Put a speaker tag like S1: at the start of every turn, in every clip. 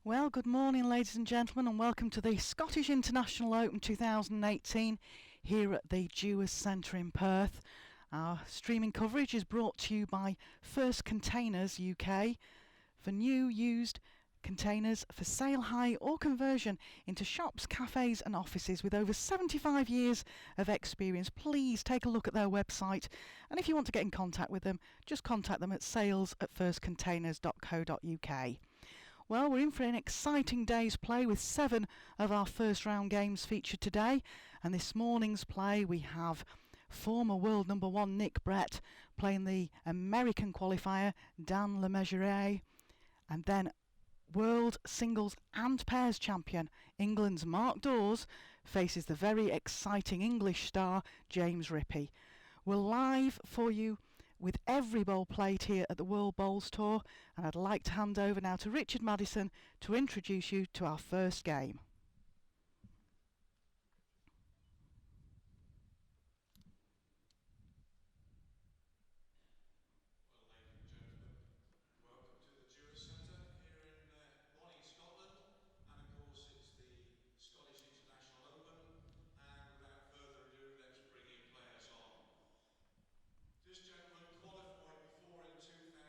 S1: Well, good morning, ladies and gentlemen, and welcome to the Scottish International Open 2018 here at the Dewars Centre in Perth. Our streaming coverage is brought to you by First Containers UK for new, used containers for sale, hire or conversion into shops, cafes and offices with over 75 years of experience. Please take a look at their website, and if you want to get in contact with them, just contact them at sales@firstcontainers.co.uk. Well, we're in for an exciting day's play with 7 of our first round games featured today, and this morning's play we have former world number 1 Nick Brett playing the American qualifier Dan Le Mesurier, and then world singles and pairs champion England's Mark Dewars faces the very exciting English star James Rippey. We're live for you with every bowl played here at the World Bowls Tour, and I'd like to hand over now to Richard Maddison to introduce you to our first game.
S2: Well, ladies and gentlemen, welcome to the Dewars Centre here in Bonnie, Scotland, and of course it's the Scottish International Open, and without further ado, let's bring in players on. This gentleman qualified before in 2018.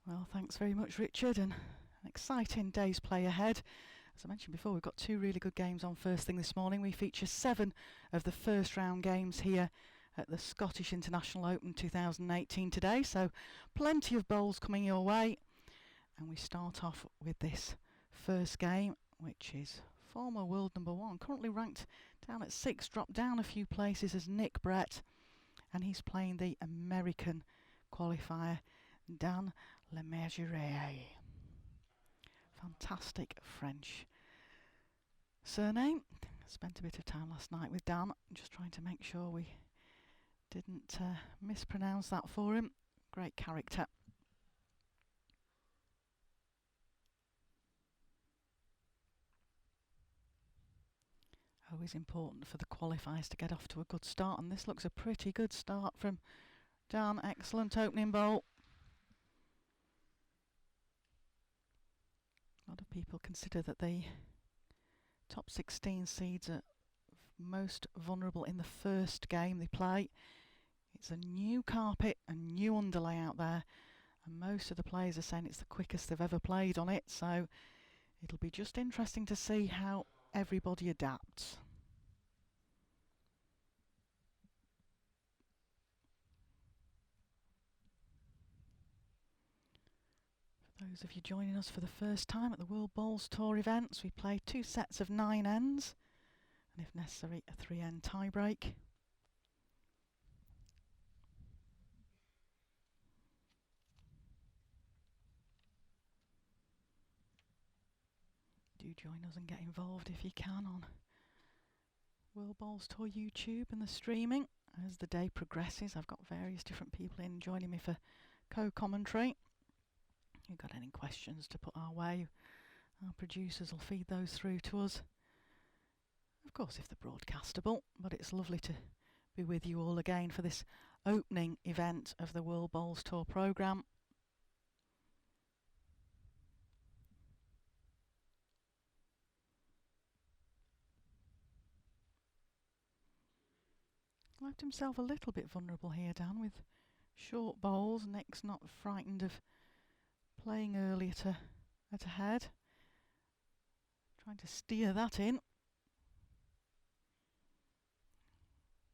S1: Well, thanks very much, Richard, and an exciting day's play ahead. As I mentioned before, we've got 2 really good games on first thing this morning. We feature 7 of the first round games here at the Scottish International Open 2018 today, so plenty of bowls coming your way. And we start off with this first game, which is former world number 1, currently ranked down at 6, dropped down a few places as Nick Brett, and he's playing the American qualifier Dan Le Mesurier. Fantastic French surname. Spent a bit of time last night with Dan, just trying to make sure we didn't mispronounce that for him. Great character. Always important for the qualifiers to get off to a good start, and this looks a pretty good start from Dan. Excellent opening bowl. A lot of people consider that the top 16 seeds are most vulnerable in the first game they play. It's a new carpet, a new underlay out there, and most of the players are saying it's the quickest they've ever played on it, so it'll be just interesting to see how everybody adapts. Those of you joining us for the first time at the World Bowls Tour events, we play 2 sets of 9 ends, and if necessary, a 3-end tiebreak. Do join us and get involved if you can on World Bowls Tour YouTube and the streaming. As the day progresses, I've got various different people in joining me for co-commentary. If you've got any questions to put our way, our producers will feed those through to us. Of course, if they're broadcastable, but it's lovely to be with you all again for this opening event of the World Bowls Tour programme. Left himself a little bit vulnerable here, Dan, with short bowls. Nick's not frightened of playing early at a head. Trying to steer that in.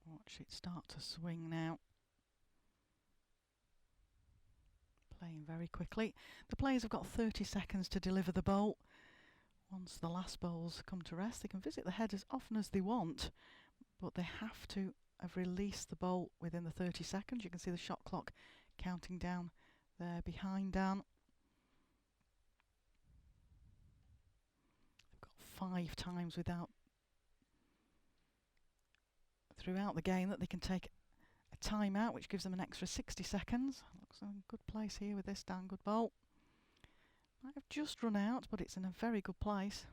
S1: Watch it start to swing now. Playing very quickly. The players have got 30 seconds to deliver the bowl. Once the last bowls come to rest, they can visit the head as often as they want, but they have to have released the bowl within the 30 seconds. You can see the shot clock counting down there behind Dan. They've got 5 times throughout the game that they can take a timeout, which gives them an extra 60 seconds. Looks in a good place here with this damn good bowl. Might have just run out, but it's in a very good place.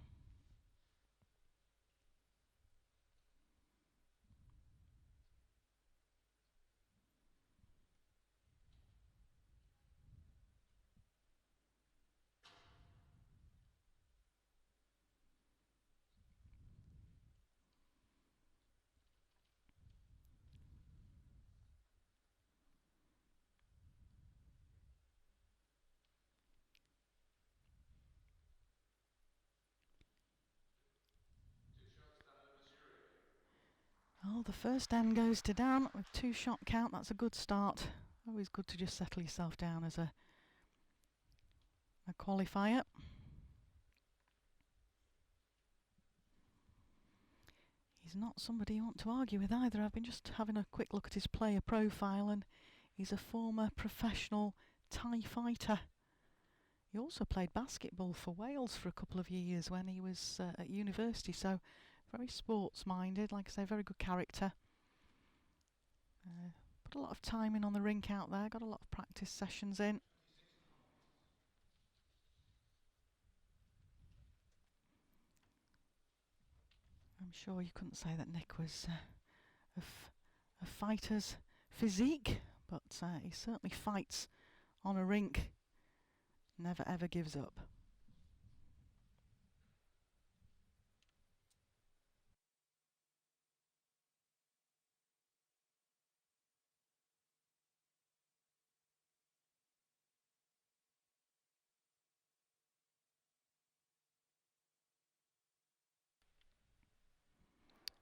S1: Oh, the first end goes to Dan with 2 shot count. That's a good start. Always good to just settle yourself down as a qualifier. He's not somebody you want to argue with either. I've been just having a quick look at his player profile, and he's a former professional Thai fighter. He also played basketball for Wales for a couple of years when he was at university, so very sports-minded, like I say, very good character. Put a lot of time in on the rink out there, got a lot of practice sessions in. I'm sure you couldn't say that Nick was a fighter's physique, but he certainly fights on a rink, never ever gives up.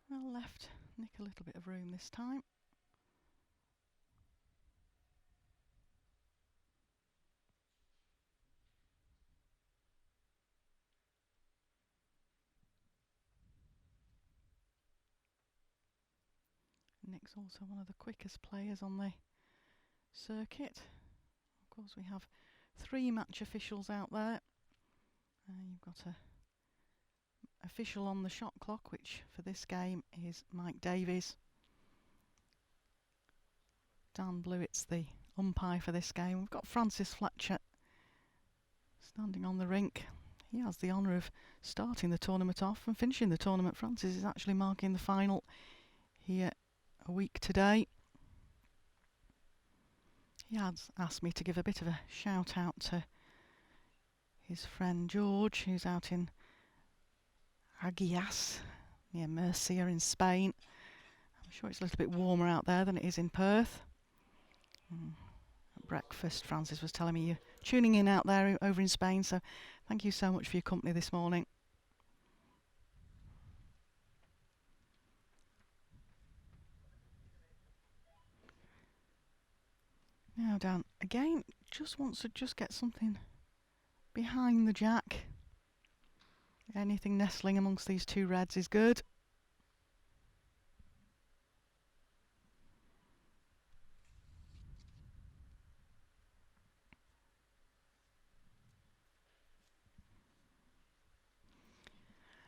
S1: Well, left Nick a little bit of room this time. Nick's also one of the quickest players on the circuit. Of course, we have 3 match officials out there. You've got a official on the shot clock, which for this game is Mike Davies. Dan Blewett's the umpire for this game. We've got Francis Fletcher standing on the rink. He has the honour of starting the tournament off and finishing the tournament. Francis is actually marking the final here a week today. He has asked me to give a bit of a shout out to his friend George, who's out in Aguias near Murcia in Spain. I'm sure it's a little bit warmer out there than it is in Perth. At breakfast, Francis was telling me you're tuning in out there over in Spain, so thank you so much for your company this morning. Now Dan, again, just wants to get something behind the jack. Anything nestling amongst these 2 reds is good.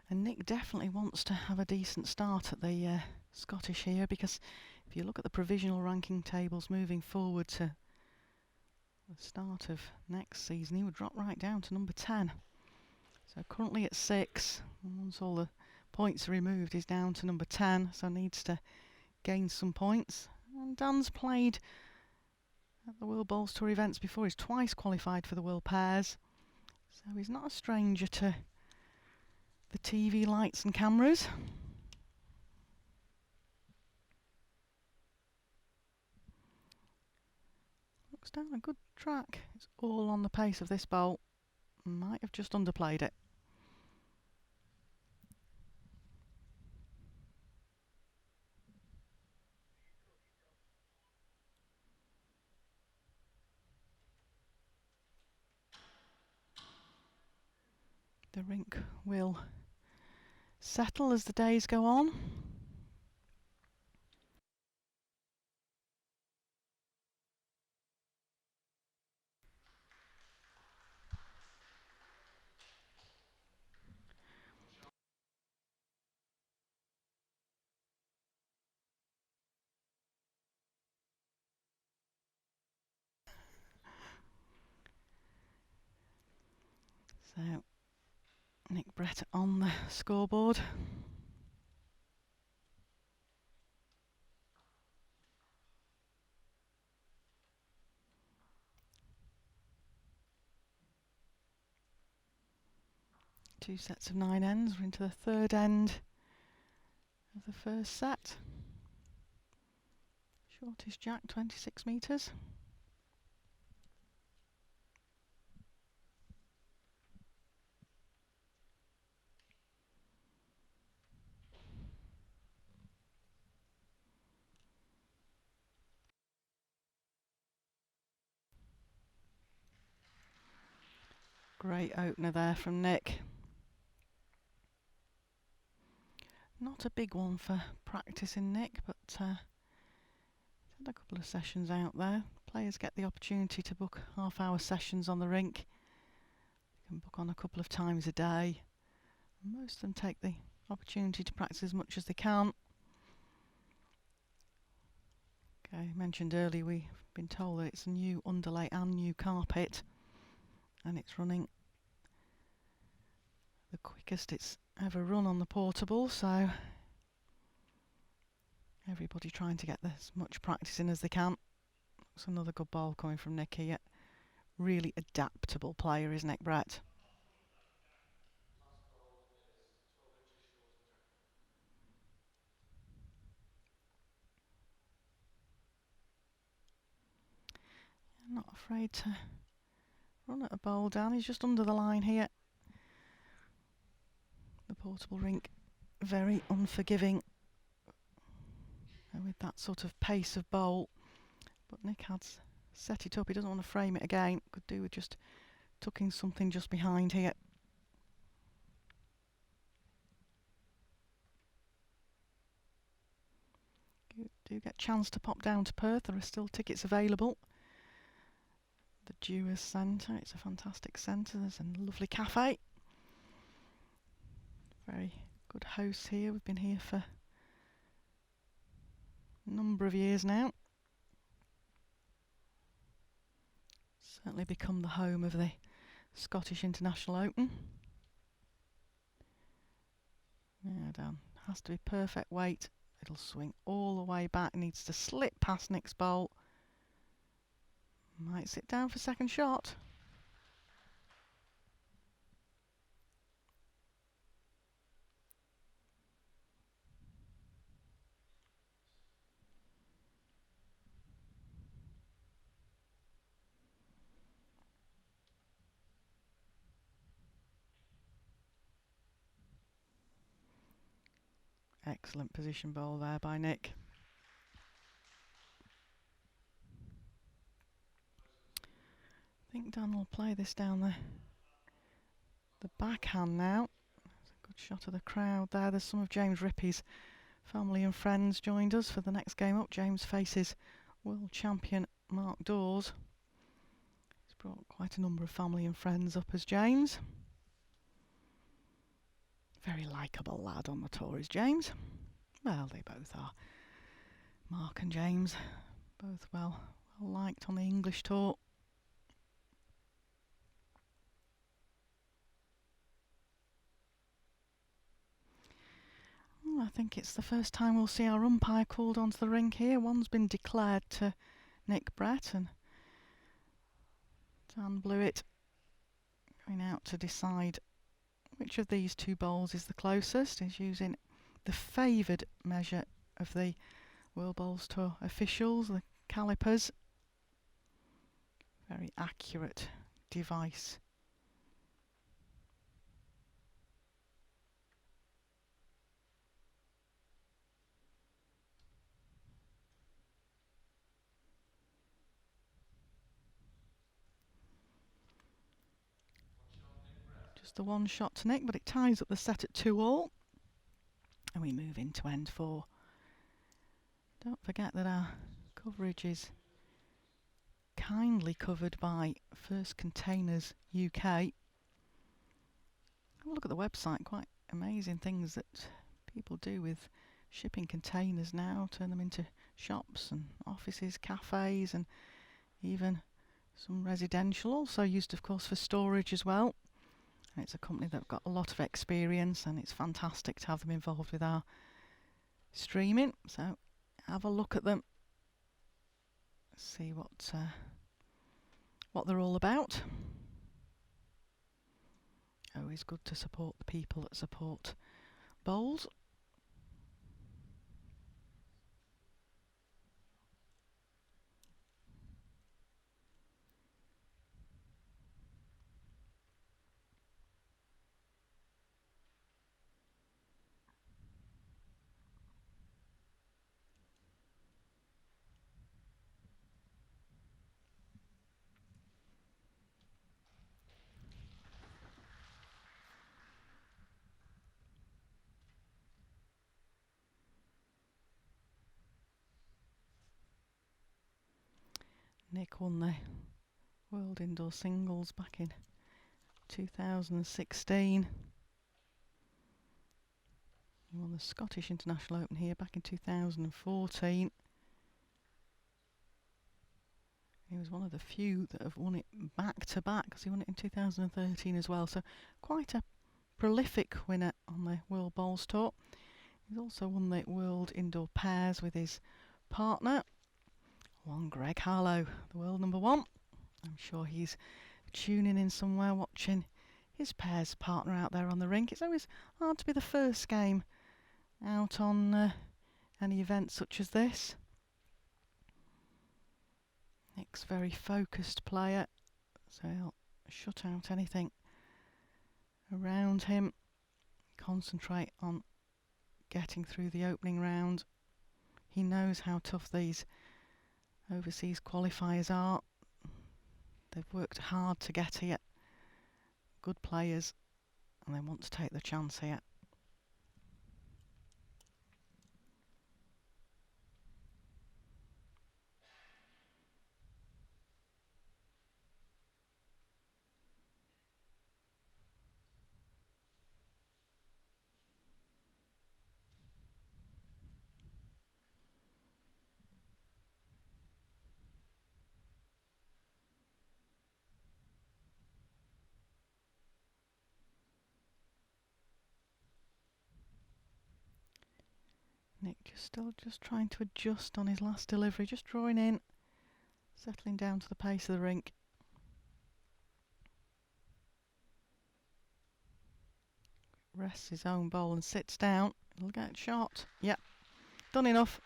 S1: And Nick definitely wants to have a decent start at the Scottish here, because if you look at the provisional ranking tables moving forward to the start of next season, he would drop right down to number 10. So currently at 6, and once all the points are removed, he's down to number 10, so needs to gain some points. And Dan's played at the World Bowls Tour events before. He's twice qualified for the World Pairs, so he's not a stranger to the TV lights and cameras. Looks down a good track. It's all on the pace of this bowl. Might have just underplayed it. The rink will settle as the days go on. So Nick Brett on the scoreboard. Two sets of 9 ends. We're into the third end of the first set. Shortest jack, 26 metres. Great opener there from Nick. Not a big one for practicing, Nick, but had a couple of sessions out there. Players get the opportunity to book half-hour sessions on the rink. You can book on a couple of times a day. Most of them take the opportunity to practice as much as they can. Okay, mentioned earlier we've been told that it's a new underlay and new carpet, and it's running the quickest it's ever run on the portable, so everybody trying to get as much practice in as they can. It's another good ball coming from Nick here. Really adaptable player is Nick Brett. Not afraid to run at a bowl down. He's just under the line here. The portable rink very unforgiving with that sort of pace of bowl, but Nick has set it up. He doesn't want to frame it again. Could do with just tucking something just behind here. You do get a chance to pop down to Perth. There are still tickets available. The Dewars Centre, it's a fantastic centre. There's a lovely cafe. Very good hosts here. We've been here for a number of years now. Certainly become the home of the Scottish International Open. Yeah, down. Has to be perfect weight. It'll swing all the way back. Needs to slip past Nick's bowl. Might sit down for second shot. Excellent position bowl there by Nick. I think Dan will play this down the backhand now. That's a good shot of the crowd there. There's some of James Rippey's family and friends joined us for the next game up. James faces world champion Mark Dewars. He's brought quite a number of family and friends up as James. Very likeable lad on the tour is James. Well, they both are. Mark and James, both well liked on the English tour. I think it's the first time we'll see our umpire called onto the rink here. One's been declared to Nick Brett, and Dan Blewett going out to decide which of these two bowls is the closest. He's using the favoured measure of the World Bowls Tour officials, the calipers. Very accurate device. Just the one shot to Nick, but it ties up the set at 2-all. And we move into end 4. Don't forget that our coverage is kindly covered by First Containers UK. Have a look at the website, quite amazing things that people do with shipping containers now, turn them into shops and offices, cafes, and even some residential, also used of course for storage as well. And it's a company that's got a lot of experience, and it's fantastic to have them involved with our streaming. So have a look at them, see what they're all about. Always good to support the people that support bowls. Nick won the World Indoor Singles back in 2016. He won the Scottish International Open here back in 2014. He was one of the few that have won it back to back, because he won it in 2013 as well. So quite a prolific winner on the World Bowls Tour. He's also won the World Indoor Pairs with his partner, one Greg Harlow, the world number 1. I'm sure he's tuning in somewhere watching his pairs partner out there on the rink. It's always hard to be the first game out on any event such as this. Nick's a very focused player, so he'll shut out anything around him, concentrate on getting through the opening round. He knows how tough these overseas qualifiers are. They've worked hard to get here. Good players, and they want to take the chance here. Nick still trying to adjust on his last delivery, just drawing in, settling down to the pace of the rink. Rests his own bowl and sits down. He'll get shot. Yep, done enough.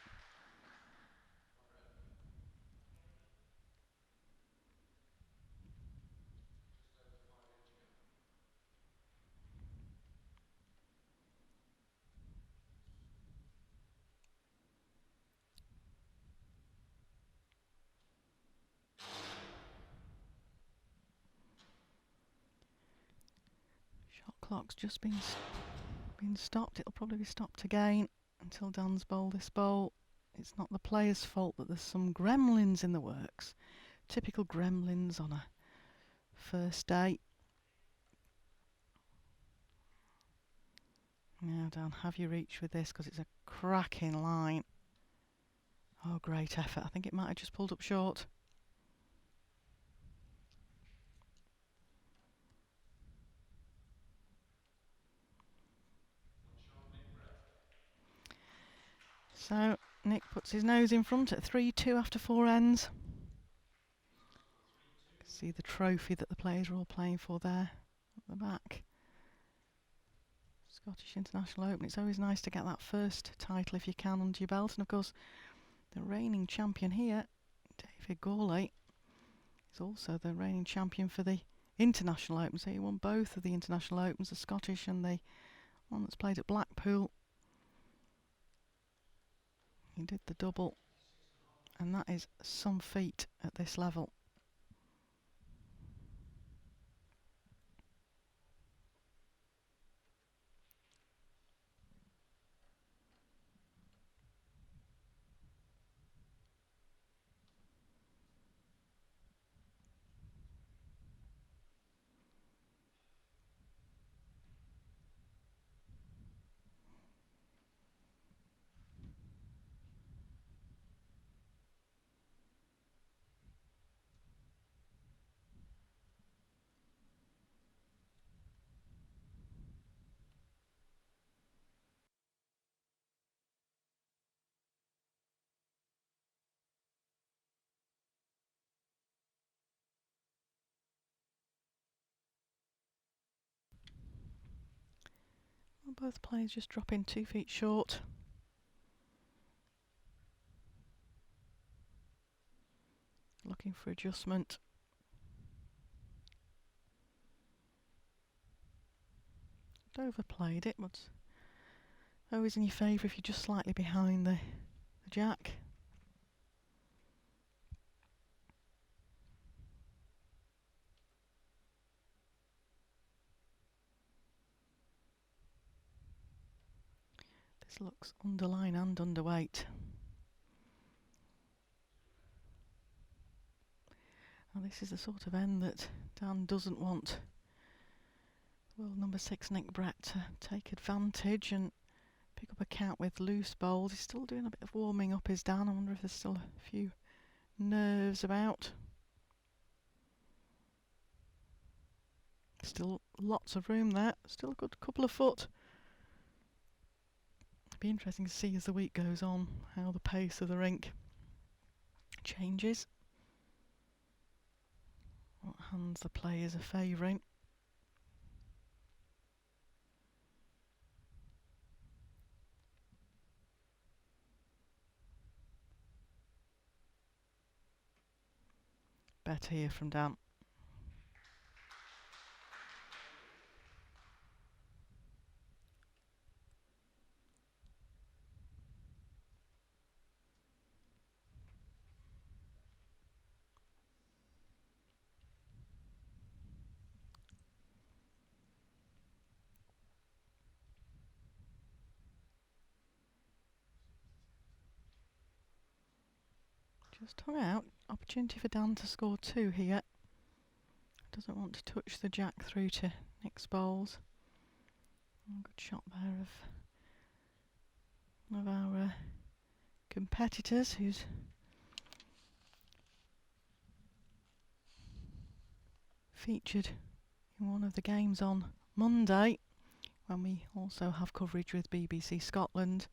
S1: Shot clock's just been stopped. It'll probably be stopped again until Dan's bowled this bowl. It's not the player's fault that there's some gremlins in the works. Typical gremlins on a first day. Now Dan, have your reach with this, because it's a cracking line. Oh, great effort. I think it might have just pulled up short. So Nick puts his nose in front at 3-2 after 4 ends. See the trophy that the players are all playing for there at the back. Scottish International Open. It's always nice to get that first title if you can under your belt. And of course, the reigning champion here, David Gawley, He's also the reigning champion for the International Open, so he won both of the International Opens, the Scottish and the one that's played at Blackpool. He did the double, and that is some feat at this level. Well, both players just dropping 2 feet short. Looking for adjustment. Overplayed it, but always in your favour if you're just slightly behind the jack. This looks underline and underweight. Now this is the sort of end that Dan doesn't want world number 6 Nick Brett to take advantage and pick up a count with loose bowls. He's still doing a bit of warming up, is Dan. I wonder if there's still a few nerves about. Still lots of room there. Still a good couple of foot. It'll be interesting to see as the week goes on how the pace of the rink changes. What hands the players are favouring. Bet here from Dan. Just hung out. Opportunity for Dan to score 2 here. Doesn't want to touch the jack through to Nick's bowls. Good shot there of one of our competitors who's featured in one of the games on Monday, when we also have coverage with BBC Scotland.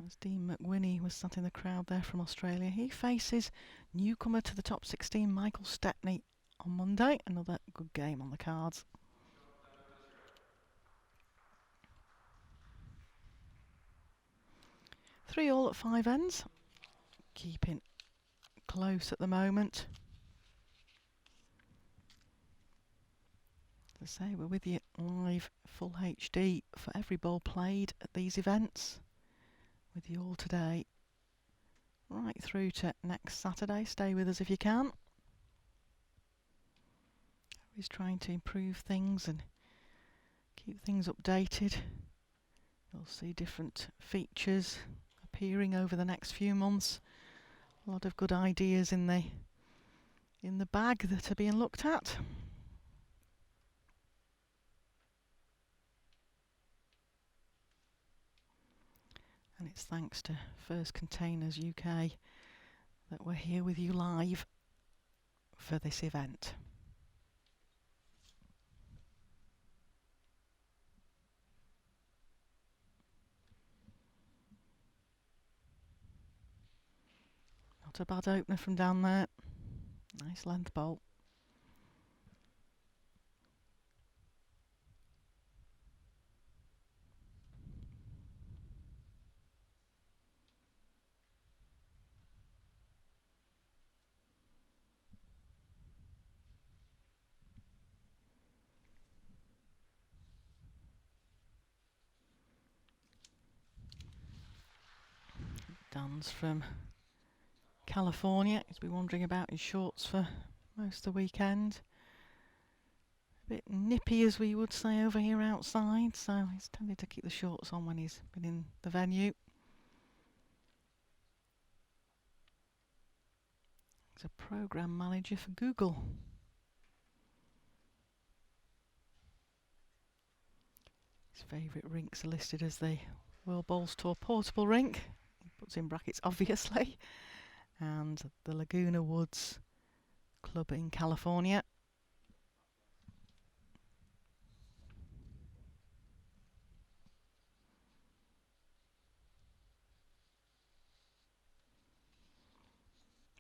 S1: As Dean McWhinney was sat in the crowd there from Australia. He faces newcomer to the top 16 Michael Stepney on Monday. Another good game on the cards. Three all at 5 ends. Keeping close at the moment. As I say, we're with you live full HD for every ball played at these events. With you all today, right through to next Saturday. Stay with us if you can. Always trying to improve things and keep things updated. You'll see different features appearing over the next few months. A lot of good ideas in the bag that are being looked at. And it's thanks to First Containers UK that we're here with you live for this event. Not a bad opener from down there. Nice length bolt. Dan's from California. He's been wandering about in shorts for most of the weekend. A bit nippy, as we would say over here outside, so he's tended to keep the shorts on when he's been in the venue. He's a program manager for Google. His favourite rinks are listed as the World Bowls Tour portable rink, he puts in brackets obviously, and the Laguna Woods Club in California.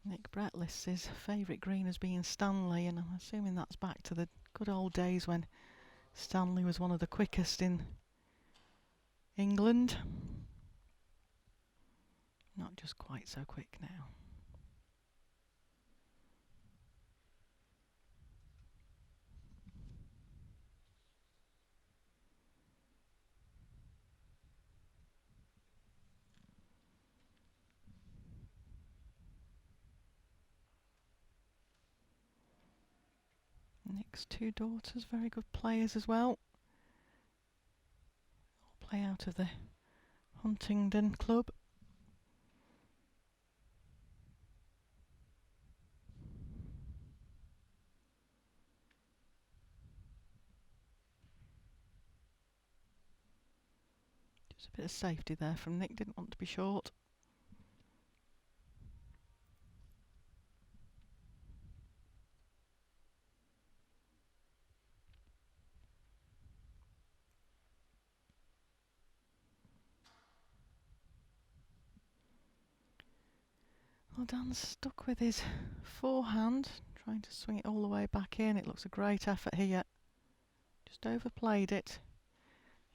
S1: Nick Brett lists his favourite green as being Stanley, and I'm assuming that's back to the good old days when Stanley was one of the quickest in England. Not just quite so quick now. Nick's two daughters, very good players as well. All play out of the Huntingdon Club. Just a bit of safety there from Nick, didn't want to be short. Well, Dan's stuck with his forehand, trying to swing it all the way back in. It looks a great effort here. Just overplayed it.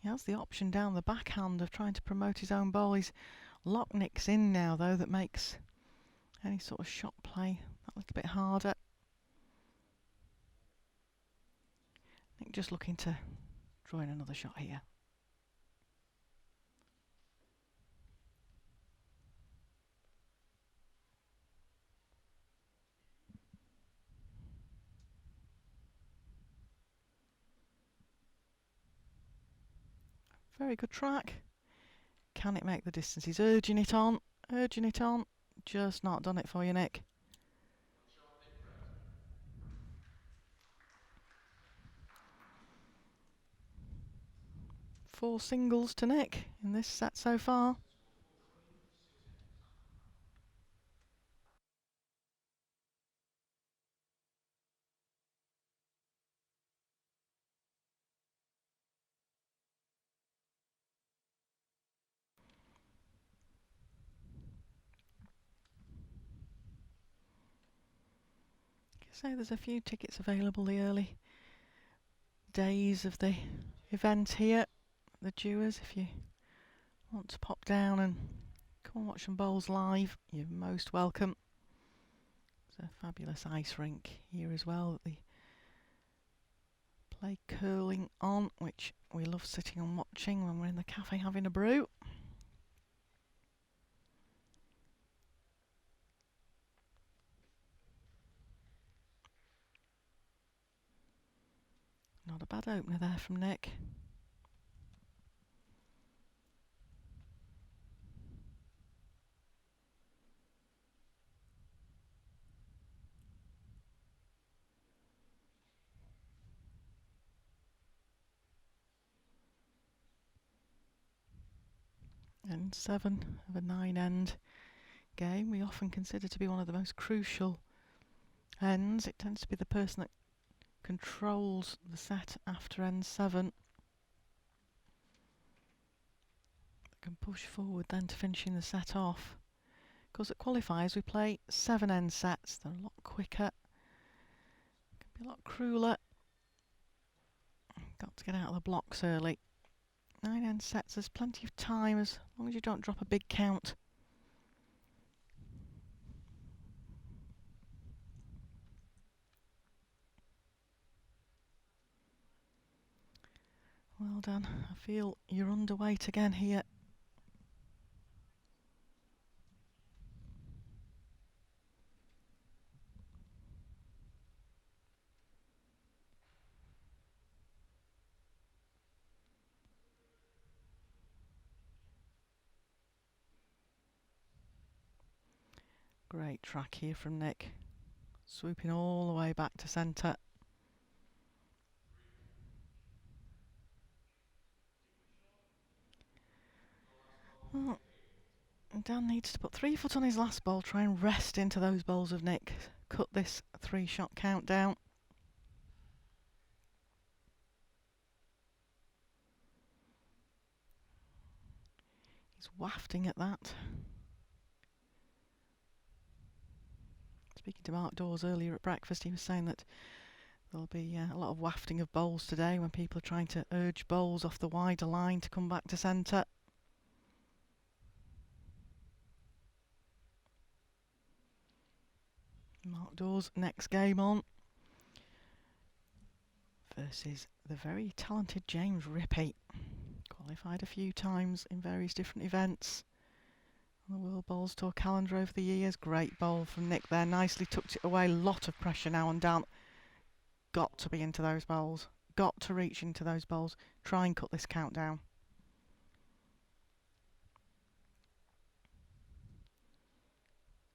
S1: He has the option down the backhand of trying to promote his own bowl. He's locked Nick's in now, though, that makes any sort of shot play that little bit harder. Nick just looking to draw in another shot here. Very good track. Can it make the distance? He's urging it on, just not done it for you, Nick. Four singles to Nick in this set so far. So there's a few tickets available the early days of the event here, the Dewars. If you want to pop down and come and watch some bowls live, you're most welcome. There's a fabulous ice rink here as well that they play curling on, which we love sitting and watching when we're in the cafe having a brew. Not a bad opener there from Nick. And 7 of a 9-end game we often consider to be one of the most crucial ends. It tends to be the person that controls the set after end 7 that can push forward then to finishing the set off. Of course, at qualifiers we play 7 end sets. They're a lot quicker, can be a lot crueler. Got to get out of the blocks early. 9 end sets, there's plenty of time as long as you don't drop a big count. Well done. I feel you're underweight again here. Great track here from Nick. Swooping all the way back to centre. Well, Dan needs to put 3 foot on his last ball, try and rest into those bowls of Nick. Cut this 3-shot count down. He's wafting at that. Speaking to Mark Dewars earlier at breakfast, he was saying that there'll be a lot of wafting of bowls today when people are trying to urge bowls off the wider line to come back to centre. Mark Dawes next game on versus the very talented James Rippey. Qualified a few times in various different events on the World Bowls Tour calendar over the years. Great bowl from Nick there, nicely tucked it away. Lot of pressure now on Dan. Got to be into those bowls, got to reach into those bowls, try and cut this count down.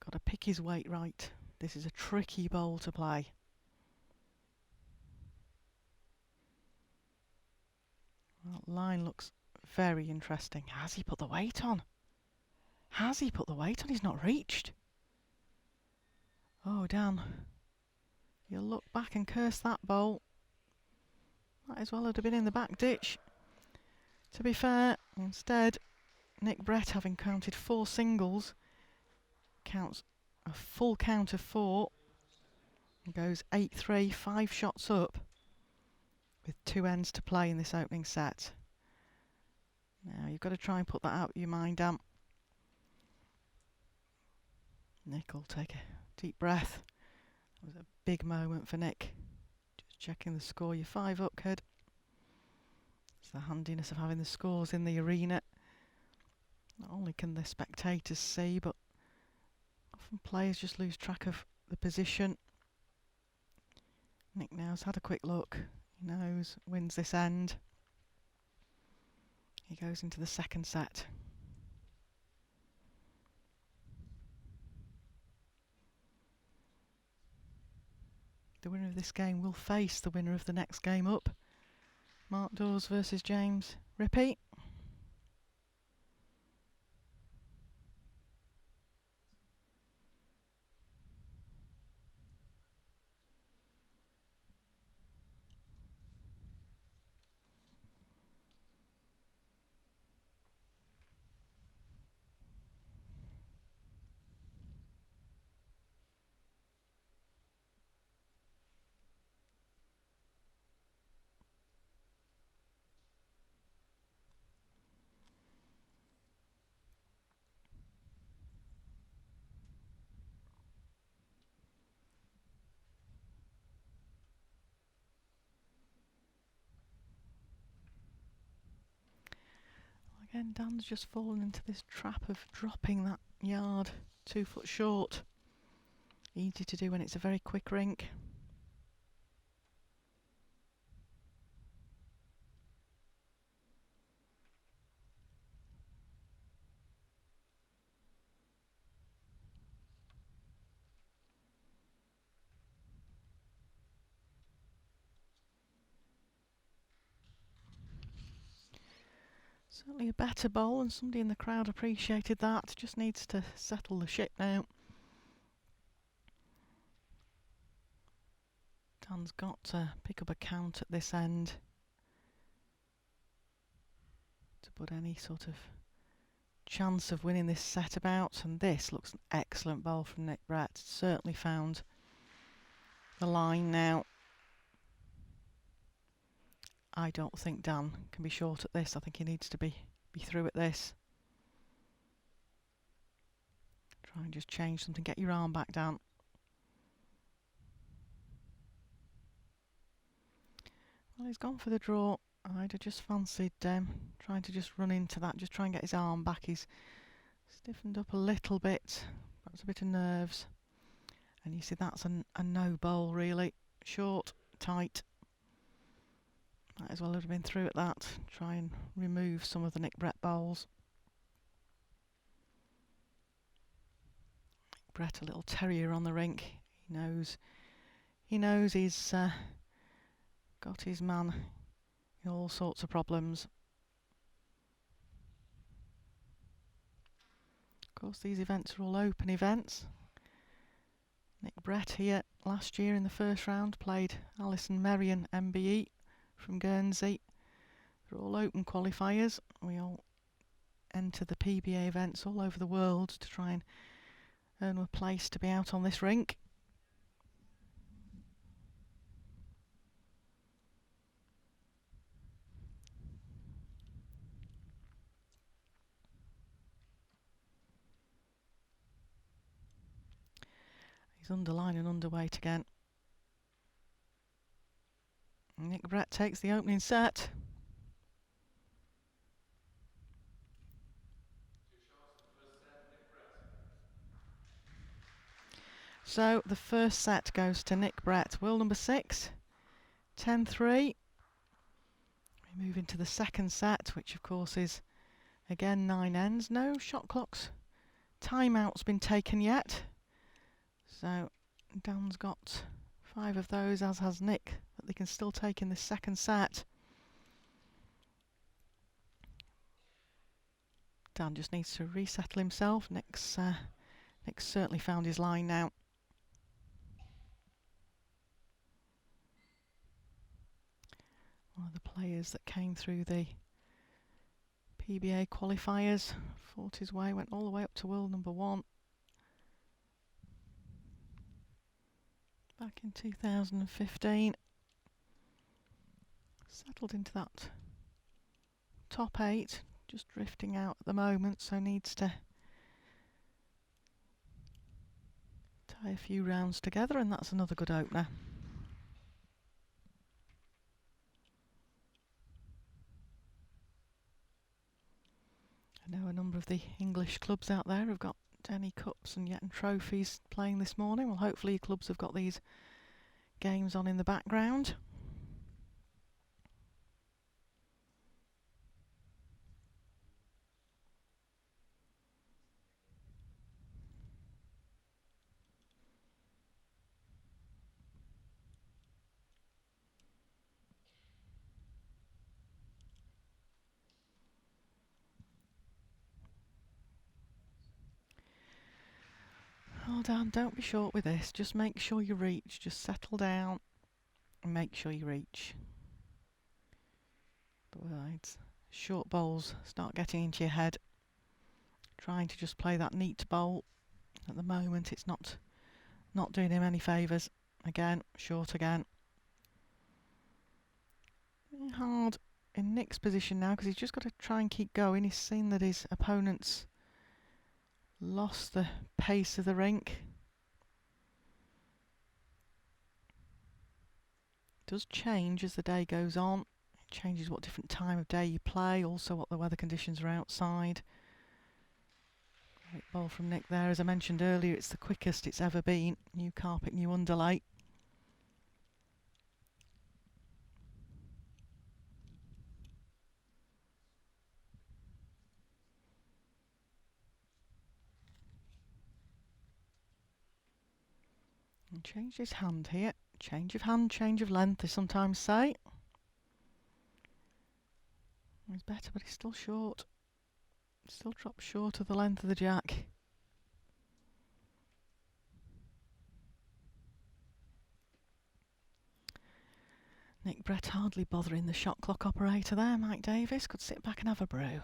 S1: Got to pick his weight right. This is a tricky bowl to play. Well, line looks very interesting. Has he put the weight on? Has he put the weight on? He's not reached. Oh, Dan. You'll look back and curse that bowl. Might as well have been in the back ditch. To be fair, instead, Nick Brett, having counted 4 singles, counts a full count of 4 and goes 8-3, 5 shots up with 2 ends to play in this opening set. Now you've got to try and put that out of your mind, Dan. Nick will take a deep breath. It was a big moment for Nick. Just checking the score. You're 5 up, kid. It's the handiness of having the scores in the arena. Not only can the spectators see, but often players just lose track of the position. Nick now's had a quick look. He knows, wins this end. He goes into the second set. The winner of this game will face the winner of the next game up. Mark Dawes versus James Rippey. Again, Dan's just fallen into this trap of dropping that yard 2 foot short. Easy to do when it's a very quick rink. Certainly a better bowl, and somebody in the crowd appreciated that. Just needs to settle the ship now. Dan's got to pick up a count at this end to put any sort of chance of winning this set about, and this looks an excellent bowl from Nick Brett. Certainly found the line now. I don't think Dan can be short at this. I think he needs to be through at this. Try and just change something. Get your arm back, Dan. Well, he's gone for the draw. I'd have just fancied trying to just run into that. Just try and get his arm back. He's stiffened up a little bit. Perhaps a bit of nerves. And you see that's a no bowl, really. Short, tight. Might as well have been through at that. Try and remove some of the Nick Brett bowls. Nick Brett, a little terrier on the rink. He knows he's got his man in all sorts of problems. Of course, these events are all open events. Nick Brett here last year in the first round played Alison Merrion MBE from Guernsey. They're all open qualifiers. We all enter the PBA events all over the world to try and earn a place to be out on this rink. He's underline and underweight again. Nick Brett takes the opening set. So the first set goes to Nick Brett, world number 6, 10-3. We move into the second set, which of course is again 9 ends. No shot clocks. Timeout's been taken yet. So Dan's got 5 of those, as has Nick, that they can still take in the second set. Dan just needs to resettle himself. Nick's certainly found his line now. One of the players that came through the PBA qualifiers, fought his way, went all the way up to world number 1 back in 2015. Settled into that top 8, just drifting out at the moment, so needs to tie a few rounds together, and that's another good opener. I know a number of the English clubs out there have got Denny Cups and Yetton Trophies playing this morning. Well, hopefully your clubs have got these games on in the background. Hold on, don't be short with this. Just make sure you reach. Just settle down and make sure you reach. Otherwise, short bowls start getting into your head. Trying to just play that neat bowl. At the moment, it's not doing him any favours. Again, short again. Hard in Nick's position now because he's just got to try and keep going. He's seen that his opponent's lost the pace of the rink. It does change as the day goes on. It changes what different time of day you play, also what the weather conditions are outside. Great ball from Nick there. As I mentioned earlier, it's the quickest it's ever been. New carpet, new underlay. And changed his hand here. Change of hand, change of length, they sometimes say. He's better, but he's still short. Still drops short of the length of the jack. Nick Brett hardly bothering the shot clock operator there. Mike Davis could sit back and have a brew.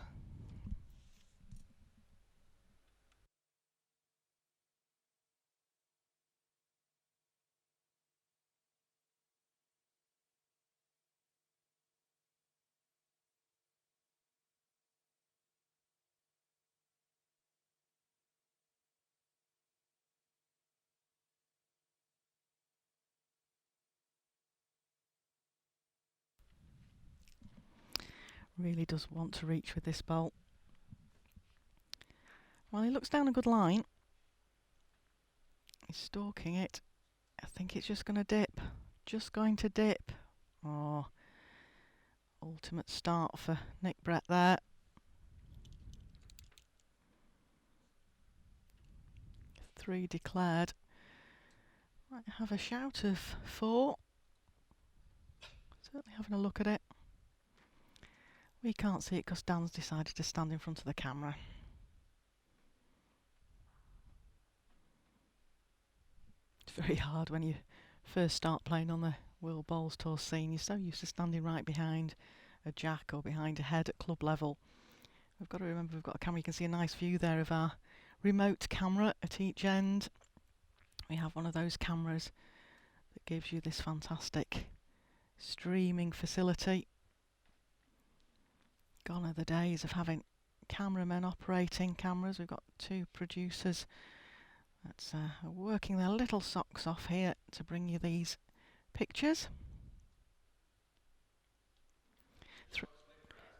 S1: Really does want to reach with this bowl. Well, he looks down a good line. He's stalking it. I think it's just going to dip. Just going to dip. Oh, ultimate start for Nick Brett there. 3 declared. Might have a shout of 4. Certainly having a look at it. We can't see it because Dan's decided to stand in front of the camera. It's very hard when you first start playing on the World Bowls Tour scene. You're so used to standing right behind a jack or behind a head at club level. We've got to remember we've got a camera. You can see a nice view there of our remote camera at each end. We have one of those cameras that gives you this fantastic streaming facility. Gone are the days of having cameramen operating cameras. We've got 2 producers that's working their little socks off here to bring you these pictures.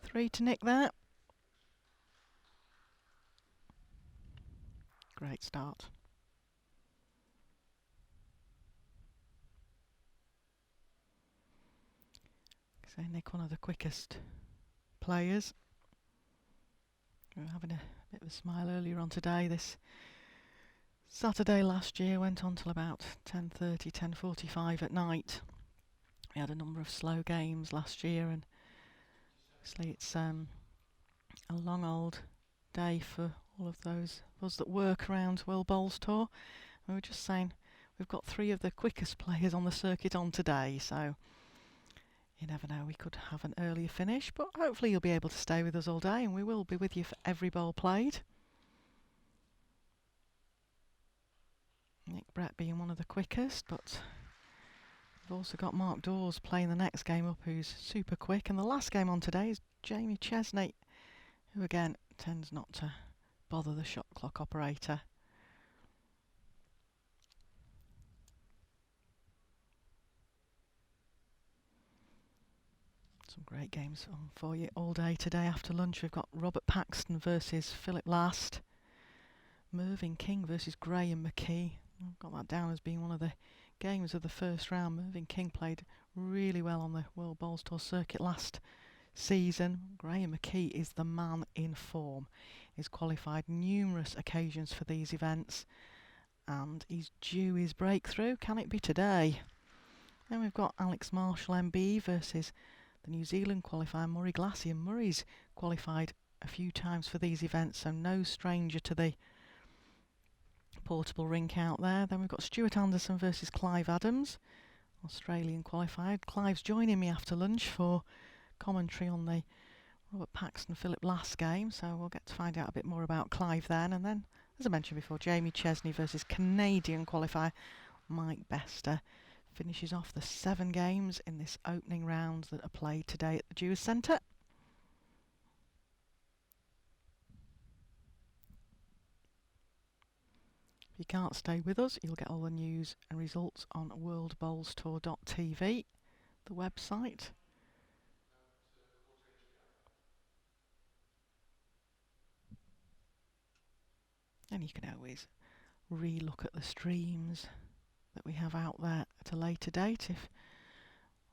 S1: 3 to Nick there. Great start. So Nick, one of the quickest players. We were having a bit of a smile earlier on today. This Saturday last year went on till about 10:30, 10:45 at night. We had a number of slow games last year, and obviously it's a long old day for all of those of us that work around World Bowls Tour. And we were just saying we've got 3 of the quickest players on the circuit on today, so you never know, we could have an earlier finish, but hopefully you'll be able to stay with us all day, and we will be with you for every bowl played. Nick Brett being one of the quickest, but we've also got Mark Dewars playing the next game up, who's super quick, and the last game on today is Jamie Chesney, who again tends not to bother the shot clock operator. Some great games on for you all day today. After lunch we've got Robert Paxton versus Philip Last, Mervyn King versus Graham McKee. I've got that down as being one of the games of the first round. Mervyn King played really well on the World Bowls Tour circuit last season. Graham McKee is the man in form. He's qualified numerous occasions for these events, and he's due his breakthrough. Can it be today? Then we've got Alex Marshall MB versus the New Zealand qualifier Murray Glassy, and Murray's qualified a few times for these events, so no stranger to the portable rink out there. Then we've got Stuart Anderson versus Clive Adams, Australian qualified. Clive's joining me after lunch for commentary on the Robert Paxton Philip Last game, so we'll get to find out a bit more about Clive then. And then, as I mentioned before, Jamie Chesney versus Canadian qualifier Mike Bester finishes off the 7 games in this opening round that are played today at the Dewars Centre. If you can't stay with us, you'll get all the news and results on worldbowlstour.tv, the website. And you can always re-look at the streams that we have out there at a later date if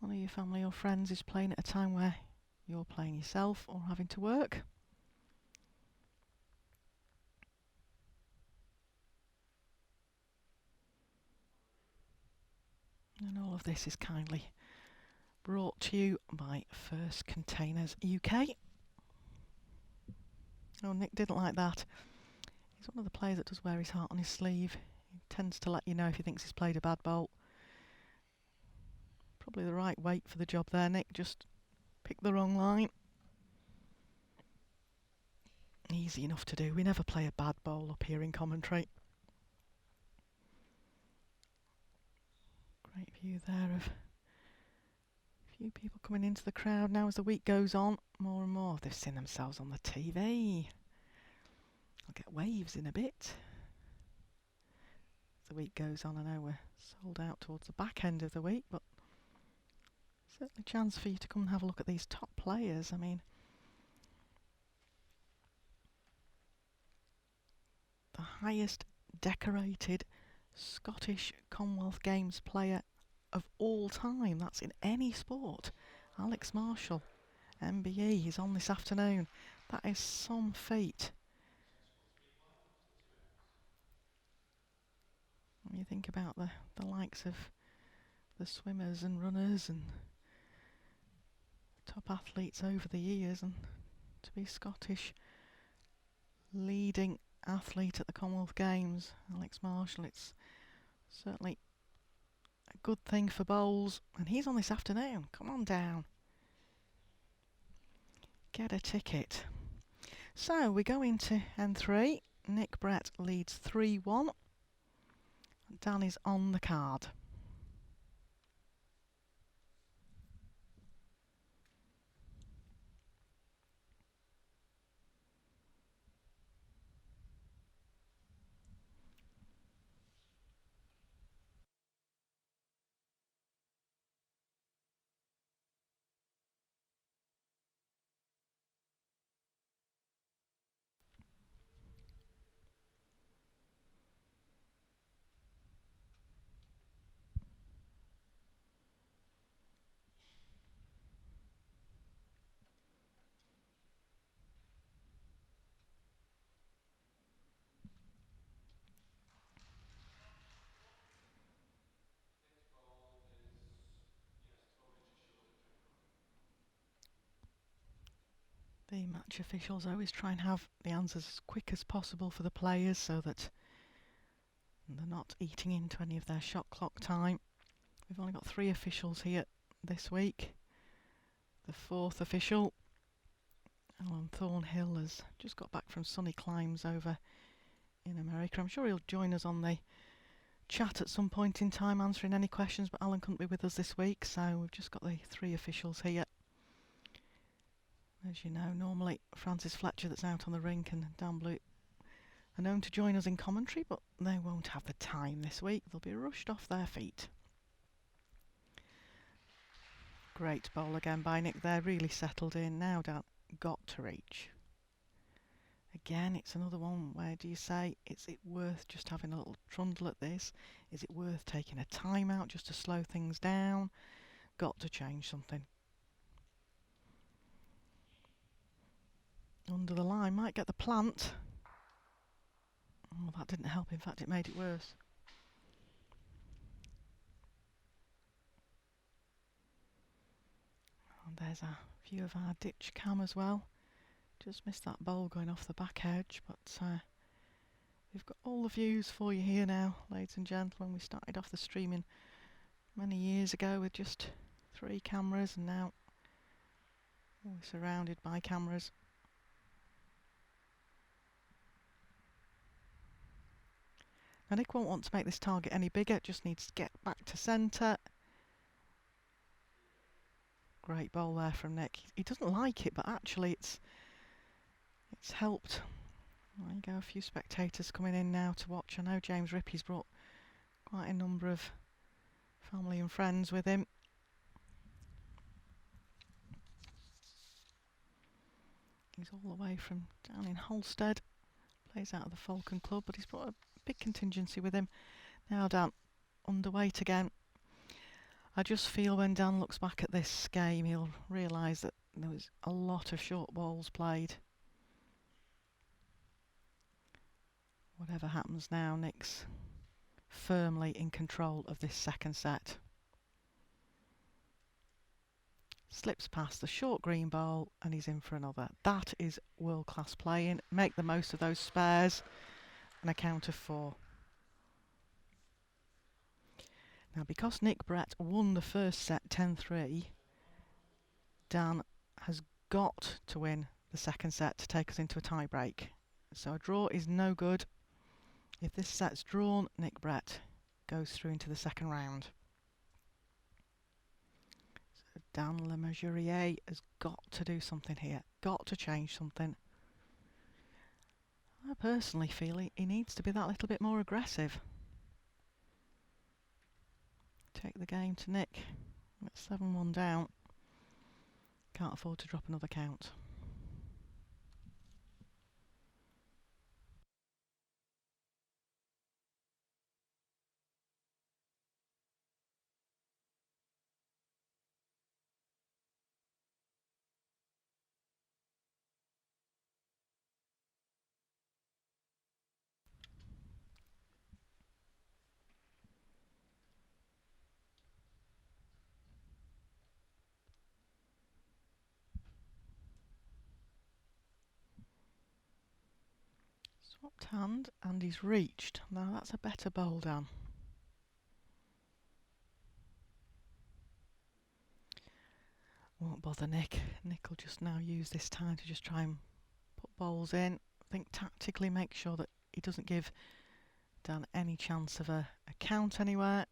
S1: one of your family or friends is playing at a time where you're playing yourself or having to work. And all of this is kindly brought to you by First Containers UK. Oh, Nick didn't like that. He's one of the players that does wear his heart on his sleeve. He tends to let you know if he thinks he's played a bad bowl. Probably the right weight for the job there, Nick. Just picked the wrong line. Easy enough to do. We never play a bad bowl up here in commentary. Great view there of a few people coming into the crowd now as the week goes on. More and more they've seen themselves on the TV. I'll get waves in a bit. As the week goes on, I know we're sold out towards the back end of the week, but certainly a chance for you to come and have a look at these top players. I mean, the highest decorated Scottish Commonwealth Games player of all time, that's in any sport, Alex Marshall, MBE, he's on this afternoon. That is some feat. you think about the likes of the swimmers and runners and top athletes over the years, and to be Scottish leading athlete at the Commonwealth Games, Alex Marshall, it's certainly a good thing for bowls. And he's on this afternoon. Come on down. Get a ticket. So we go into N3. Nick Brett leads 3-1. Dan is on the card. The match officials always try and have the answers as quick as possible for the players so that they're not eating into any of their shot clock time. We've only got 3 officials here this week. The 4th official, Alan Thornhill, has just got back from sunny climes over in America. I'm sure he'll join us on the chat at some point in time answering any questions, but Alan couldn't be with us this week, so we've just got the 3 officials here. As you know, normally Francis Fletcher, that's out on the rink, and Dan Blue are known to join us in commentary, but they won't have the time this week. They'll be rushed off their feet. Great bowl again by Nick there, really settled in. Now Dan got to reach. Again, it's another one where do you say, is it worth just having a little trundle at this? Is it worth taking a time out just to slow things down? Got to change something. Under the line, might get the plant. Oh, that didn't help. In fact, it made it worse. And there's a view of our ditch cam as well. Just missed that bowl going off the back edge, but we've got all the views for you here now, ladies and gentlemen. We started off the streaming many years ago with just 3 cameras, and now we're surrounded by cameras. Now Nick won't want to make this target any bigger, just needs to get back to centre. Great bowl there from Nick. He doesn't like it, but actually it's helped. There you go, a few spectators coming in now to watch. I know James Rippey's brought quite a number of family and friends with him. He's all the way from down in Holstead. Plays out of the Falcon Club, but he's brought a big contingency with him. Now Dan underweight again. I just feel when Dan looks back at this game, he'll realise that there was a lot of short balls played. Whatever happens now, Nick's firmly in control of this second set. Slips past the short green ball and he's in for another. That is world-class playing. Make the most of those spares. And a count of 4. Now, because Nick Brett won the first set 10-3, Dan has got to win the second set to take us into a tie-break. So a draw is no good. If this set's drawn, Nick Brett goes through into the second round. So Dan Le Mesurier has got to do something here. Got to change something. I personally feel he needs to be that little bit more aggressive. Take the game to Nick. It's 7-1 down. Can't afford to drop another count. Hopped hand and he's reached. Now that's a better bowl, Dan. Won't bother Nick. Nick will just now use this time to just try and put bowls in. Think tactically, make sure that he doesn't give Dan any chance of a count anywhere.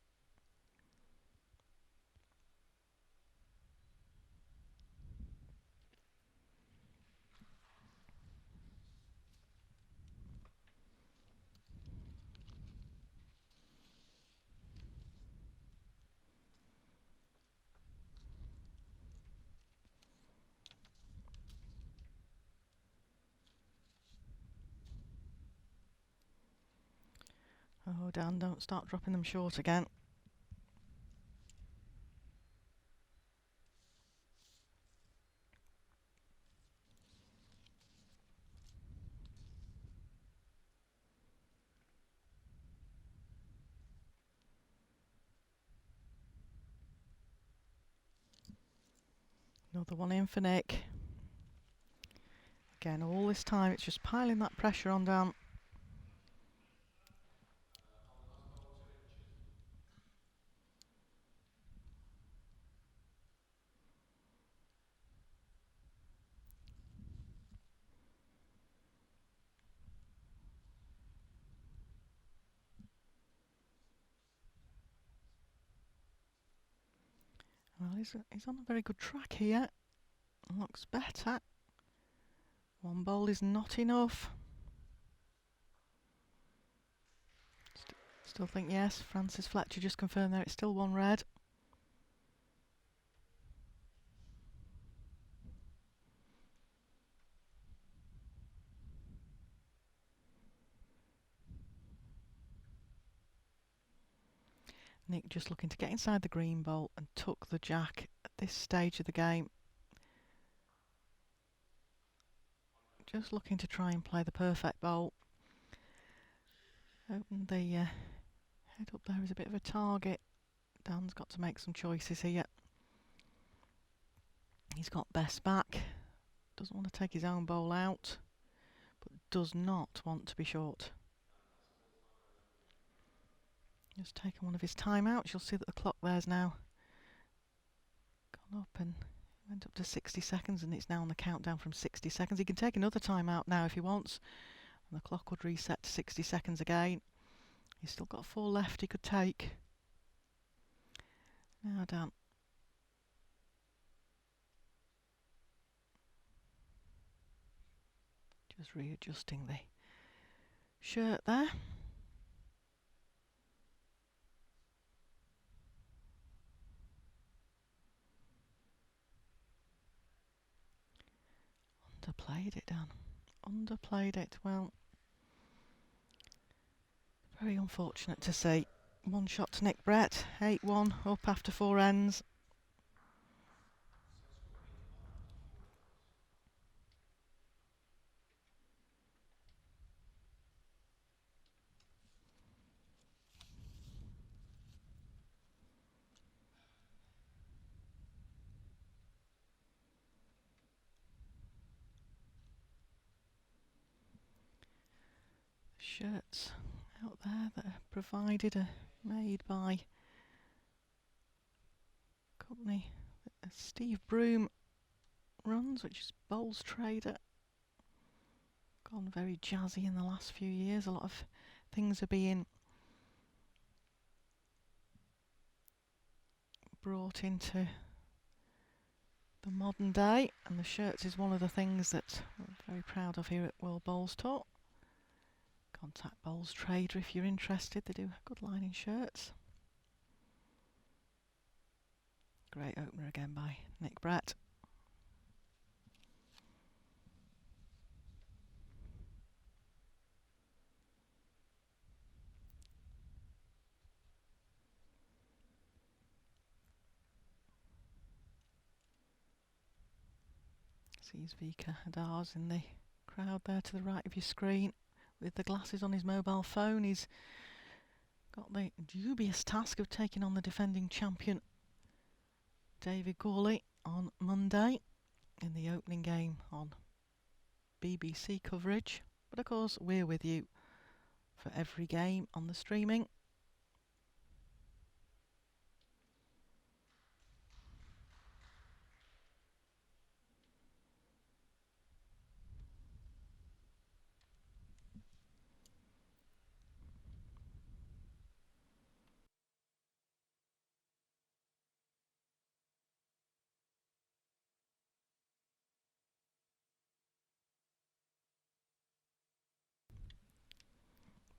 S1: Oh, Dan, don't start dropping them short again. Another one in for Nick. Again, all this time it's just piling that pressure on Dan. Well, he's on a very good track here. Looks better. One bowl is not enough. Still think yes. Francis Fletcher just confirmed there it's still one red. Nick just looking to get inside the green bowl and tuck the jack at this stage of the game. Just looking to try and play the perfect bowl. Open the head up there is a bit of a target. Dan's got to make some choices here. He's got best back. Doesn't want to take his own bowl out, but does not want to be short. Just taken one of his timeouts. You'll see that the clock there's now gone up and went up to 60 seconds, and it's now on the countdown from 60 seconds. He can take another timeout now if he wants, and the clock would reset to 60 seconds again. He's still got 4 left he could take. Now Dan. Just readjusting the shirt there. Underplayed it, Dan. Underplayed it. Well, very unfortunate to see. One shot to Nick Brett. 8-1 up after 4 ends. Shirts out there that are provided are made by a company that Steve Broom runs, which is Bowls Trader. Gone very jazzy in the last few years. A lot of things are being brought into the modern day, and the shirts is one of the things that we're very proud of here at World Bowls Talk. Contact Bowls Trader if you're interested. They do a good line in shirts. Great opener again by Nick Brett. Sees Vika Hadars in the crowd there to the right of your screen with the glasses on his mobile phone. He's got the dubious task of taking on the defending champion David Gawley on Monday in the opening game on BBC coverage. But of course, we're with you for every game on the streaming.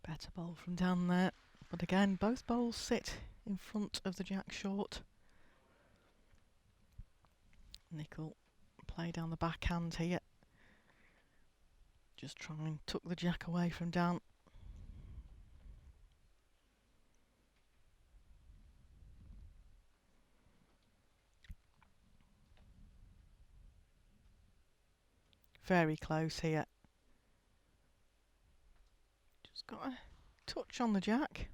S1: Better bowl from down there. But again, both bowls sit in front of the jack short. Nick will play down the backhand here. Just try and tuck the jack away from Dan. Very close here. Just got a touch on the jack.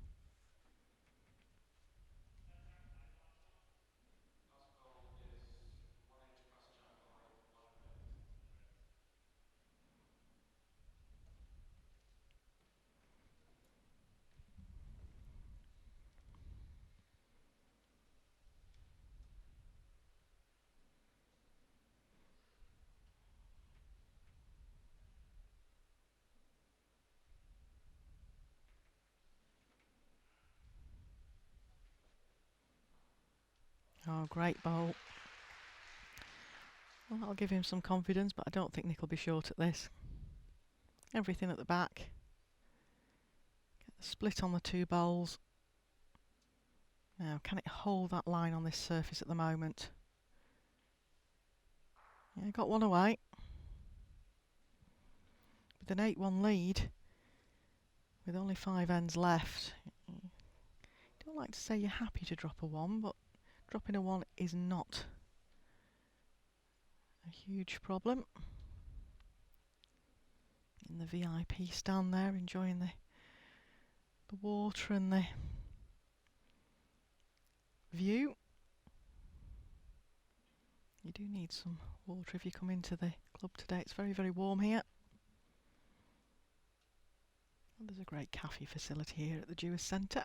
S1: Oh, great bowl. Well, that'll give him some confidence, but I don't think Nick will be short at this. Everything at the back. Get the split on the two bowls. Now, can it hold that line on this surface at the moment? Yeah, got one away. With an 8-1 lead, with only 5 ends left. Don't like to say you're happy to drop a 1, but dropping a 1 is not a huge problem. In the VIP stand there, enjoying the water and the view. You do need some water if you come into the club today. It's very, very warm here. And there's a great cafe facility here at the Dewars Centre.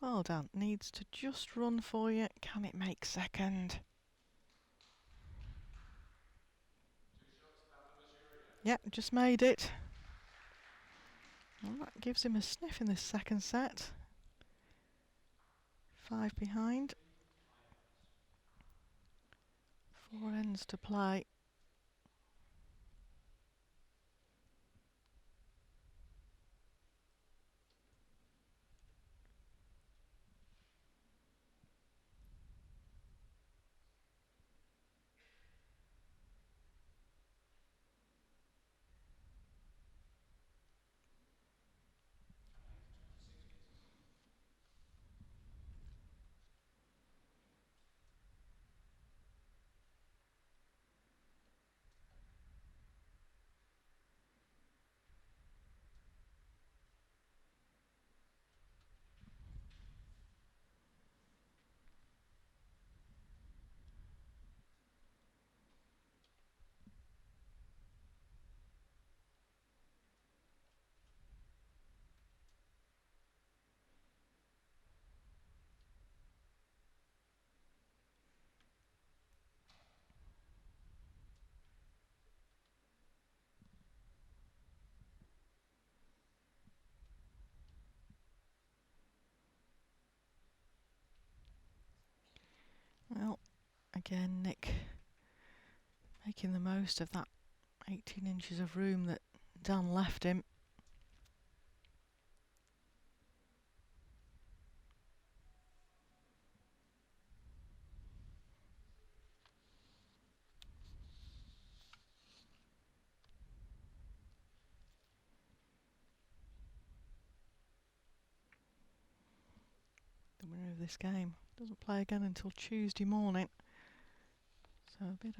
S1: Well done. Needs to just run for you. Can it make second? Yep, just made it. Well, that gives him a sniff in this second set. 5 behind. 4 ends to play. Well, again, Nick making the most of that 18 inches of room that Dan left him. The winner of this game doesn't play again until Tuesday morning. So a bit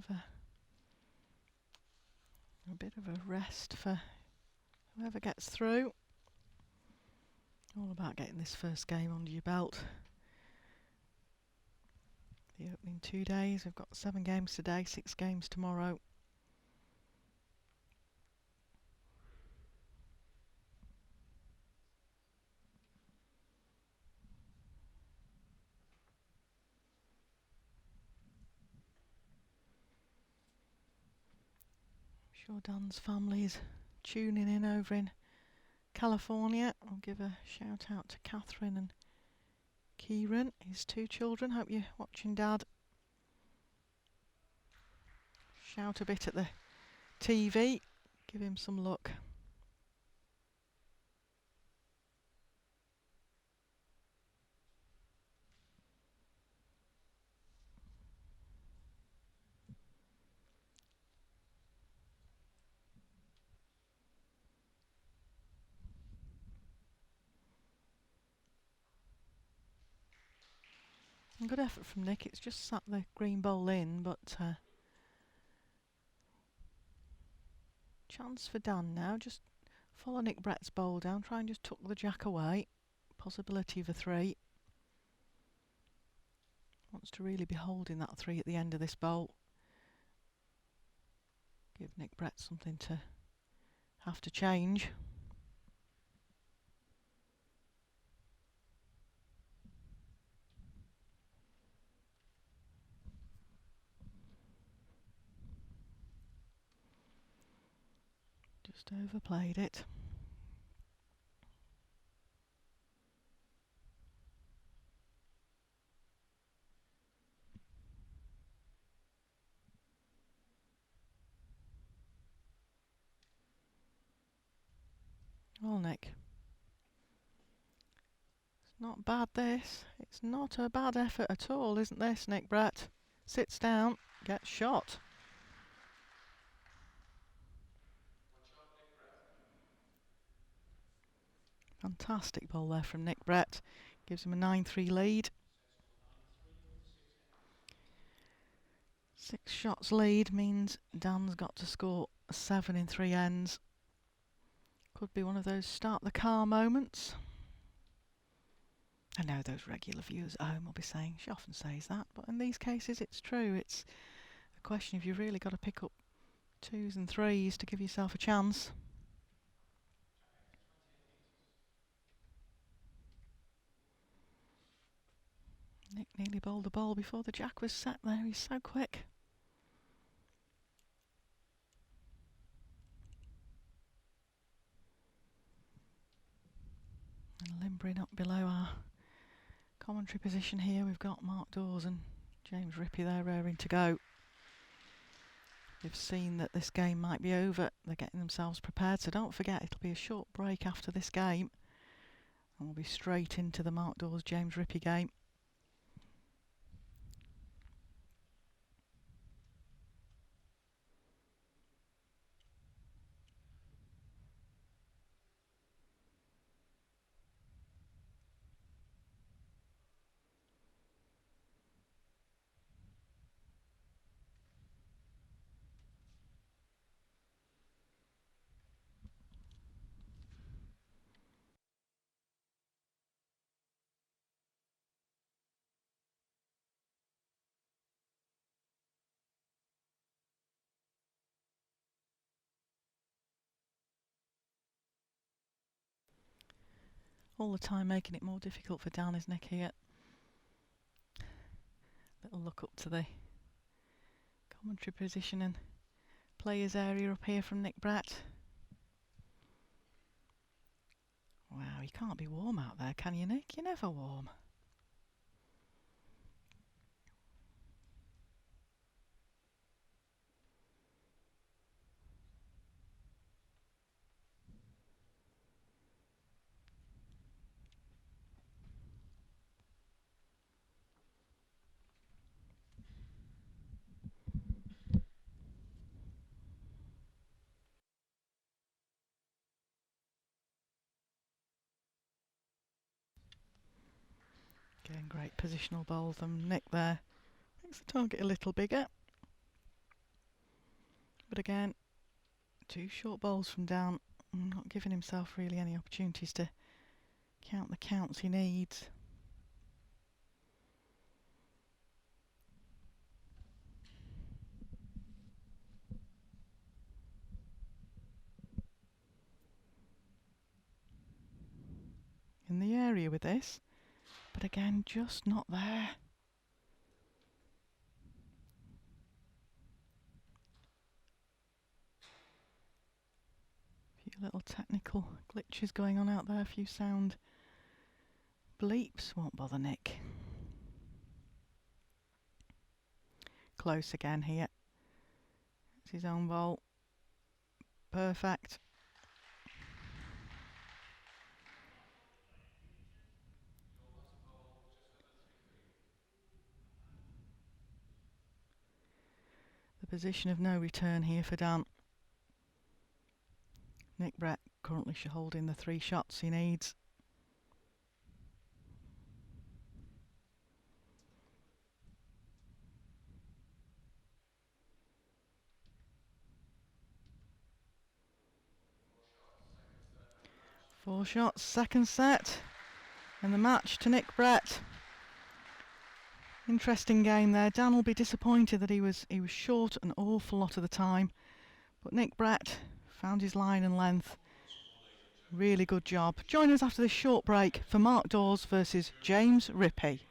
S1: of a rest for whoever gets through. All about getting this first game under your belt. The opening 2 days, we've got 7 games today, 6 games tomorrow. I'm sure Dan's family's tuning in over in California. I'll give a shout out to Catherine and Kieran, his 2 children. Hope you're watching Dad shout a bit at the TV. Give him some luck. Good effort from Nick. It's just sat the green bowl in, but chance for Dan now. Just follow Nick Brett's bowl down. Try and just tuck the jack away. Possibility of a 3. Wants to really be holding that 3 at the end of this bowl. Give Nick Brett something to have to change. Just overplayed it. Well, Nick. It's not bad, this. It's not a bad effort at all, isn't this, Nick Brett? Sits down, gets shot. Fantastic ball there from Nick Brett. Gives him a 9-3 lead. 6 shots lead means Dan's got to score 7 in 3 ends. Could be one of those start the car moments. I know those regular viewers at home will be saying, she often says that, but in these cases it's true. It's a question if you've really got to pick up 2s and 3s to give yourself a chance. Nick nearly bowled the ball before the jack was set there. He's so quick. And limbering up below our commentary position here, we've got Mark Dewars and James Rippey there raring to go. They've seen that this game might be over. They're getting themselves prepared, so don't forget it'll be a short break after this game. And we'll be straight into the Mark Dewars James Rippey game. All the time making it more difficult for Dan, is Nick here. Little look up to the commentary position and players area up here from Nick Brett. Wow, you can't be warm out there, can you, Nick? You're never warm. Getting great positional bowl from Nick there. Makes the target a little bigger. But again, 2 short bowls from Dan. Not giving himself really any opportunities to count the counts he needs. area with this, but again, just not there. A few little technical glitches going on out there, a few sound bleeps, won't bother Nick. Close again here. It's his own ball. Perfect. The position of no return here for Dan. Nick Brett currently holding the 3 shots he needs. Four shots, second set, and the match to Nick Brett. Interesting game there. Dan will be disappointed that he was short an awful lot of the time, but Nick Brett found his line and length. Really good job. Join us after this short break for Mark Dawes versus James Rippey.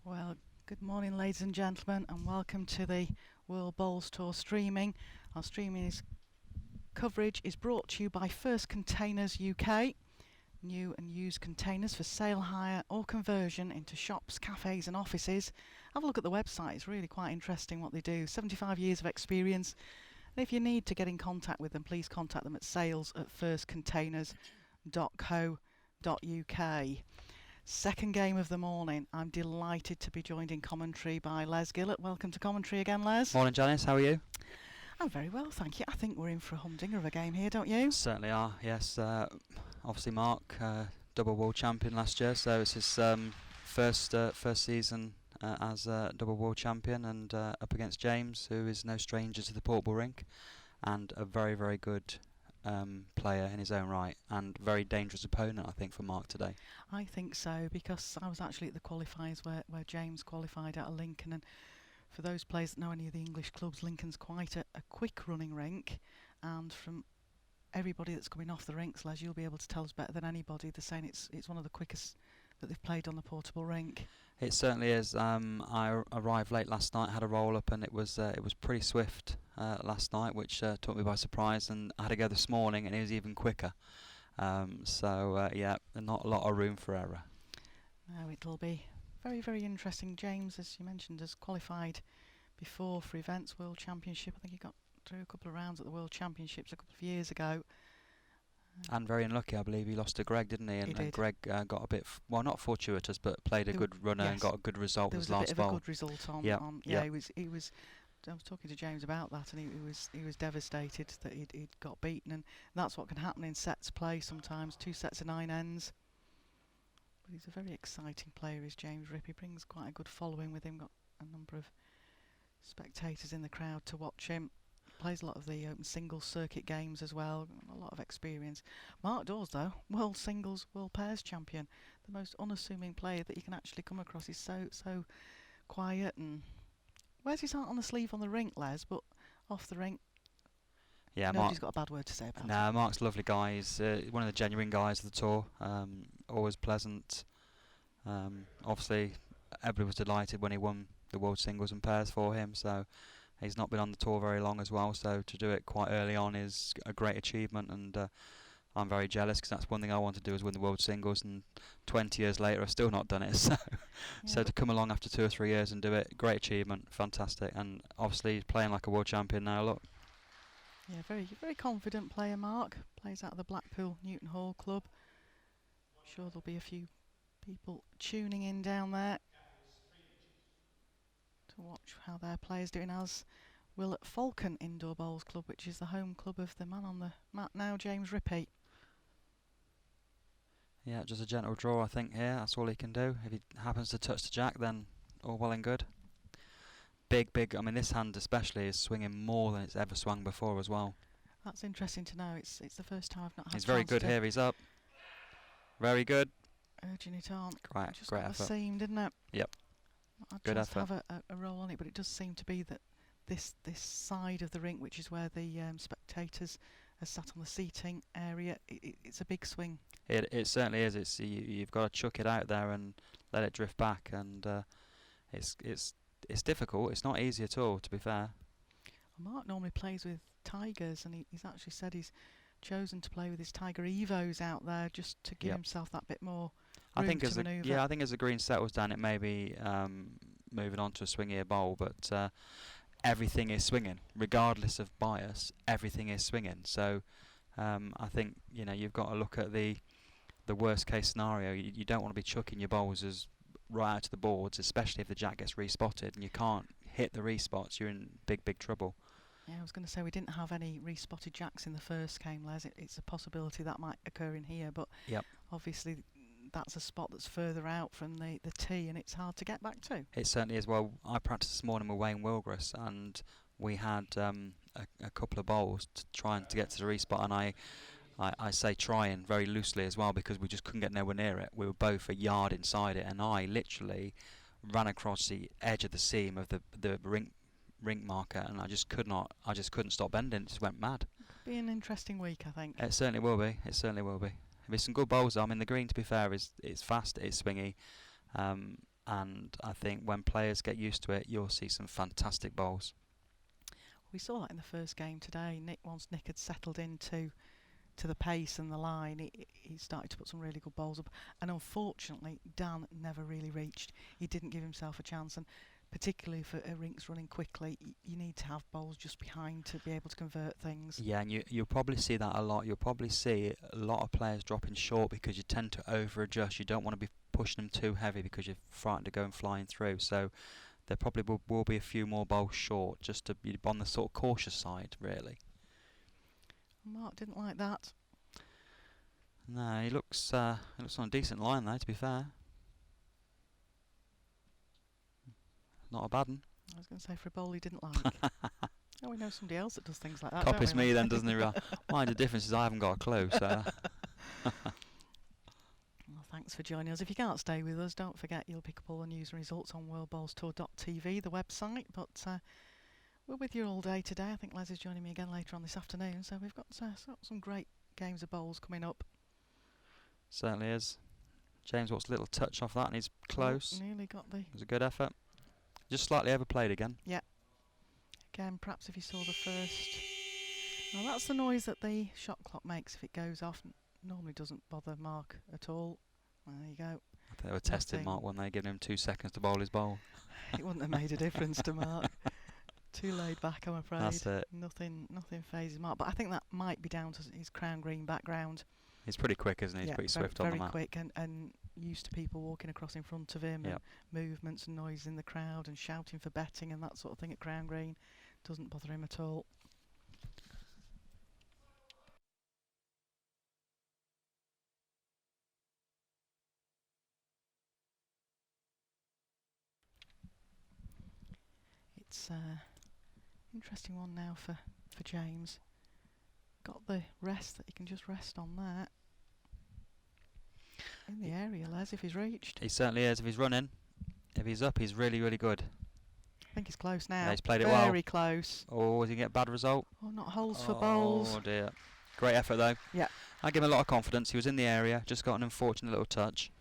S1: Well, good morning, ladies and gentlemen, and welcome to the World Bowls Tour streaming. Our coverage is brought to you by First Containers UK. New and used containers for sale, hire or conversion into shops, cafes and offices. Have a look at the website, it's really quite interesting what they do. 75 years of experience. And if you need to get in contact with them, please contact them at sales@firstcontainers.co.uk. Second game of the morning. I'm delighted to be joined in commentary by Les Gillett. Welcome to commentary again, Les.
S3: Morning, Janice. How are you?
S1: I'm very well, thank you. I think we're in for a humdinger of a game here, don't you?
S3: Certainly are, yes. Obviously, Mark, double world champion last year, so it's his first season as double world champion, and up against James, who is no stranger to the portable rink, and a very, very good player in his own right, and very dangerous opponent, I think, for Mark today.
S1: I think so, because I was actually at the qualifiers where James qualified out of Lincoln, and for those players that know any of the English clubs, Lincoln's quite a quick running rink, and from everybody that's coming off the rinks, Les, you'll be able to tell us better than anybody. They're saying it's one of the quickest that they've played on the portable rink.
S3: It certainly is. I arrived late last night, had a roll up, and it was pretty swift last night, which took me by surprise. And I had to go this morning, and it was even quicker. Yeah, not a lot of room for error.
S1: No, it'll be very, very interesting. James, as you mentioned, has qualified before for Events World Championship. I think he got through a couple of rounds at the World Championships a couple of years ago.
S3: And very unlucky, I believe he lost to Greg, didn't he?
S1: He
S3: And
S1: did.
S3: Greg got a bit, not fortuitous, but played a good runner and got a good result
S1: There
S3: with
S1: was
S3: his
S1: a bit
S3: last
S1: of
S3: bowl.
S1: a good result on.
S3: Yep.
S1: Yeah, he was. I was talking to James about that, and he was devastated that he'd got beaten, and that's what can happen in sets play sometimes. 2 sets of 9 ends. But he's a very exciting player, is James Ripp. He brings quite a good following with him. Got a number of spectators in the crowd to watch him. Plays a lot of the open singles circuit games as well. A lot of experience. Mark Dawes, though, world singles, world pairs champion. The most unassuming player that you can actually come across. He's so quiet and wears his heart on the sleeve on the rink, Les, but off the rink,
S3: Yeah,
S1: nobody's got a bad word to say about him.
S3: No, Mark's a lovely guy. He's one of the genuine guys of the tour. Always pleasant. Obviously, everybody was delighted when he won the world singles and pairs for him. So he's not been on the tour very long as well. So to do it quite early on is a great achievement, and I'm very jealous because that's one thing I want to do is win the world singles. And 20 years later, I've still not done it. So, so to come along after 2 or 3 years and do it, great achievement, fantastic. And obviously, he's playing like a world champion now. Look.
S1: Yeah, very confident player, Mark. Plays out of the Blackpool Newton Hall club. Sure there'll be a few people tuning in down there to watch how their players doing, as will at Falcon Indoor Bowls Club, which is the home club of the man on the mat now, James Rippey.
S3: Yeah, just a gentle draw, I think, here. That's all he can do. If he happens to touch the jack, then all well and good. Big, I mean, this hand especially is swinging more than it's ever swung before as well.
S1: That's interesting to know. It's the first time I've not had
S3: He's very good here. He's up. Very good.
S1: Urging it on.
S3: Great effort.
S1: Seam, didn't it?
S3: Yep.
S1: Not had
S3: Good
S1: chance to
S3: effort.
S1: have a roll on it, but it does seem to be that this side of the rink, which is where the spectators are sat on the seating area, it's a big swing.
S3: It certainly is. You've got to chuck it out there and let it drift back, and it's difficult. It's not easy at all, to be fair.
S1: Well, Mark normally plays with Tigers, and he's actually said he's chosen to play with his Tiger Evos out there just to give himself that bit more room to manoeuvre.
S3: I think as the green settles down, it may be moving on to a swingier bowl, but everything is swinging, regardless of bias. Everything is swinging. So I think you've got to look at the worst case scenario. You don't want to be chucking your bowls as right out to the boards, especially if the jack gets respotted and you can't hit the respots. You're in big trouble.
S1: Yeah, I was going to say we didn't have any respotted jacks in the first game, Les. It's a possibility that might occur in here, but obviously that's a spot that's further out from the tee, and it's hard to get back to.
S3: It certainly is. Well, I practiced this morning with Wayne Wilgris, and we had a couple of bowls to try to get to the respot, and I say trying very loosely as well because we just couldn't get nowhere near it. We were both a yard inside it, and I literally ran across the edge of the seam of the rink marker, and I just couldn't stop bending. It just went mad.
S1: Be an interesting week, I think.
S3: It certainly will be. It certainly will be. There's some good bowls. I mean, the green, to be fair, is fast. It's swingy, and and I think when players get used to it, you'll see some fantastic bowls.
S1: We saw that in the first game today. Once Nick had settled into the pace and the line, he started to put some really good bowls up. And unfortunately, Dan never really reached. He didn't give himself a chance, and particularly for a rink's running quickly, you need to have bowls just behind to be able to convert things.
S3: Yeah, and you'll probably see that a lot. You'll probably see a lot of players dropping short because you tend to over-adjust. You don't want to be pushing them too heavy because you're frightened to go and flying through. So there probably will be a few more bowls short, just to be on the sort of cautious side, really.
S1: Mark didn't like that.
S3: No, he looks on a decent line though, to be fair. Not a bad one.
S1: I was going to say for a bowl he didn't like. Oh, we know somebody else that does things like that.
S3: Copies me then, doesn't he? Mind the difference is I haven't got a clue, so.
S1: Well, thanks for joining us. If you can't stay with us, don't forget you'll pick up all the news and results on worldbowlstour.tv, the website. But we're with you all day today. I think Les is joining me again later on this afternoon. So we've got some great games of bowls coming up.
S3: Certainly is. James wants a little touch off that, and he's close.
S1: Oh, nearly got the...
S3: It was a good effort. Just slightly overplayed again.
S1: Yeah. Again, perhaps if you saw the first... Well, that's the noise that the shot clock makes if it goes off. Normally doesn't bother Mark at all. There you go.
S3: I think they were testing Mark when they giving him 2 seconds to bowl his bowl.
S1: It wouldn't have made a difference to Mark. Too laid back, I'm afraid.
S3: That's it.
S1: Nothing phases Mark. But I think that might be down to his crown green background.
S3: He's pretty quick, isn't he? He's pretty swift on the mat.
S1: Very quick and used to people walking across in front of him, and movements and noise in the crowd and shouting for betting and that sort of thing at crown green. Doesn't bother him at all. It's interesting one now for James. Got the rest that he can just rest on that. In the area, Les, if he's reached.
S3: He certainly is. If he's running, if he's up, he's really, really good.
S1: I think he's close now.
S3: Yeah, he's played it well.
S1: Very close.
S3: Oh, is he get a bad result?
S1: Oh, not holes for bowls.
S3: Oh dear. Great effort though.
S1: Yeah.
S3: I give him a lot of confidence. He was in the area, just got an unfortunate little touch.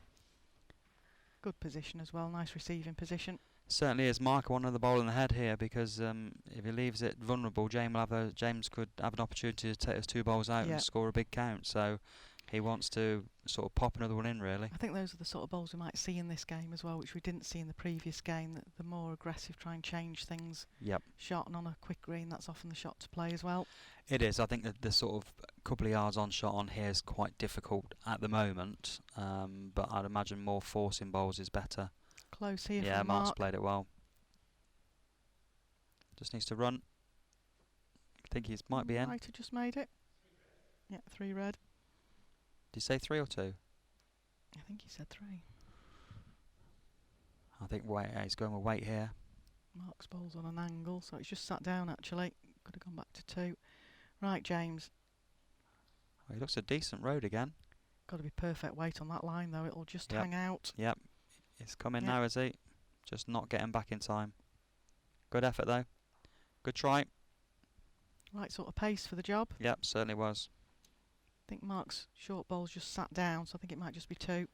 S1: Good position as well. Nice receiving position.
S3: Certainly is. Mark wanted the ball in the head here because if he leaves it vulnerable, James could have an opportunity to take his 2 bowls out and score a big count. So he wants to sort of pop another one in, really.
S1: I think those are the sort of bowls we might see in this game as well, which we didn't see in the previous game. The more aggressive, try and change things.
S3: Yep.
S1: Shot and on a quick green, that's often the shot to play as well.
S3: It is. I think that the sort of couple of yards on shot on here is quite difficult at the moment, but I'd imagine more forcing bowls is better.
S1: Close here.
S3: Yeah,
S1: from
S3: Mark's
S1: Mark.
S3: played it well. Just needs to run. I think he might be in.
S1: Might have just made it. Yeah, 3 red.
S3: Did you say 3 or 2?
S1: I think he said 3.
S3: I think he's going with weight here.
S1: Mark's bowl's on an angle, so it's just sat down actually. Could have gone back to 2. Right, James.
S3: Well, he looks a decent road again.
S1: Got to be perfect weight on that line though. It'll just hang out.
S3: Yep. It's coming now, is he? Just not getting back in time. Good effort though. Good try.
S1: Right sort of pace for the job.
S3: Yep, certainly was.
S1: I think Mark's short bowl's just sat down, so I think it might just be 2.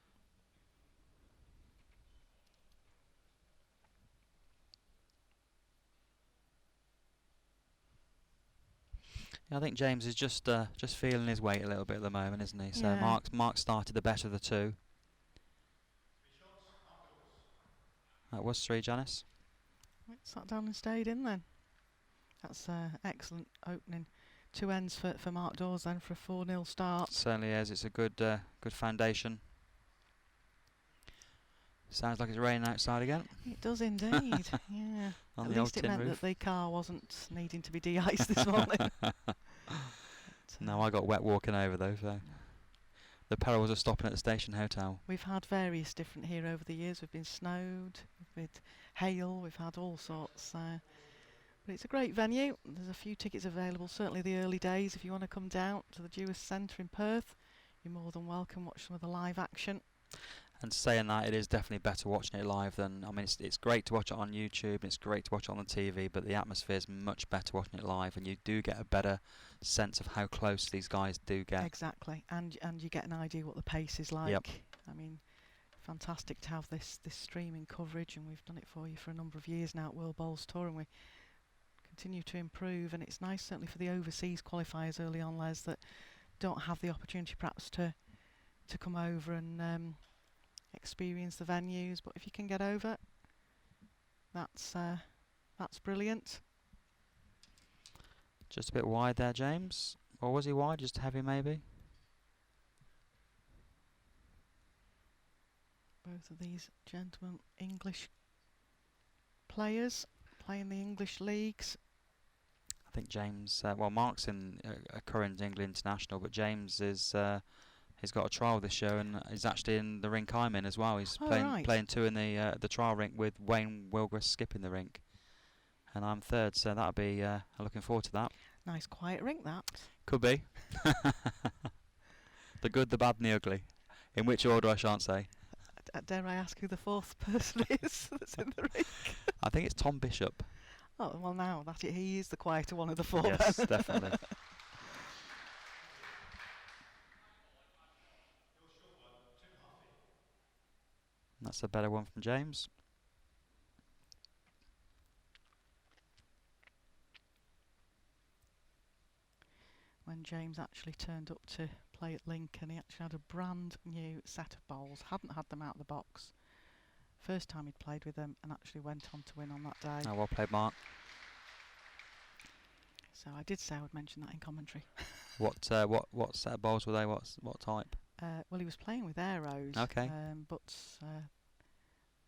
S3: Yeah, I think James is just feeling his weight a little bit at the moment, isn't he? So
S1: Yeah.
S3: Mark started the better of the 2. That was 3, Janice.
S1: Right, sat down and stayed in then. That's excellent opening. 2 ends for Mark Dewars then for a 4-0 start.
S3: Certainly is. It's a good foundation. Sounds like it's raining outside again.
S1: It does indeed. Yeah.
S3: On
S1: At
S3: the old
S1: least it
S3: tin
S1: meant
S3: roof.
S1: that the car wasn't needing to be de-iced this morning.
S3: No, I got wet walking over though, so the perils of stopping at the station hotel.
S1: We've had various different here over the years. We've been snowed, we've had hail, we've had all sorts. But it's a great venue. There's a few tickets available, certainly the early days. If you want to come down to the Dewars Centre in Perth, you're more than welcome. Watch some of the live action.
S3: And saying that, it is definitely better watching it live than, I mean, it's great to watch it on YouTube, and it's great to watch it on the TV, but the atmosphere is much better watching it live, and you do get a better sense of how close these guys do get.
S1: Exactly, and you get an idea what the pace is like.
S3: Yep.
S1: I mean, fantastic to have this streaming coverage, and we've done it for you for a number of years now at World Bowls Tour, and we continue to improve. And it's nice, certainly for the overseas qualifiers early on, Les, that don't have the opportunity perhaps to come over and experience the venues. But if you can get over, that's brilliant.
S3: Just a bit wide there, James. Or was he wide? Just heavy, maybe?
S1: Both of these gentlemen, English players, playing the English leagues.
S3: I think James, well, Mark's in a current England international, but James is he's got a trial this year, and he's actually in the rink I'm in as well. He's playing 2 in the trial rink with Wayne Wilgris skipping the rink, and I'm 3rd, so that'll be looking forward to that.
S1: Nice quiet rink, that.
S3: Could be. The good, the bad, and the ugly. In which order I shan't say.
S1: Dare I ask who the 4th person is that's in the rink?
S3: I think it's Tom Bishop.
S1: Oh, well, now that he is the quieter one of the 4.
S3: Yes, definitely. That's a better one from James.
S1: When James actually turned up to play at Lincoln, he actually had a brand new set of bowls, hadn't had them out of the box. First time he'd played with them, and actually went on to win on that day.
S3: Oh, well played, Mark.
S1: So I did say I would mention that in commentary.
S3: What set of bowls were they? What type?
S1: Well, he was playing with arrows.
S3: Okay.
S1: But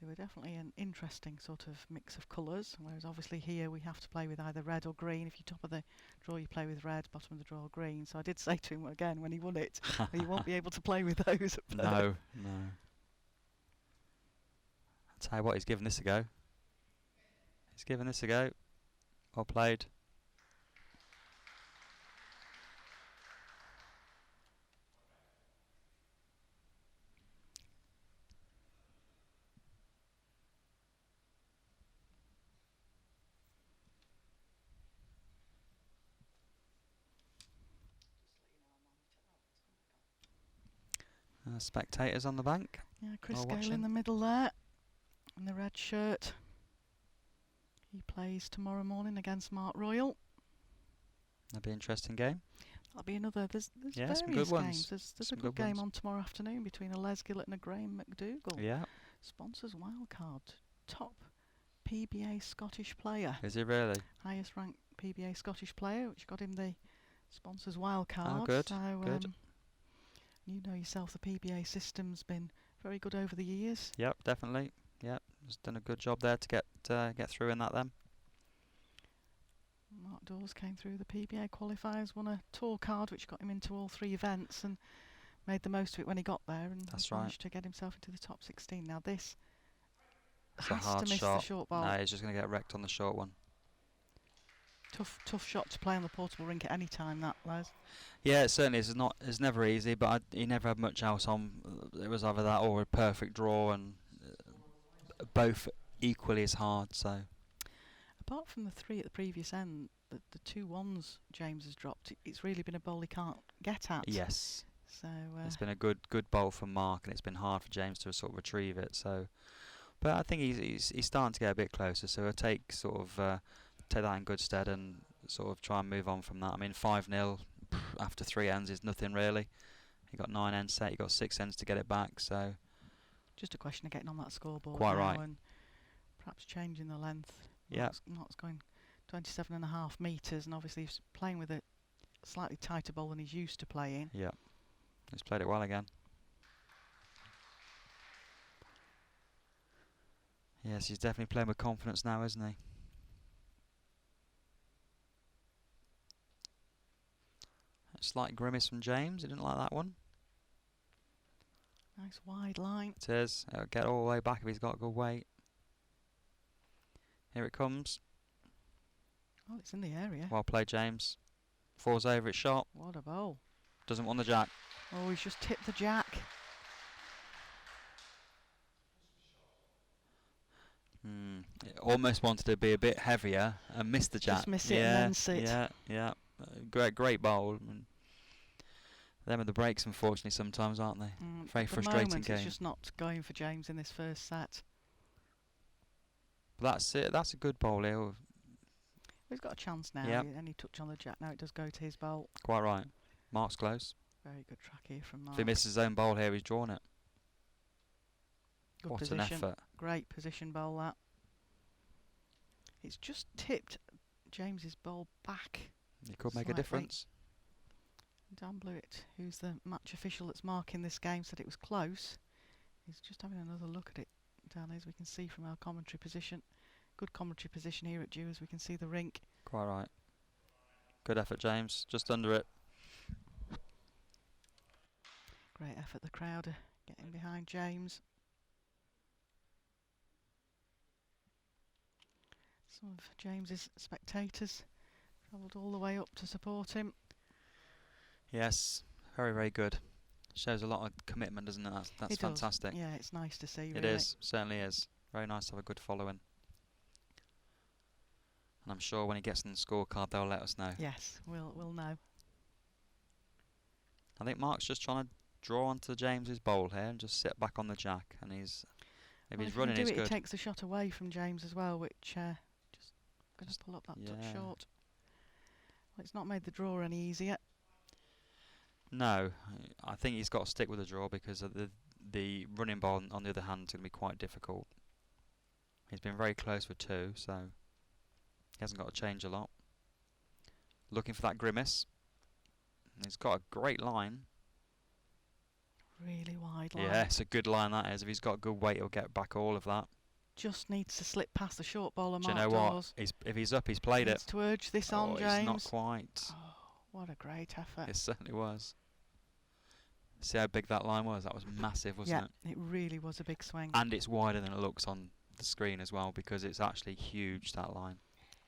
S1: they were definitely an interesting sort of mix of colours, whereas obviously here we have to play with either red or green. If you top of the draw you play with red, bottom of the draw green. So I did say to him again when he won it, you won't be able to play with those at Perth.
S3: No. I'll tell you what, he's given this a go. Well played. Spectators on the bank.
S1: Yeah, Chris
S3: All
S1: Gale
S3: watching.
S1: in the middle there, in the red shirt. He plays tomorrow morning against Mark Royal.
S3: That'll be an interesting game.
S1: That'll be another. There's
S3: Yeah,
S1: various
S3: some good ones.
S1: games. There's
S3: Some
S1: a good
S3: good
S1: game
S3: ones.
S1: on tomorrow afternoon between a Les Gillett and a Graham McDougall.
S3: Yeah.
S1: Sponsors wildcard, top PBA Scottish player,
S3: Is he really?
S1: highest ranked PBA Scottish player, which got him the sponsors wildcard.
S3: Oh, good.
S1: So,
S3: Good.
S1: you know yourself, the PBA system's been very good over the years.
S3: Yep, definitely. Yep, he's done a good job there to get through in that then.
S1: Mark Dawes came through the PBA qualifiers, won a tour card which got him into all 3 events, and made the most of it when he got there, and
S3: That's
S1: managed to get himself into the top 16. Now this
S3: It's a
S1: has
S3: hard
S1: to miss
S3: shot.
S1: the short ball.
S3: No, he's just going to get wrecked on the short one.
S1: Tough shot to play on the portable rink at any time, that, Les.
S3: Yeah, it certainly is. It's never easy, but he never had much else on. It was either that or a perfect draw, and both equally as hard. So
S1: Apart from the 3 at the previous end, the 2 ones James has dropped, it's really been a bowl he can't get at.
S3: yes,
S1: So
S3: it's been a good bowl from Mark, and it's been hard for James to sort of retrieve it. So, but I think he's starting to get a bit closer. So he'll take that in good stead and sort of try and move on from that. I mean, 5-0 after 3 ends is nothing really. He got 9 ends set. He got 6 ends to get it back. So
S1: just a question of getting on that scoreboard
S3: Quite
S1: now
S3: right.
S1: and perhaps changing the length.
S3: Yeah.
S1: Mark's going 27.5 metres, and obviously he's playing with a slightly tighter ball than he's used to playing.
S3: yeah, he's played it well again. Yes, he's definitely playing with confidence now, isn't he? A slight grimace from James. He didn't like that one.
S1: Nice wide line.
S3: It is. He'll get all the way back if he's got good weight. Here it comes.
S1: Oh, it's in the area.
S3: Well played, James. Falls over its shot.
S1: What a bowl.
S3: Doesn't want the jack.
S1: Oh, he's just tipped the jack.
S3: It almost wanted to be a bit heavier and missed the jack.
S1: Just miss it and then sit.
S3: Yeah. Great bowl. Them are the breaks, unfortunately, sometimes, aren't they? Very
S1: At the
S3: frustrating
S1: moment,
S3: game.
S1: it's just not going for James in this first set.
S3: But that's it. That's a good bowl here.
S1: He's got a chance now.
S3: Yep.
S1: Any touch on the jack now, it does go to his bowl.
S3: Quite right. Mark's close.
S1: Very good track here from Mark.
S3: If he misses his own bowl here, he's drawn it.
S1: Good
S3: What
S1: position.
S3: an effort.
S1: Great position bowl that. It's just tipped James's bowl back.
S3: He could make a
S1: slightly.
S3: difference.
S1: Dan Blewett, who's the match official that's marking this game, said it was close. He's just having another look at it down there, as we can see from our commentary position. Good commentary position here at Dewars. We can see the rink.
S3: Quite right. Good effort, James. Just under it.
S1: Great effort. The crowd are getting behind James. Some of James's spectators travelled all the way up to support him.
S3: Yes, very, very good. Shows a lot of commitment, doesn't it? That's
S1: It does.
S3: fantastic.
S1: Yeah, it's nice to see.
S3: It
S1: really.
S3: is, certainly is. Very nice to have a good following. And I'm sure when he gets in the scorecard, they'll let us know.
S1: Yes, we'll know.
S3: I think Mark's just trying to draw onto James's bowl here and just sit back on the jack. And he's, if
S1: Well,
S3: he's
S1: if
S3: running,
S1: he
S3: he's
S1: do it,
S3: good.
S1: He takes the shot away from James as well, which just going to pull up that touch
S3: yeah.
S1: short. Well, it's not made the draw any easier.
S3: No, I think he's got to stick with the draw because of the running ball, on the other hand, is going to be quite difficult. He's been very close with 2, so he hasn't got to change a lot. Looking for that grimace. He's got a great line.
S1: Really wide line.
S3: Yeah, it's a good line that is. If he's got good weight, he'll get back all of that.
S1: Just needs to slip past the short bowler.
S3: Do you
S1: Mark
S3: know what?
S1: Dawes.
S3: If he's up, he's played
S1: Needs
S3: it.
S1: to urge this on, James.
S3: It's not quite.
S1: Oh, what a great effort.
S3: It certainly was. See how big that line was? That was massive, wasn't it?
S1: Yeah, it really was a big swing.
S3: And it's wider than it looks on the screen as well, because it's actually huge, that line.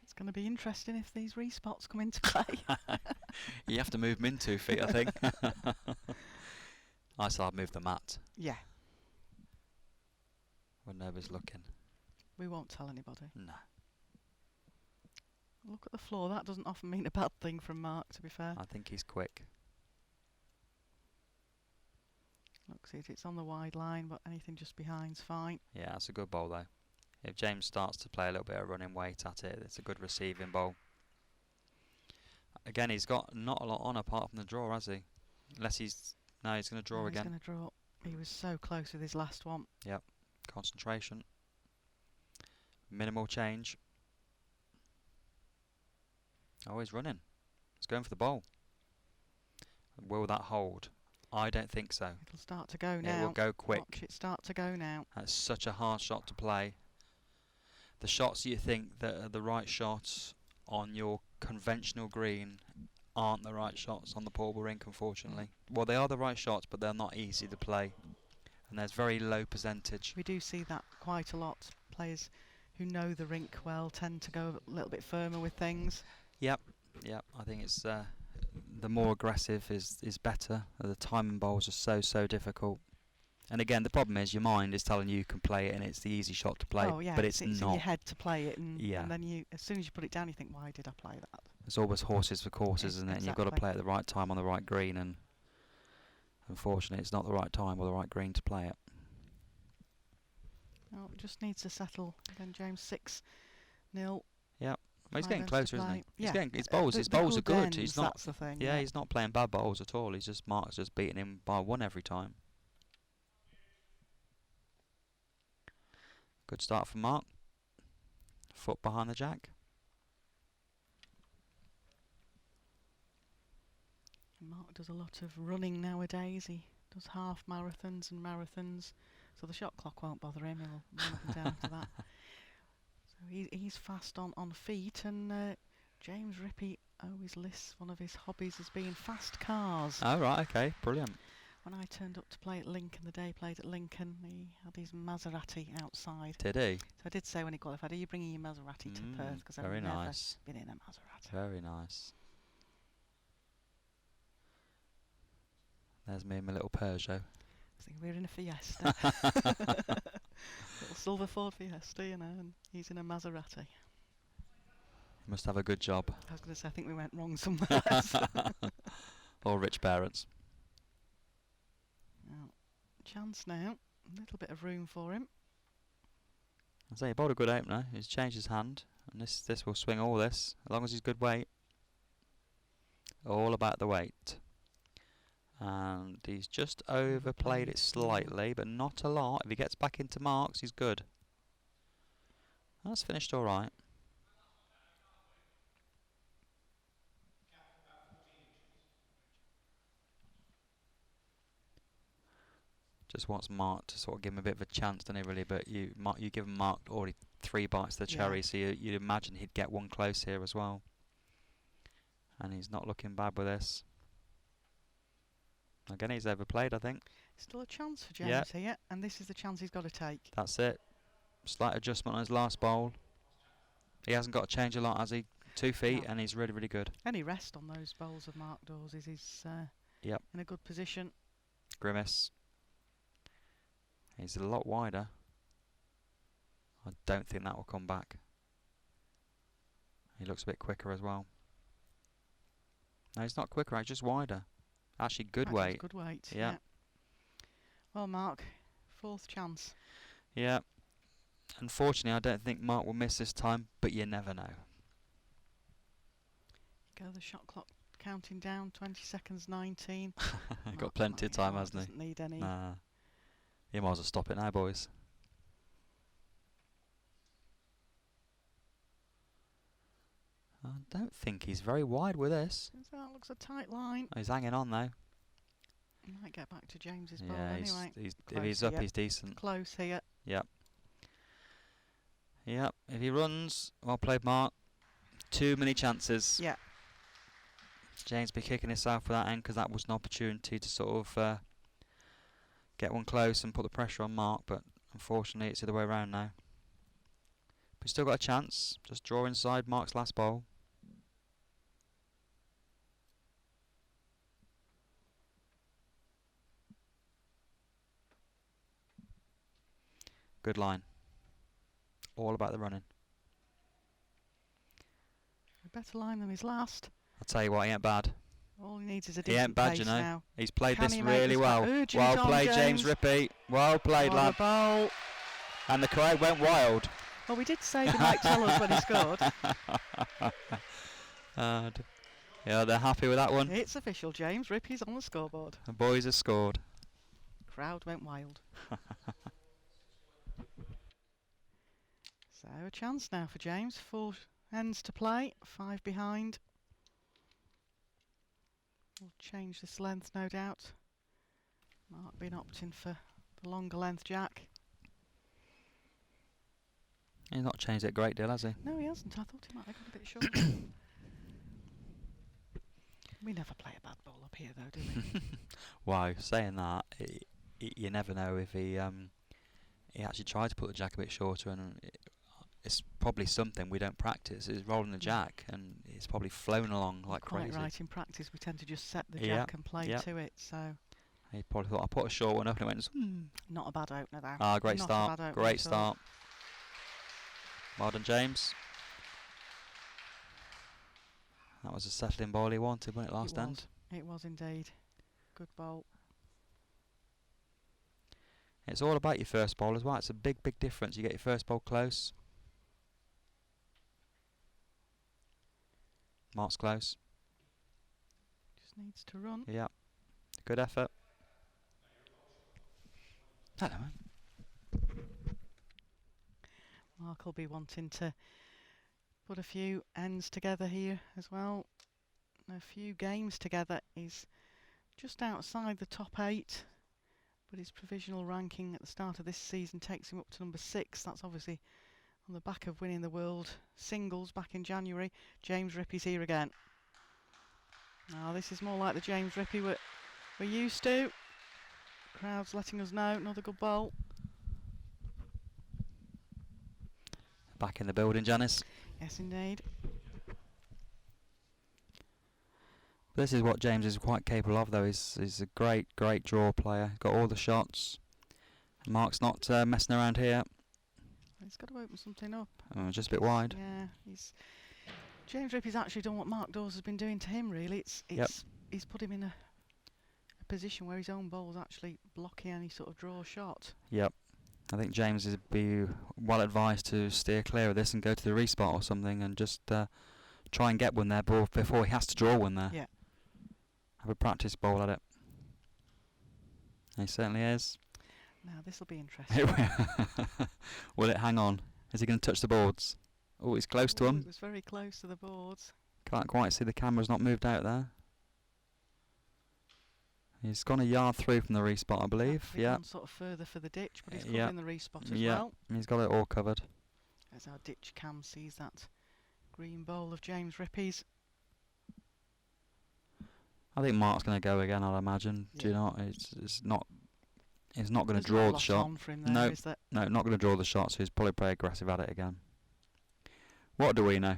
S1: It's going to be interesting if these respots come into play.
S3: You have to move them in 2 feet, I think. I said I'd move the mat
S1: Yeah,
S3: when nobody's looking.
S1: we won't tell anybody.
S3: No.
S1: Look at the floor. That doesn't often mean a bad thing from Mark, to be fair.
S3: I think he's quick.
S1: Look, see, it's on the wide line, but anything just behind's fine.
S3: Yeah, that's a good bowl, though. If James starts to play a little bit of running weight at it, it's a good receiving bowl. Again, he's got not a lot on apart from the draw, has he? Unless he's... No, he's going to draw again.
S1: He's going to draw. He was so close with his last one.
S3: Yep. Concentration. Minimal change. Oh, he's running. He's going for the bowl. Will that hold? I don't think so.
S1: It'll start to go now.
S3: It will go quick.
S1: Watch it start to go now.
S3: That's such a hard shot to play. The shots you think that are the right shots on your conventional green aren't the right shots on the portable rink, unfortunately. Well, they are the right shots, but they're not easy to play. And there's very low percentage.
S1: We do see that quite a lot. Players who know the rink well tend to go a little bit firmer with things.
S3: Yep. I think it's the more aggressive is better. The timing bowls are so difficult. And again, the problem is your mind is telling you can play it and it's the easy shot to play,
S1: Oh yeah,
S3: but it's
S1: in
S3: not.
S1: your head to play it, and,
S3: Yeah.
S1: and then you, as soon as you put it down, you think, why did I play that?
S3: It's always horses for courses, isn't it? And you've got to
S1: Exactly.
S3: play at the right time on the right green, and unfortunately, it's not the right time or the right green to play it.
S1: Oh, it just needs to settle. Then James 6-0.
S3: Well, he's
S1: Five
S3: getting
S1: ends to
S3: closer, isn't
S1: play.
S3: he? He's
S1: Yeah,
S3: getting his
S1: the
S3: bowls. His bowls are good.
S1: ends,
S3: He's not.
S1: That's the thing.
S3: Yeah, he's not playing bad bowls at all. He's just Mark's just beating him by 1 every time. Good start from Mark. Foot behind the jack.
S1: Mark does a lot of running nowadays. He does half marathons and marathons, so the shot clock won't bother him. He'll run up and down to that. So he's fast on feet, and James Rippey always lists one of his hobbies as being fast cars.
S3: Oh right, okay, brilliant.
S1: When I turned up to play at Lincoln, the day he played at Lincoln, he had his Maserati outside.
S3: Did he?
S1: So I did say when he qualified, are you bringing your Maserati to Perth? Because I've
S3: Very
S1: never
S3: nice.
S1: been in a Maserati.
S3: Very nice. There's me and my little Peugeot.
S1: I think we're in a Fiesta. Little silver Ford Fiesta, you know, and he's in a Maserati.
S3: Must have a good job.
S1: I was going to say, I think we went wrong somewhere else.
S3: Or rich parents.
S1: chance now. A little bit of room for him.
S3: I say he bowled a good opener. He's changed his hand, and this will swing all this as long as he's good weight. All about the weight. And he's just overplayed it slightly, but not a lot. If he gets back into marks, he's good. That's finished all right. Just wants Mark to sort of give him a bit of a chance, doesn't he, really? But you give him Mark already 3 bites of the cherry, so you'd imagine he'd get one close here as well. And he's not looking bad with this. Again, he's overplayed, I think.
S1: Still a chance for James here, and this is the chance he's got to take.
S3: That's it. Slight adjustment on his last bowl. He hasn't got to change a lot, has he? 2 feet, and he's really, really good.
S1: Any rest on those bowls of Mark Dawes is he's in a good position.
S3: Grimace. He's a lot wider. I don't think that will come back. He looks a bit quicker as well. No, he's not quicker, he's just wider. Actually, good weight.
S1: Good weight,
S3: yeah.
S1: Well, Mark, 4th chance.
S3: Yeah. Unfortunately, I don't think Mark will miss this time, but you never know.
S1: Go the shot clock counting down, 20 seconds, 19.
S3: Got plenty of time, hasn't he?
S1: Doesn't need any.
S3: Nah. You might as well stop it now, boys. I don't think he's very wide with this.
S1: That looks a tight line.
S3: Oh, he's hanging on though.
S1: He might get back to James's bowl anyway.
S3: If he's up, he's decent.
S1: Close here.
S3: Yep. Yep. If he runs, well played, Mark. Too many chances.
S1: Yeah.
S3: James be kicking himself for that end because that was an opportunity to sort of get one close and put the pressure on Mark, but unfortunately it's the other way around now. But he's still got a chance. Just draw inside Mark's last bowl. Good line. All about the running.
S1: A better line than his last.
S3: I'll tell you what, he ain't bad.
S1: All he needs is a
S3: He ain't
S1: decent
S3: bad,
S1: pace
S3: you know.
S1: now.
S3: He's played
S1: Can
S3: this
S1: he make
S3: really
S1: this
S3: well.
S1: urgent
S3: Well
S1: on
S3: played, James Rippey. Well played, lad.
S1: The bowl.
S3: And the crowd went wild.
S1: Well, we did say they might tell us when he scored.
S3: Yeah, they're happy with that one.
S1: It's official, James Rippey's on the scoreboard.
S3: The boys have scored.
S1: Crowd went wild. So a chance now for James. 4 ends to play, 5 behind. We'll change this length, no doubt. Mark been opting for the longer length jack.
S3: He's not changed it a great deal, has he?
S1: No, he hasn't. I thought he might have gone a bit short. We never play a bad ball up here, though, do we?
S3: Wow, saying that, you never know if he actually tried to put the jack a bit shorter, and it's probably something we don't practice. Is rolling the jack, and it's probably flown along like
S1: Quite
S3: crazy.
S1: right. In practice, we tend to just set the jack and play to it. So
S3: he probably thought I put a short one up, and it went.
S1: Not a bad opener, though.
S3: Ah, great
S1: Not
S3: start.
S1: a bad opener
S3: Great
S1: at all.
S3: start. Well done, James. That was a settling ball he wanted, wasn't it, last end?
S1: It was indeed. Good bowl.
S3: It's all about your first bowl as well. It's a big, big difference. You get your first bowl close. Mark's close.
S1: Just needs to run.
S3: Yeah. Good effort. Hello, man.
S1: Mark will be wanting to put a few ends together here as well. A few games together. He's just outside the top 8, but his provisional ranking at the start of this season takes him up to number 6. That's obviously on the back of winning the World Singles back in January. James Rippey's here again. Now this is more like the James Rippey we're used to. Crowd's letting us know. Another good bowl.
S3: Back in the building, Janice.
S1: Yes, indeed.
S3: This is what James is quite capable of, though. He's a great, great draw player. Got all the shots. Mark's not messing around here.
S1: He's got to open something up.
S3: Just a bit wide.
S1: Yeah, James Rippey's actually done what Mark Dawes has been doing to him. Really, he's put him in a position where his own ball's actually blocking any sort of draw shot.
S3: Yep. I think James would be well advised to steer clear of this and go to the respot or something and just try and get one there before he has to draw one there.
S1: Yeah.
S3: Have a practice bowl at it. He certainly is.
S1: Now this will be interesting.
S3: Will it hang on? Is he going to touch the boards? Oh, he's close to him.
S1: It was very close to the boards.
S3: Can't quite see, the camera's not moved out there. He's gone a yard through from the respot, I believe. Yeah.
S1: Gone sort of further for the ditch, but he's covering the respot as well.
S3: He's got it all covered.
S1: As our ditch cam sees that green bowl of James Rippey's.
S3: I think Mark's going to go again, I'd imagine.
S1: Yeah.
S3: Do you not? It's not. He's not going to
S1: There's
S3: draw
S1: not a
S3: the
S1: lot
S3: shot.
S1: on for him there,
S3: No,
S1: is there?
S3: no, not going to draw the shot. So he's probably play aggressive at it again. What do we know?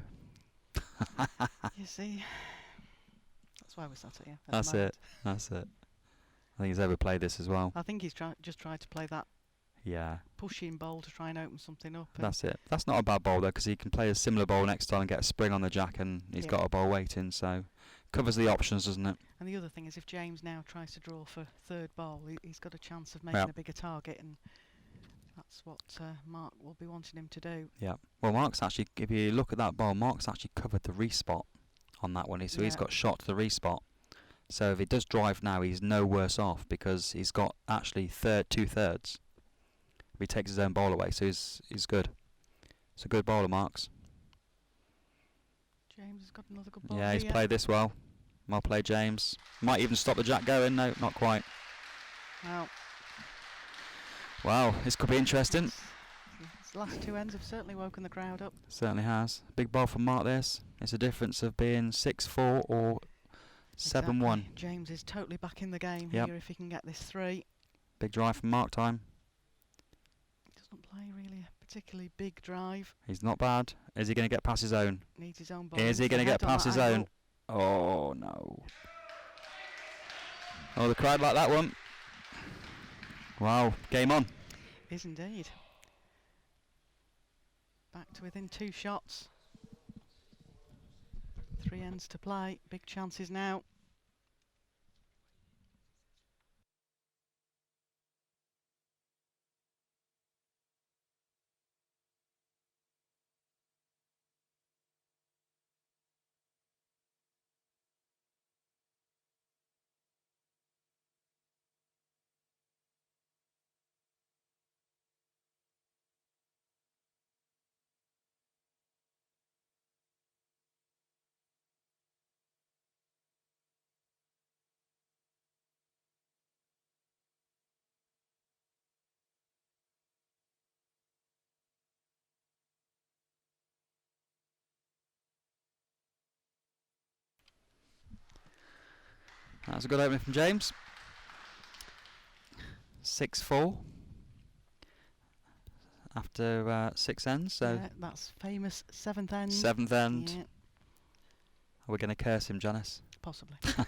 S1: You see, that's why we're sat here.
S3: That's it. That's it. I think he's overplayed this as well.
S1: I think he's just tried to play that
S3: Yeah.
S1: pushing bowl to try and open something up.
S3: That's it. That's not a bad bowl though, because he can play a similar bowl next time and get a spring on the jack, and he's got a bowl waiting, so covers the options, doesn't it?
S1: And the other thing is, if James now tries to draw for third bowl, he's got a chance of making a bigger target, and that's what Mark will be wanting him to do.
S3: Yeah. Well, Mark's actually, if you look at that bowl, Mark's actually covered the respot on that one, so he's got shot to the respot. So if he does drive now, he's no worse off because he's got actually 2/3. If he takes his own ball away, so he's good. It's a good bowler, Mark's.
S1: James has got another good ball.
S3: Yeah, he's played this well. Well played, James. Might even stop the jack going. No, not quite. Wow, this could be interesting.
S1: His last two ends have certainly woken the crowd up.
S3: Certainly has. Big ball from Mark this. It's a difference of being 6-4 or 7-1.
S1: James is totally back in the game here if he can get this 3.
S3: Big drive from Mark time.
S1: Doesn't play really a particularly big drive.
S3: He's not bad. Is he going to get past his own?
S1: Needs his own ball.
S3: Is he going to get past his own? Oh, no. Oh, the crowd like that one. Wow, game on.
S1: Is indeed. Back to within 2 shots. 3 ends to play. Big chances now.
S3: That's a good opening from James. 6-4 after 6 ends. So
S1: yeah, that's famous 7th end.
S3: 7th end.
S1: Yeah.
S3: Are we going to curse him, Janice?
S1: Possibly. That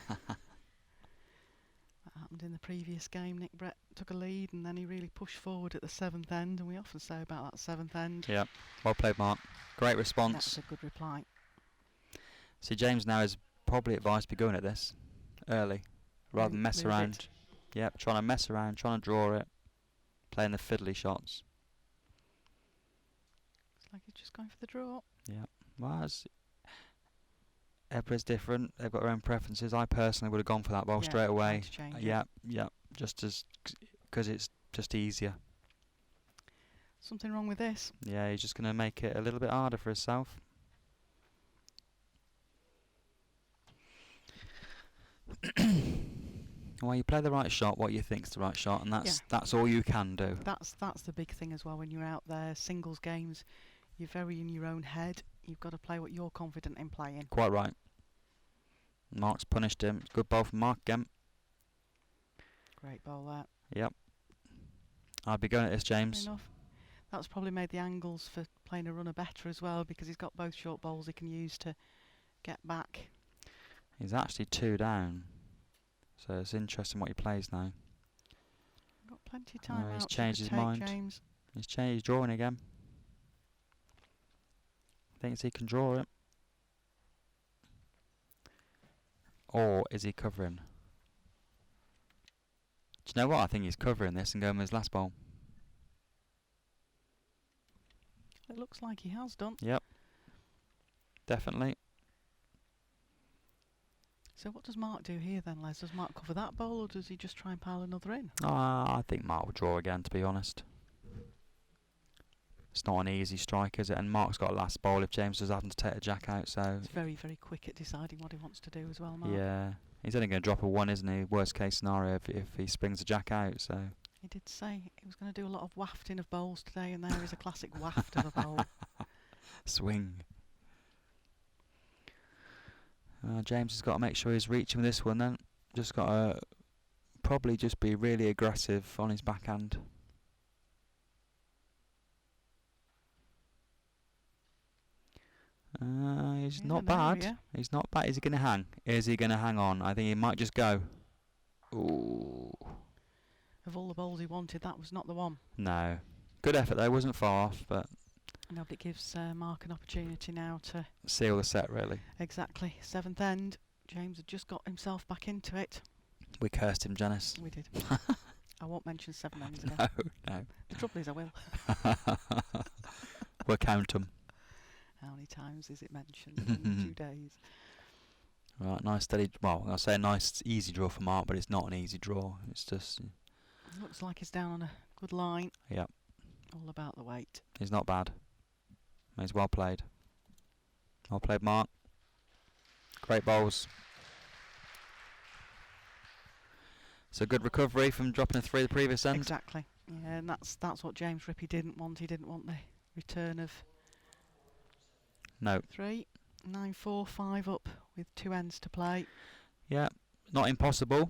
S1: happened in the previous game. Nick Brett took a lead and then he really pushed forward at the 7th end, and we often say about that 7th end.
S3: Yeah, well played, Mark. Great response.
S1: That's a good reply.
S3: See, James now is probably advised to be going at this early rather than mess around. Yep, trying to mess around, trying to draw it, playing the fiddly shots.
S1: It's like he's just going for the draw.
S3: Yeah, well, everybody's different. They've got their own preferences. I personally would have gone for that ball straight away. Yeah, just as because it's just easier.
S1: Something wrong with this?
S3: Yeah, he's just going to make it a little bit harder for himself. Well, you play the right shot, what you think's the right shot, and that's all you can do.
S1: That's the big thing as well when you're out there. Singles games, you're very in your own head. You've got to play what you're confident in playing.
S3: Quite right. Mark's punished him. Good ball from Mark again.
S1: Great ball there.
S3: Yep. I'd be going at this, James.
S1: Enough. That's probably made the angles for playing a runner better as well, because he's got both short bowls he can use to get back.
S3: He's actually 2 down. So it's interesting what he plays now.
S1: Got plenty of time out.
S3: He's changed his mind.
S1: James.
S3: He's drawing again. Thinks he can draw it. Or is he covering? Do you know what? I think he's covering this and going with his last bowl.
S1: It looks like he has done.
S3: Yep. Definitely.
S1: So what does Mark do here then, Les? Does Mark cover that bowl, or does he just try and pile another in?
S3: I think Mark will draw again, to be honest. It's not an easy strike, is it? And Mark's got a last bowl if James does happen to take a jack out, so...
S1: He's very, very quick at deciding what he wants to do as well, Mark.
S3: Yeah. He's only going to drop a 1, isn't he? Worst case scenario if he springs a jack out, so...
S1: He did say he was going to do a lot of wafting of bowls today, and there is a classic waft of a bowl.
S3: Swing. James has got to make sure he's reaching with this one then. Just got to probably just be really aggressive on his backhand. He's not bad. He's not bad. Is he going to hang? Is he going to hang on? I think he might just go. Ooh.
S1: Of all the bowls he wanted, that was not the one.
S3: No. Good effort though, wasn't far off, but...
S1: No, but it gives Mark an opportunity now to...
S3: seal the set, really.
S1: Exactly. 7th end. James had just got himself back into it.
S3: We cursed him, Janice.
S1: We did. I won't mention 7 ends again.
S3: No.
S1: The trouble is I will.
S3: We'll count 'em.
S1: How many times is it mentioned in 2 days?
S3: Right, nice steady... Well, I'll say a nice, easy draw for Mark, but it's not an easy draw. It's just...
S1: Looks like he's down on a good line.
S3: Yep.
S1: All about the weight.
S3: He's not bad. He's well played. Well played, Mark. Great bowls. So good recovery from dropping a 3 the previous end.
S1: Exactly. Yeah, and that's what James Rippey didn't want. He didn't want the return of...
S3: No.
S1: 3, 9, 4, 5 up with 2 ends to play.
S3: Yeah, not impossible,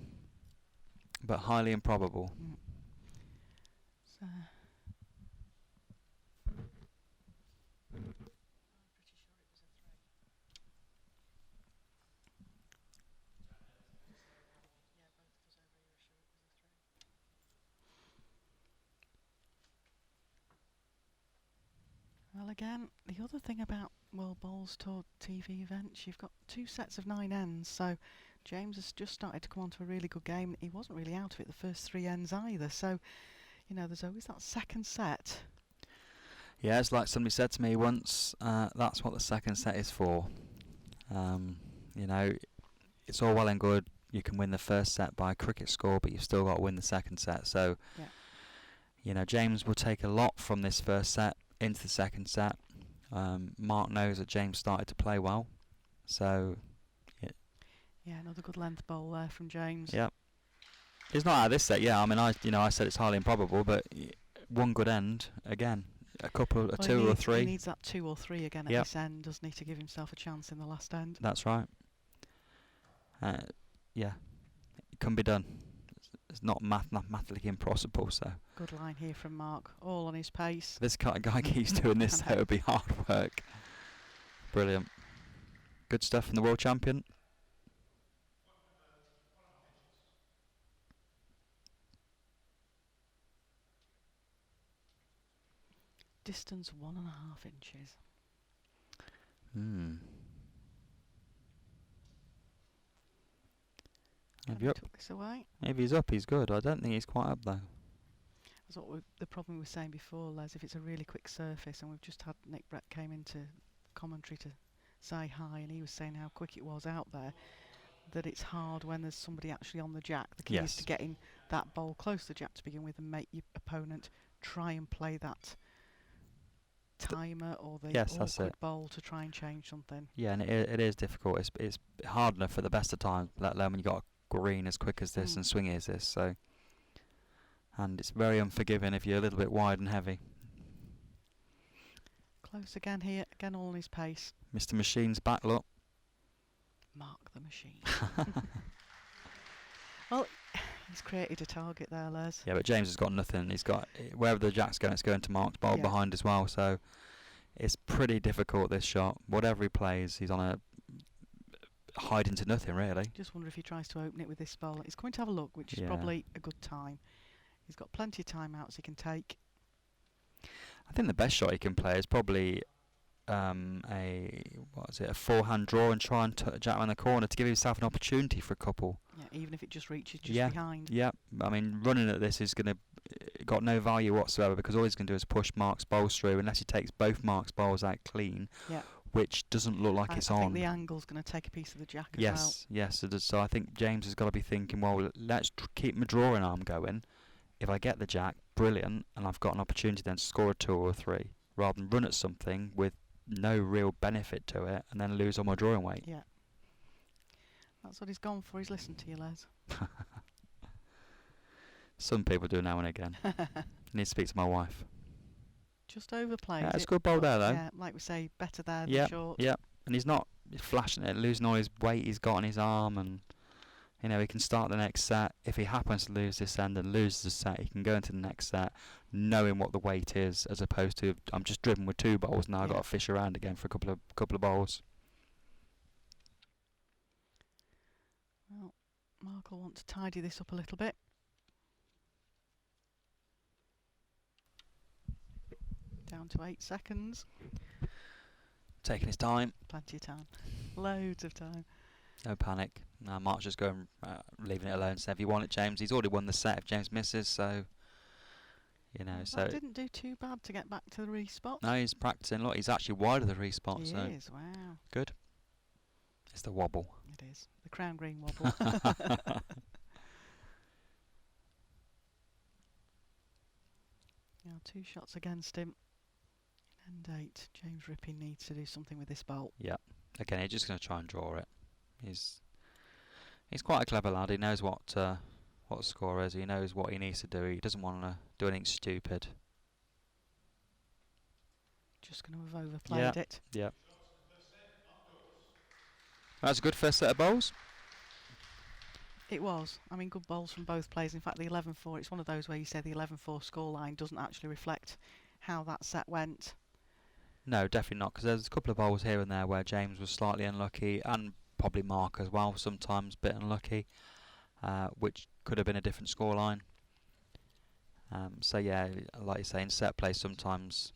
S3: but highly improbable.
S1: So well, again, the other thing about World Bowls Tour TV events, you've got 2 sets of 9 ends, so James has just started to come on to a really good game. He wasn't really out of it the first 3 ends either, so, you know, there's always that second set.
S3: Yeah, it's like somebody said to me once, that's what the second set is for. You know, it's all well and good, you can win the first set by a cricket score, but you've still got to win the second set, so,
S1: yeah.
S3: You know, James will take a lot from this first set into the second set. Mark knows that James started to play well, so...
S1: Yeah, another good length bowl there from James.
S3: Yep. It's not out of this set, yeah. I mean, I said it's highly improbable, but one good end, again, a couple,
S1: Well,
S3: 2 or 3.
S1: He needs that 2 or 3 again at this end, doesn't he, to give himself a chance in the last end.
S3: That's right. Yeah, it can be done. It's not mathematically impossible, so...
S1: Good line here from Mark, all on his pace.
S3: If this kind of guy keeps doing this, that would be hard work. Brilliant. Good stuff from the world champion.
S1: Distance 1.5 inches.
S3: Maybe up.
S1: Took this away.
S3: Maybe he's up, he's good. I don't think he's quite up though.
S1: That's what the problem we were saying before, Les, if it's a really quick surface, and we've just had Nick Brett came into commentary to say hi, and he was saying how quick it was out there, that it's hard when there's somebody actually on the jack. The key is to getting that bowl close to the jack to begin with and make your opponent try and play that timer or the awkward bowl to try and change something.
S3: Yeah, and it is difficult. It's hard enough for the best of times, let alone when you got a green as quick as this and swingy as this. So, and it's very unforgiving if you're a little bit wide and heavy.
S1: Close again here, again all on his pace.
S3: Mr. Machine's back, look.
S1: Mark the Machine. Well, he's created a target there, Les.
S3: Yeah, but James has got nothing. He's got wherever the jack's going, it's going to Mark's bowl behind as well. So it's pretty difficult, this shot. Whatever he plays, he's on a hide into nothing, really.
S1: Just wonder if he tries to open it with this bowl. He's going to have a look, which is probably a good time. He's got plenty of timeouts he can take.
S3: I think the best shot he can play is probably a forehand draw and try and Jack around the corner to give himself an opportunity for a couple.
S1: Yeah, even if it just reaches just
S3: Yeah,
S1: behind.
S3: yeah. I mean, running at this is going to got no value whatsoever because all he's going to do is push Mark's bowls through unless he takes both Mark's bowls out clean,
S1: Yeah.
S3: which doesn't look like it's
S1: I
S3: on.
S1: think the angle's going to take a piece of the jack as well.
S3: Yes. So I think James has got to be thinking, well, let's keep my drawing arm going. If I get the jack, brilliant, and I've got an opportunity then to score a 2 or a 3, rather than run at something with no real benefit to it and then lose on my drawing weight.
S1: Yeah. That's what he's gone for. He's listened to you, Les.
S3: Some people do now and again. Need to speak to my wife.
S1: Just overplayed.
S3: Yeah, it's a good bowl there, though.
S1: Yeah, like we say, better there than short.
S3: Yeah, and he's not flashing it, losing all his weight he's got on his arm, and he can start the next set. If he happens to lose this end and loses the set, he can go into the next set knowing what the weight is, as opposed to I'm just driven with 2 bowls now. I've got to fish around again for a couple of bowls.
S1: Well, Mark will want to tidy this up a little bit. Down to 8 seconds.
S3: Taking his time.
S1: Plenty of time. Loads of time.
S3: No panic. Mark's just going, leaving it alone. So if you want it, James, he's already won the set if James misses, so,
S1: That didn't do too bad to get back to the respot.
S3: No, he's practicing. Look, he's actually wide of the respot.
S1: He
S3: so
S1: is, wow.
S3: Good. It's the wobble.
S1: It is. The crown green wobble. Now 2 shots against him. And 8. James Ripping needs to do something with this bowl.
S3: Yeah. Again, he's just going to try and draw it. He's quite a clever lad. He knows what the score is. He knows what he needs to do. He doesn't want to do anything stupid.
S1: Just going to have overplayed it.
S3: Yeah. That's a good first set of bowls.
S1: It was. I mean, good bowls from both players. In fact, the 11-4, it's one of those where you say the 11-4 scoreline doesn't actually reflect how that set went.
S3: No, definitely not, because there's a couple of bowls here and there where James was slightly unlucky, and probably Mark as well, sometimes a bit unlucky, which could have been a different scoreline. So yeah, like you say, in set play sometimes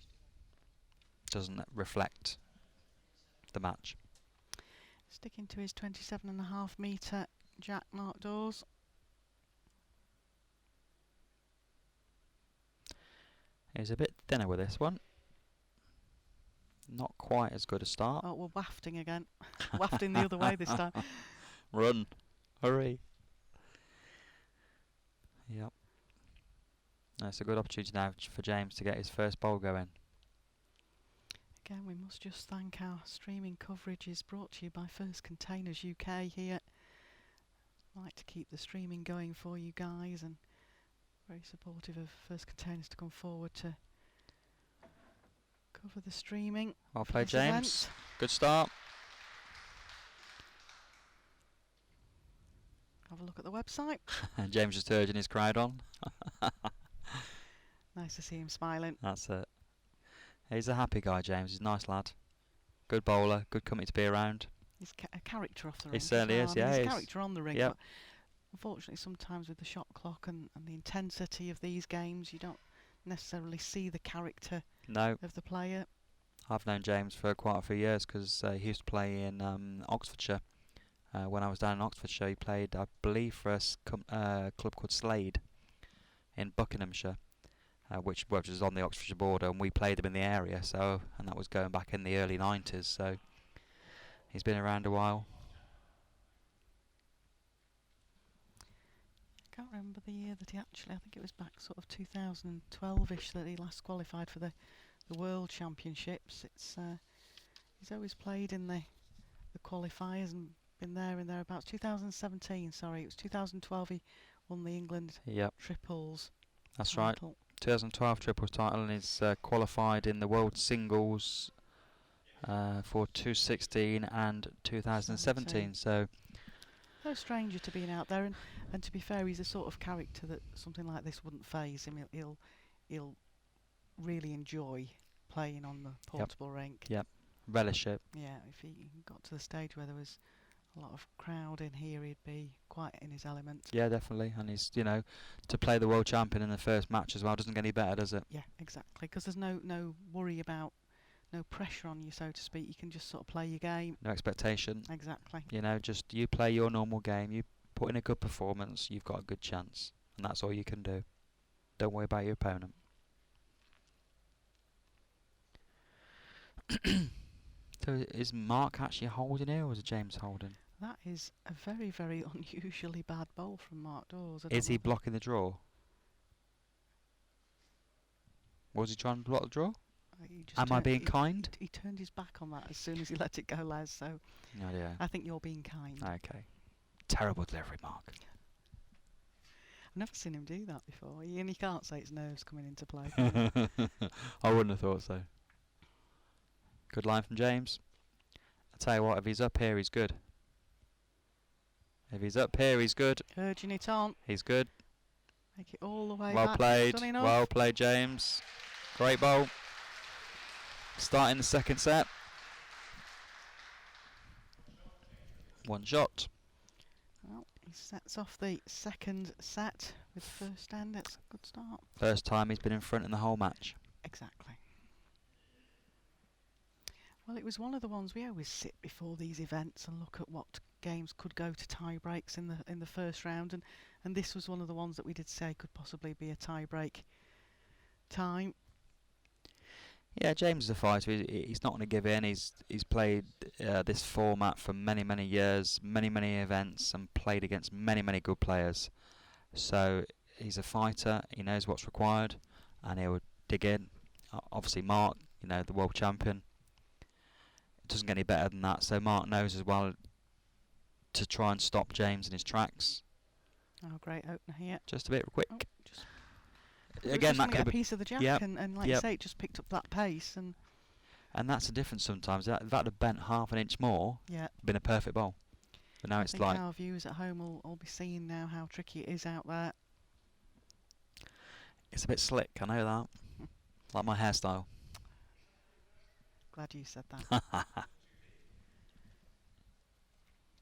S3: doesn't reflect the match.
S1: Sticking to his 27.5 metre jack, Mark Dewars.
S3: He's a bit thinner with this one. Not quite as good a start.
S1: Oh, we're wafting again. Wafting the other way this time.
S3: Run. Hurry. Yep. That's a good opportunity now for James to get his first bowl going.
S1: Again, we must just thank our streaming coverage is brought to you by First Containers UK here. I like to keep the streaming going for you guys, and very supportive of First Containers to come forward to cover the streaming.
S3: Well played,
S1: this
S3: James.
S1: event.
S3: Good start.
S1: Have a look at the website.
S3: James just urging his crowd on.
S1: Nice to see him smiling.
S3: That's it. He's a happy guy, James. He's a nice lad. Good bowler. Good company to be around.
S1: He's a character off the ring.
S3: He certainly is,
S1: I mean,
S3: yeah.
S1: he's a character on the ring.
S3: Yep.
S1: But unfortunately, sometimes with the shot clock and the intensity of these games, you don't necessarily see the character
S3: No,
S1: of the player.
S3: I've known James for quite a few years because he used to play in Oxfordshire. When I was down in Oxfordshire, he played, I believe, for a club called Slade in Buckinghamshire, which was on the Oxfordshire border, and we played them in the area. And that was going back in the early 90s. So he's been around a while.
S1: I can't remember the year that he actually, I think it was back sort of 2012ish that he last qualified for the World Championships. He's always played in the qualifiers and been there and thereabouts. 2017, sorry, it was 2012 he won the England triples.
S3: That's
S1: title.
S3: right. 2012 triples title, and he's qualified in the World Singles for 2016 and 2017. So
S1: no stranger to being out there, and to be fair, he's the sort of character that something like this wouldn't faze him. He'll really enjoy playing on the portable rink.
S3: Yep, relish it.
S1: Yeah, if he got to the stage where there was a lot of crowd in here, he'd be quite in his element.
S3: Yeah, definitely. And he's, to play the world champion in the first match as well doesn't get any better, does it?
S1: Yeah, exactly. Because there's no worry about, no pressure on you, so to speak. You can just sort of play your game.
S3: No expectation.
S1: Exactly.
S3: You know, just you play your normal game. You put in a good performance, you've got a good chance. And that's all you can do. Don't worry about your opponent. So is Mark actually holding here, or is it James holding?
S1: That is a very, very unusually bad bowl from Mark Dewars.
S3: Is he blocking the draw? Was he trying to block the draw? Am I being kind?
S1: He turned his back on that as soon as he let it go, Les, so
S3: No, yeah.
S1: I think you're being kind.
S3: Okay. Terrible delivery, Mark.
S1: I've never seen him do that before. And you can't say it's nerves coming into play.
S3: I wouldn't have thought so. Good line from James. I tell you what, if he's up here, he's good. If he's up here, he's good.
S1: Urging it on.
S3: He's good.
S1: Make it all the way
S3: Well
S1: back.
S3: played.
S1: Done enough.
S3: Well played, James. Great bowl. Starting the second set. One shot.
S1: Well, he sets off the second set with first end. It's a good start.
S3: First time he's been in front in the whole match.
S1: Exactly. Well, it was one of the ones we always sit before these events and look at what games could go to tie breaks in the first round, and this was one of the ones that we did say could possibly be a tie break time.
S3: Yeah, James is a fighter. He's not going to give in. He's played this format for many years, many events, and played against many good players. So he's a fighter. He knows what's required, and he'll dig in. Obviously, Mark, you know, the world champion. It doesn't get any better than that. So Mark knows as well to try and stop James in his tracks.
S1: Oh, great opener here.
S3: Just a bit quick.
S1: Oh, just
S3: Again, that could
S1: get a
S3: be
S1: piece of the jack,
S3: yep,
S1: and like
S3: yep.
S1: you say, it just picked up that pace, and
S3: that's the difference sometimes. If that had bent half an inch more,
S1: yeah,
S3: been a perfect bowl. But now
S1: I
S3: it's
S1: think
S3: like
S1: our viewers at home will be seeing now how tricky it is out there.
S3: it's a bit slick. I know that. Like my hairstyle.
S1: Glad you said that.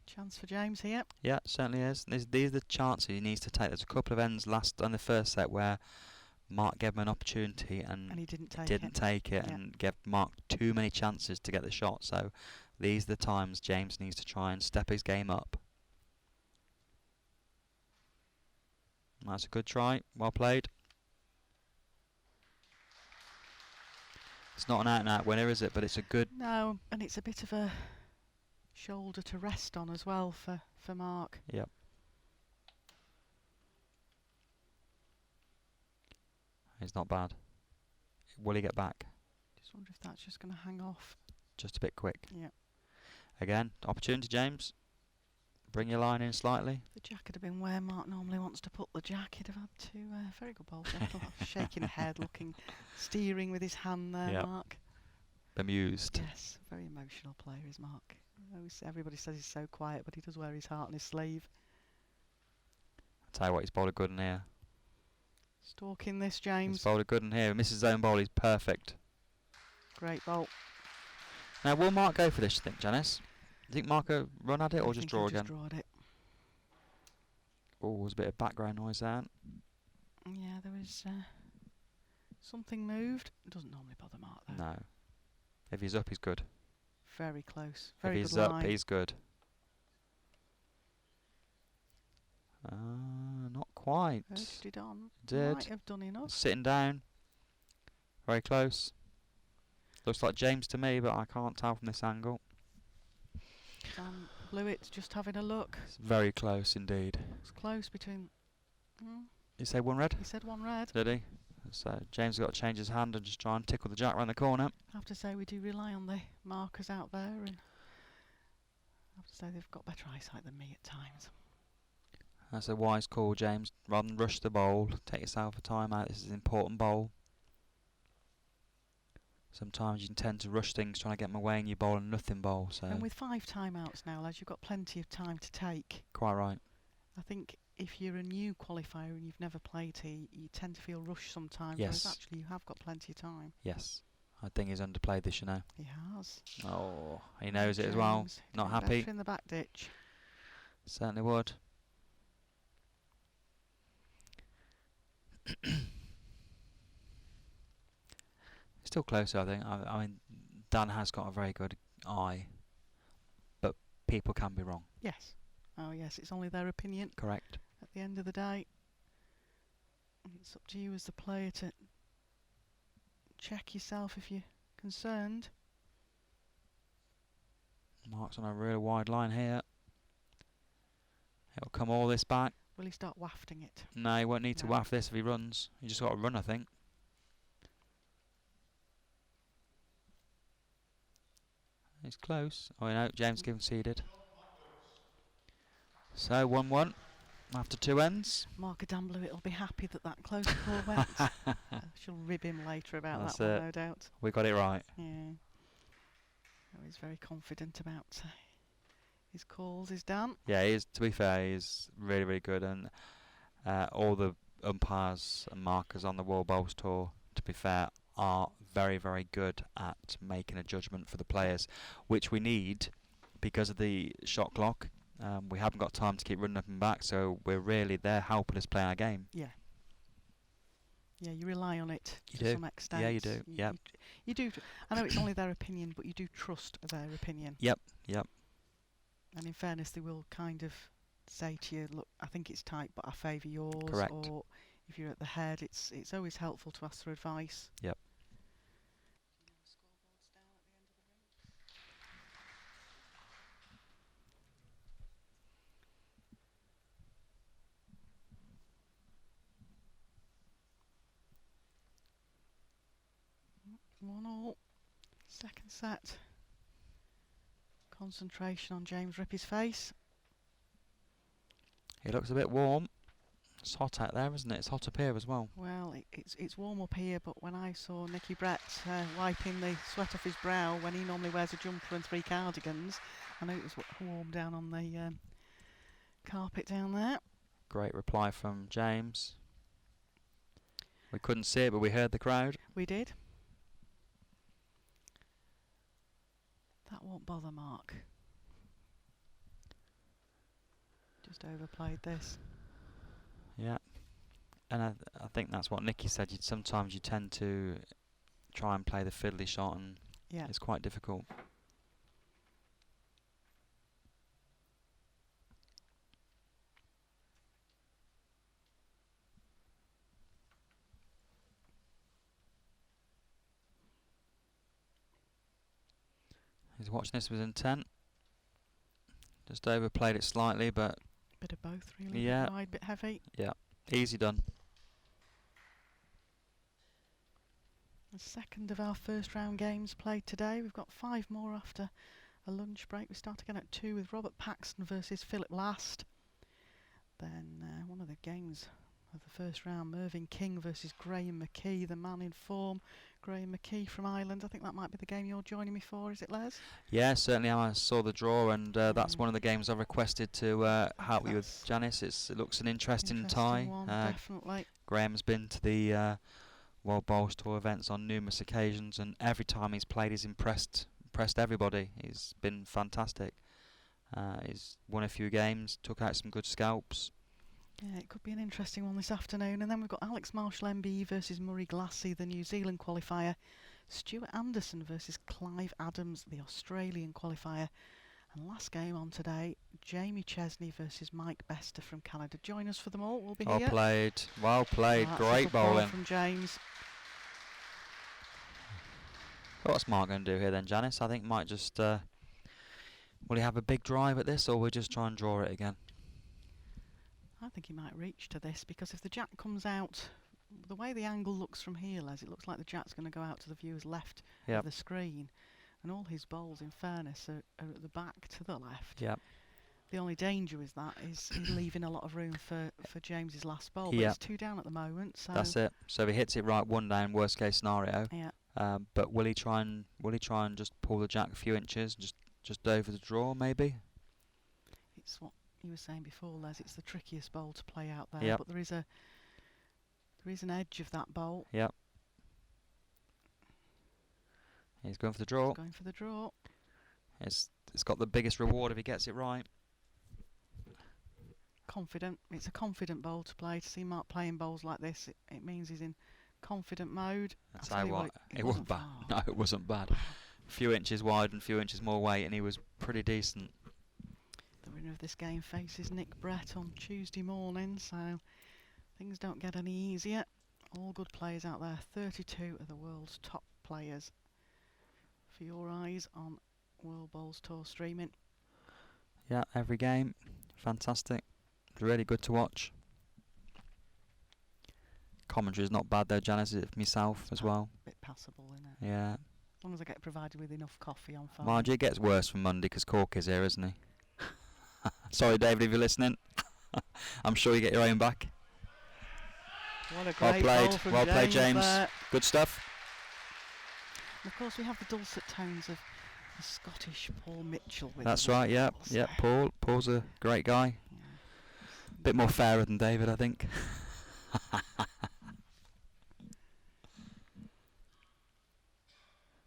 S1: Chance for James here.
S3: Yeah, certainly is. These are the chances he needs to take. There's a couple of ends last on the first set where Mark gave him an opportunity and
S1: he didn't take it. Yeah.
S3: And gave Mark too many chances to get the shot. So these are the times James needs to try and step his game up. That's a good try. Well played. It's not an out-and-out winner, is it? But it's a good...
S1: No, and it's a bit of a shoulder to rest on as well for Mark.
S3: Yep. It's not bad. Will he get back?
S1: Just wonder if that's just going to hang off.
S3: Just a bit quick.
S1: Yeah.
S3: Again, opportunity, James. Bring your line in slightly.
S1: The jack would have been where Mark normally wants to put the jack. He'd have had two very good bowls. Shaking head, steering with his hand there,
S3: Yep.
S1: Mark.
S3: Bemused.
S1: Yes, very emotional player is Mark. Everybody says he's so quiet, but he does wear his heart on his sleeve.
S3: I'll tell you what, he's bowled a good in here.
S1: Stalking this,
S3: He's
S1: James.
S3: bowled a good in here. Misses his own bowl, he's perfect.
S1: Great bowl.
S3: Now, will Mark go for this, you think, Janice? Do you think Mark will run at it or
S1: I
S3: just
S1: think
S3: draw
S1: he'll
S3: again?
S1: Just draw at it.
S3: Oh, there's a bit of background noise there.
S1: Yeah, there was something moved. It doesn't normally bother Mark, though.
S3: No. If he's up, he's good.
S1: Very close. Very
S3: if
S1: good
S3: he's up,
S1: line.
S3: he's good. Not quite.
S1: Urged it on.
S3: Did.
S1: Might have done enough.
S3: Sitting down. Very close. Looks like James to me, but I can't tell from this angle.
S1: Dan Blewett just having a look.
S3: It's very close indeed.
S1: It's close between...
S3: You say one red?
S1: He said one red.
S3: Did he? So James has got to change his hand and just try and tickle the jack round the corner.
S1: I have to say we do rely on the markers out there, and I have to say they've got better eyesight than me at times.
S3: That's a wise call, James. Rather than rush the bowl, take yourself a time out. This is an important bowl. Sometimes you can tend to rush things trying to get them away in your bowl and nothing bowl. So
S1: And with 5 timeouts now, lads, you've got plenty of time to take.
S3: quite right.
S1: I think if you're a new qualifier and you've never played here, you tend to feel rushed sometimes,
S3: Yes.
S1: whereas actually you have got plenty of time.
S3: Yes. I think he's underplayed this, you know.
S1: He has.
S3: Oh, he knows it as well.
S1: James,
S3: Not
S1: doing
S3: happy.
S1: better in the back ditch.
S3: Certainly would. Still closer, I think. I mean, Dan has got a very good eye, but people can be wrong.
S1: Yes. Oh yes, it's only their opinion.
S3: Correct.
S1: At the end of the day, it's up to you as the player to check yourself if you're concerned.
S3: Mark's on a real wide line here. He'll come all this back.
S1: Will he start wafting it?
S3: No, he won't need to
S1: No.
S3: waft this if he runs. He just got to run, I think. He's close. Oh no, James conceded. So 1-1 after 2 ends.
S1: Mark Adamblu, it'll be happy that close call went. She'll rib him later about
S3: That's
S1: that one,
S3: it.
S1: no doubt.
S3: We got it right.
S1: Yeah. Oh, he's very confident about his calls, is Dan.
S3: Yeah, he is. To be fair, he's really, really good, and all the umpires and markers on the World Bowls Tour, to be fair, are very, very good at making a judgment for the players, which we need because of the shot clock. We haven't got time to keep running up and back, so we're really there helping us play our game.
S1: Yeah. Yeah, you rely on it
S3: You
S1: to
S3: do.
S1: some extent.
S3: Yeah, you do. Yep.
S1: You do. I know it's only their opinion, but you do trust their opinion.
S3: Yep. Yep.
S1: And in fairness, they will kind of say to you, look, I think it's tight, but I favour yours.
S3: Correct.
S1: Or if you're at the head, it's always helpful to ask for advice.
S3: Yep.
S1: 1-1. Second set. Concentration on James Rippey's face.
S3: He looks a bit warm. It's hot out there, isn't it? It's hot up here as well.
S1: Well, it's warm up here, but when I saw Nicky Brett wiping the sweat off his brow when he normally wears a jumper and 3 cardigans, I know it was warm down on the carpet down there.
S3: Great reply from James. We couldn't see it, but we heard the crowd.
S1: We did. That won't bother Mark. Just overplayed this.
S3: Yeah, and I think that's what Nicky said. Sometimes you tend to try and play the fiddly shot, and
S1: Yeah.
S3: it's quite difficult. He's watching this with intent. Just overplayed it slightly, but
S1: Bit of both, really.
S3: Yeah.
S1: Bit wide, bit heavy.
S3: yeah, easy done.
S1: The second of our first round games played today. We've got 5 more after a lunch break. We start again at 2 with Robert Paxton versus Philip Last. Then one of the games of the first round, Mervyn King versus Graham McKee, the man in form. Graham McKee from Ireland. I think that might be the game you're joining me for, is it, Les?
S3: Yeah, certainly. I saw the draw, and that's one of the games I've requested to help you with,
S1: That's
S3: Janice. It looks an interesting tie.
S1: One, definitely.
S3: Graham's been to the World Bowls Tour events on numerous occasions, and every time he's played, he's impressed everybody. He's been fantastic. He's won a few games, took out some good scalps.
S1: Yeah, it could be an interesting one this afternoon. And then we've got Alex Marshall MBE versus Murray Glassy, the New Zealand qualifier. Stuart Anderson versus Clive Adams, the Australian qualifier. And last game on today, Jamie Chesney versus Mike Bester from Canada. Join us for them all. We'll be
S3: Well
S1: here.
S3: played, well played,
S1: That's a
S3: great
S1: good ball
S3: bowling.
S1: from James.
S3: What's Mark going to do here then, Janice? I think might just... will he have a big drive at this, or we'll just try and draw it again?
S1: I think he might reach to this, because if the jack comes out, the way the angle looks from here, Les, it looks like the jack's going to go out to the viewer's left
S3: Yep.
S1: of the screen. And all his bowls, in fairness, are at the back to the left.
S3: Yep.
S1: The only danger is that he's leaving a lot of room for James's last bowl. But
S3: Yep.
S1: it's 2 down at the moment. So
S3: That's it. So if he hits it right, 1 down, worst case scenario.
S1: yeah,
S3: But will he try and just pull the jack a few inches, just over the draw, maybe?
S1: it's what you were saying before, Les. It's the trickiest bowl to play out there.
S3: Yep.
S1: But there is an edge of that bowl.
S3: Yep. He's going for the draw.
S1: He's going for the draw.
S3: It's got the biggest reward if he gets it right.
S1: Confident. It's a confident bowl to play. To see Mark playing bowls like this, it means he's in confident mode.
S3: I'll
S1: I'll
S3: tell
S1: tell
S3: you
S1: you
S3: what,
S1: it
S3: it wasn't bad.
S1: far.
S3: No, it wasn't bad. a few inches wide and a few inches more weight, and he was pretty decent.
S1: The winner of this game faces Nick Brett on Tuesday morning, so things don't get any easier. All good players out there, 32 of the world's top players for your eyes on World Bowls Tour streaming.
S3: Yeah, every game, fantastic. It's really good to watch. Commentary is not bad though, Janice, is it for myself as well?
S1: A bit passable, isn't it?
S3: Yeah.
S1: As long as I get provided with enough coffee, I'm fine.
S3: Mind you, it gets worse from Monday because Cork is here, isn't he? Sorry, David, if you're listening. I'm sure you get your own back.
S1: What a
S3: Well
S1: great
S3: played,
S1: ball from
S3: well played, James.
S1: there.
S3: Good stuff.
S1: And of course, we have the dulcet tones of the Scottish Paul Mitchell with
S3: That's
S1: us,
S3: right, yeah.
S1: of course.
S3: Yeah, Paul's a great guy.
S1: Yeah.
S3: Bit more fairer than David, I think.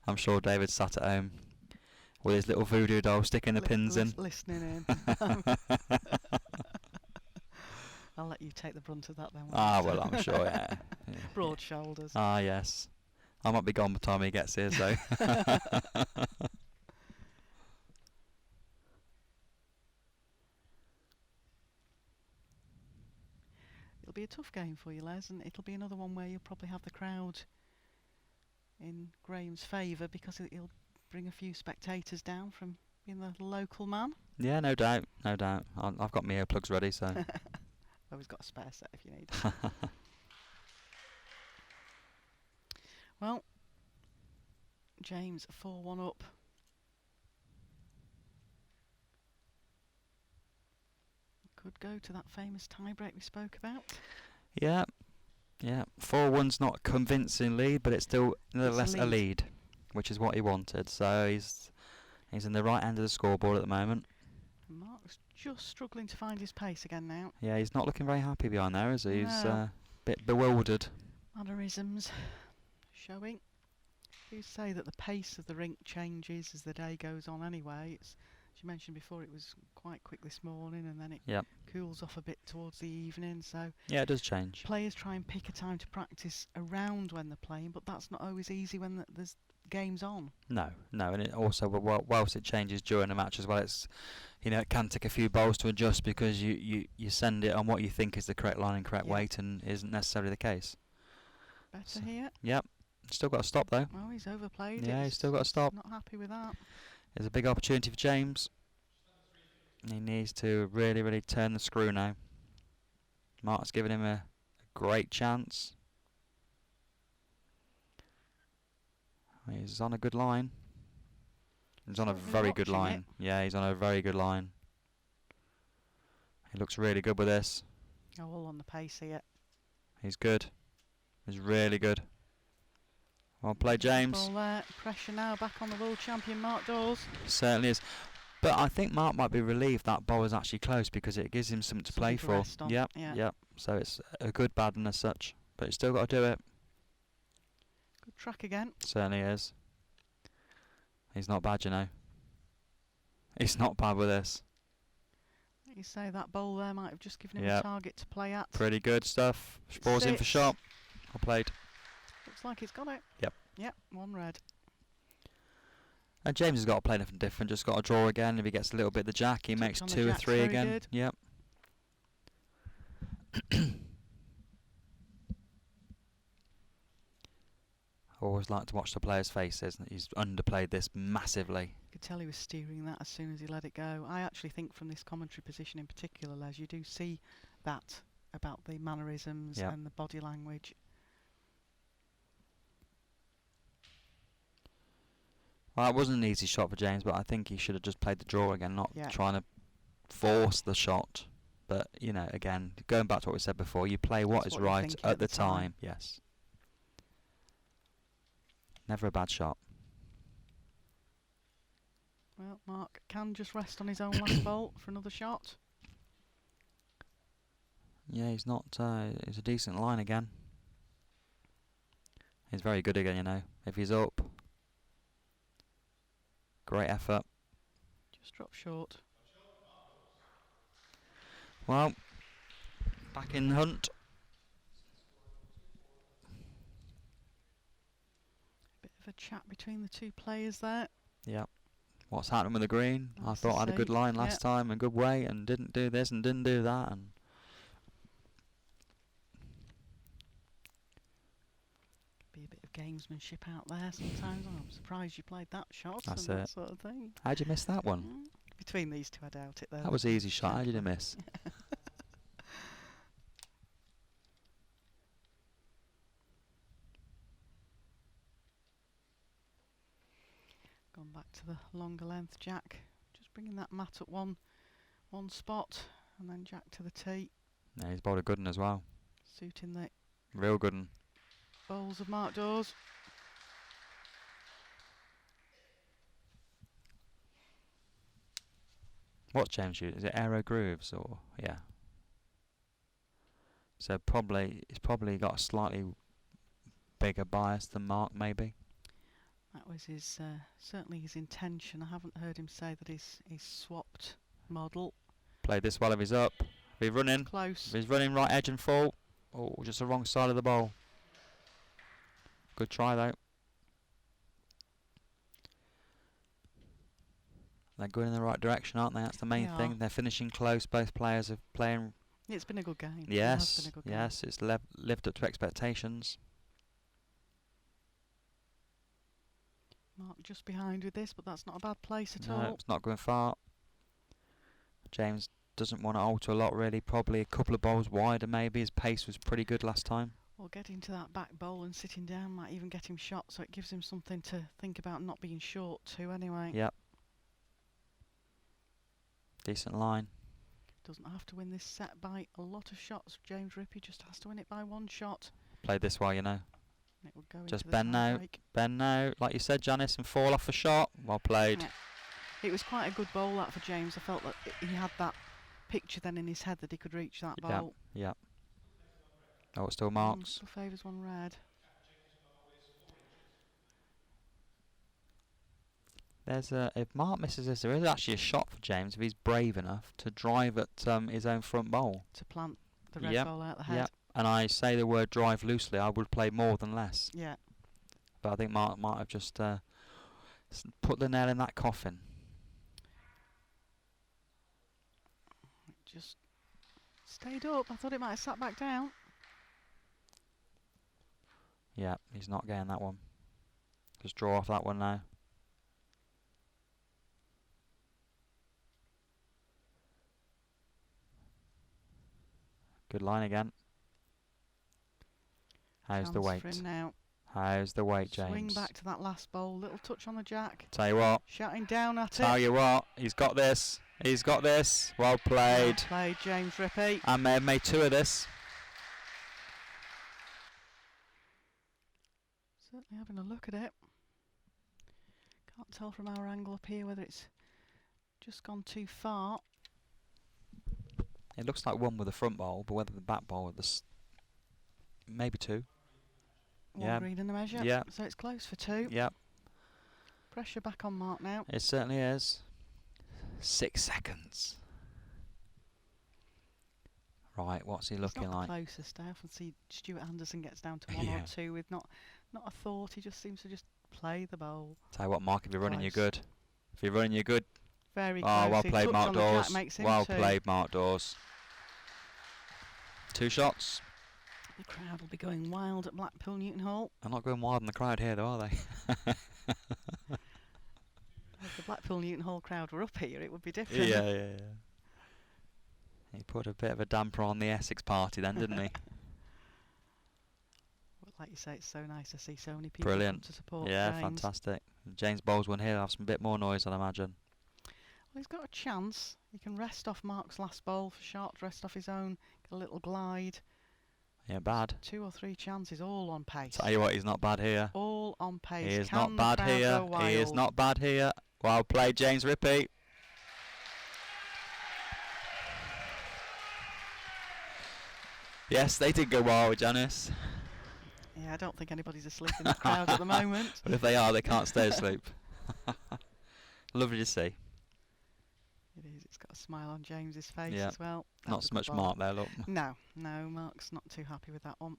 S3: I'm sure David sat at home with his little voodoo doll sticking the pins in.
S1: Listening in. I'll let you take the brunt of that then.
S3: Well, I'm sure, yeah.
S1: Broad shoulders.
S3: Yes. I might be gone by the time he gets here, so.
S1: It'll be a tough game for you, Les, and it'll be another one where you'll probably have the crowd in Graham's favour because he'll bring a few spectators down from being the local man.
S3: Yeah, no doubt, no doubt. I've got my earplugs ready, so.
S1: Oh, he's got a spare set if you need. Well, James 4-1 up. Could go to that famous tie-break we spoke about.
S3: Yeah, 4-1's not a convincing lead, but it's still nevertheless a lead, which is what he wanted. So he's in the right end of the scoreboard at the moment.
S1: Mark's just struggling to find his pace again now.
S3: Yeah, he's not looking very happy behind there, is he? He's
S1: No.
S3: a bit bewildered.
S1: Mannerisms showing. You say that the pace of the rink changes as the day goes on anyway. As you mentioned before, it was quite quick this morning and then it cools off a bit towards the evening. So
S3: yeah, it does change.
S1: Players try and pick a time to practice around when they're playing, but that's not always easy when there's games on.
S3: No, and it also, whilst it changes during a match as well, it's, it can take a few bowls to adjust because you send it on what you think is the correct line and correct weight, and isn't necessarily the case.
S1: Better here.
S3: Yep. Still got to stop though.
S1: Oh, he's overplayed.
S3: Yeah, he's still got to stop.
S1: Not happy with that.
S3: There's a big opportunity for James. He needs to really, really turn the screw now. Mark's given him a great chance. He's on a good line. He's on a very good line. Yeah, he's on a very good line. He looks really good with this.
S1: Oh, all on the pace here.
S3: He's good. He's really good. Well played, James.
S1: Ball there. Pressure now back on the world champion Mark Dawes.
S3: Certainly is. But I think Mark might be relieved that ball is actually close because it gives him something to play for. Yep. So it's a good bad one as such. But he's still got to do it.
S1: Good track again.
S3: Certainly is. He's not bad, He's not bad with this.
S1: You say that bowl there might have just given him a target to play at.
S3: Pretty good stuff. Ball's in for shot. Well played.
S1: Looks like he's got it. Yep, one red.
S3: And James has got to play nothing different, just got to draw again. If he gets a little bit of the jack, he makes 2 or 3 again.
S1: Good.
S3: Yep. I always like to watch the players' faces. He's underplayed this massively.
S1: You could tell he was steering that as soon as he let it go. I actually think from this commentary position in particular, Les, you do see that about the mannerisms and the body language.
S3: Well, it wasn't an easy shot for James, but I think he should have just played the draw again, not trying to force the shot. But, again, going back to what we said before, you play what is right at the time. Yes. Never a bad shot.
S1: Well, Mark can just rest on his own last bolt for another shot.
S3: Yeah, he's not. It's a decent line again. He's very good again, If he's up. Great effort.
S1: Just drop short.
S3: Well, back in the hunt.
S1: Bit of a chat between the two players there.
S3: Yep. What's happening with the green?
S1: Nice
S3: I
S1: to
S3: thought I had a good
S1: see.
S3: line last time and good weight and didn't do this and didn't do that. And
S1: be a bit of gamesmanship out there sometimes. I'm surprised you played that shot
S3: That's
S1: and that
S3: it.
S1: sort of thing.
S3: how'd you miss that one?
S1: Between these two, I doubt it though.
S3: That was an easy shot. How did you miss?
S1: Gone back to the longer length Jack. Just bringing that mat at one spot and then Jack to the tee.
S3: Yeah, he's bowled a good one as well.
S1: Suiting the
S3: Real good one.
S1: bowls of Mark Dewars.
S3: What's James shoot? Is it Aero Grooves or yeah? So he's probably got a slightly bigger bias than Mark, maybe.
S1: That was his certainly his intention. I haven't heard him say that he's swapped model.
S3: Played this well if he's up. If he's running.
S1: Close.
S3: If he's running right edge and full. Oh, just the wrong side of the bowl. Good try though. They're going in the right direction, aren't they? That's the main thing. They're finishing close. Both players are playing.
S1: It's been a good game.
S3: Yes,
S1: It has been a good game.
S3: yes, it's lived up to expectations.
S1: Mark just behind with this, but that's not a bad place at
S3: No,
S1: all.
S3: it's not going far. James doesn't want to alter a lot really. Probably a couple of bowls wider maybe. His pace was pretty good last time.
S1: Or getting to that back bowl and sitting down might even get him shot, so it gives him something to think about not being short too anyway.
S3: Yep. Decent line.
S1: Doesn't have to win this set by a lot of shots. James Rippey just has to win it by one shot.
S3: Played this well, you know.
S1: It will go
S3: Just
S1: into the
S3: bend now.
S1: tie-break.
S3: Bend now, like you said, Janice, and fall off a shot. Well played.
S1: Yeah. It was quite a good bowl that for James. I felt that he had that picture then in his head that he could reach that bowl.
S3: Yeah. Oh, it still marks.
S1: Still favours one red.
S3: There's if Mark misses this, there is actually a shot for James if he's brave enough to drive at his own front bowl.
S1: To plant the red bowl out the head.
S3: Yep. And I say the word drive loosely. I would play more than less.
S1: Yeah.
S3: But I think Mark might have just put the nail in that coffin.
S1: It just stayed up. I thought it might have sat back down.
S3: Yeah, he's not getting that one. Just draw off that one now. Good line again. How's the
S1: Chance
S3: weight?
S1: for him now.
S3: How's the weight, James?
S1: Swing back to that last bowl. Little touch on the jack.
S3: Tell you what.
S1: Shouting down at
S3: Tell
S1: it.
S3: you what. He's got this. He's got this. Well played.
S1: Well played, James Rippey.
S3: I may have made two of this.
S1: Certainly having a look at it. Can't tell from our angle up here whether it's just gone too far.
S3: It looks like one with the front bowl, but whether the back bowl with the maybe two.
S1: One green in the measure.
S3: Yeah.
S1: So it's close for two.
S3: Yep.
S1: Pressure back on Mark now.
S3: It certainly is. 6 seconds. Right, what's he looking
S1: It's not
S3: like?
S1: the closest. I often see Stuart Anderson gets down to one or two with not a thought. He just seems to just play the bowl.
S3: Tell you what, Mark, if you're running, you're
S1: Close.
S3: good. If you're running, you're good.
S1: Very close.
S3: Oh, well
S1: He
S3: played,
S1: touched
S3: Mark
S1: on the jack,
S3: Dawes.
S1: makes him
S3: Well
S1: two.
S3: played, Mark Dawes. 2 shots.
S1: The crowd will be going wild at Blackpool Newton Hall.
S3: I'm not going wild in the crowd here, though, are they?
S1: If the Blackpool Newton Hall crowd were up here, it would be different.
S3: Yeah. He put a bit of a damper on the Essex party then, didn't he?
S1: Well, like you say, it's so nice to see so many people
S3: Brilliant.
S1: come to support
S3: Yeah,
S1: James.
S3: fantastic. James bowls one here, have some bit more noise, I'd imagine.
S1: Well, he's got a chance. He can rest off Mark's last bowl for shot, rest off his own, get a little glide.
S3: Yeah, bad.
S1: 2 or 3 chances, all on pace.
S3: Tell you what, he's not bad here.
S1: All on pace.
S3: He is
S1: Can
S3: not
S1: the
S3: bad
S1: crowd
S3: here.
S1: go wild?
S3: He is not bad here. Well played, James Rippey. Yes, they did go wild, Janice.
S1: Yeah, I don't think anybody's asleep in the crowd at the moment.
S3: But if they are, they can't stay asleep. Lovely to see.
S1: It is. It's got a smile on James's face
S3: Yeah.
S1: as well. That
S3: Not
S1: was a
S3: so
S1: good
S3: much
S1: bowl.
S3: Mark there, look.
S1: No, Mark's not too happy with that one.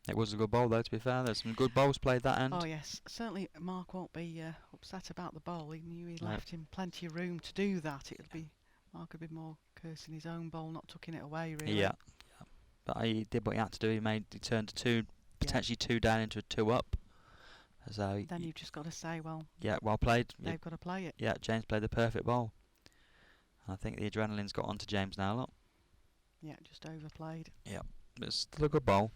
S3: It was a good bowl though, to be fair. There's some good bowls played that end.
S1: Oh yes, certainly Mark won't be upset about the bowl. He knew he
S3: No.
S1: left him plenty of room to do that. It'll be Mark would be more cursing his own bowl, not tucking it away really.
S3: Yeah. But he did what he had to do. He turned a 2, potentially 2 down into a 2 up. So
S1: Then you've just got to say, well,
S3: yeah, well played.
S1: they've got to play it.
S3: Yeah, James played the perfect bowl. And I think the adrenaline's got onto James now. Look,
S1: Yeah, just overplayed.
S3: but it's still a good bowl.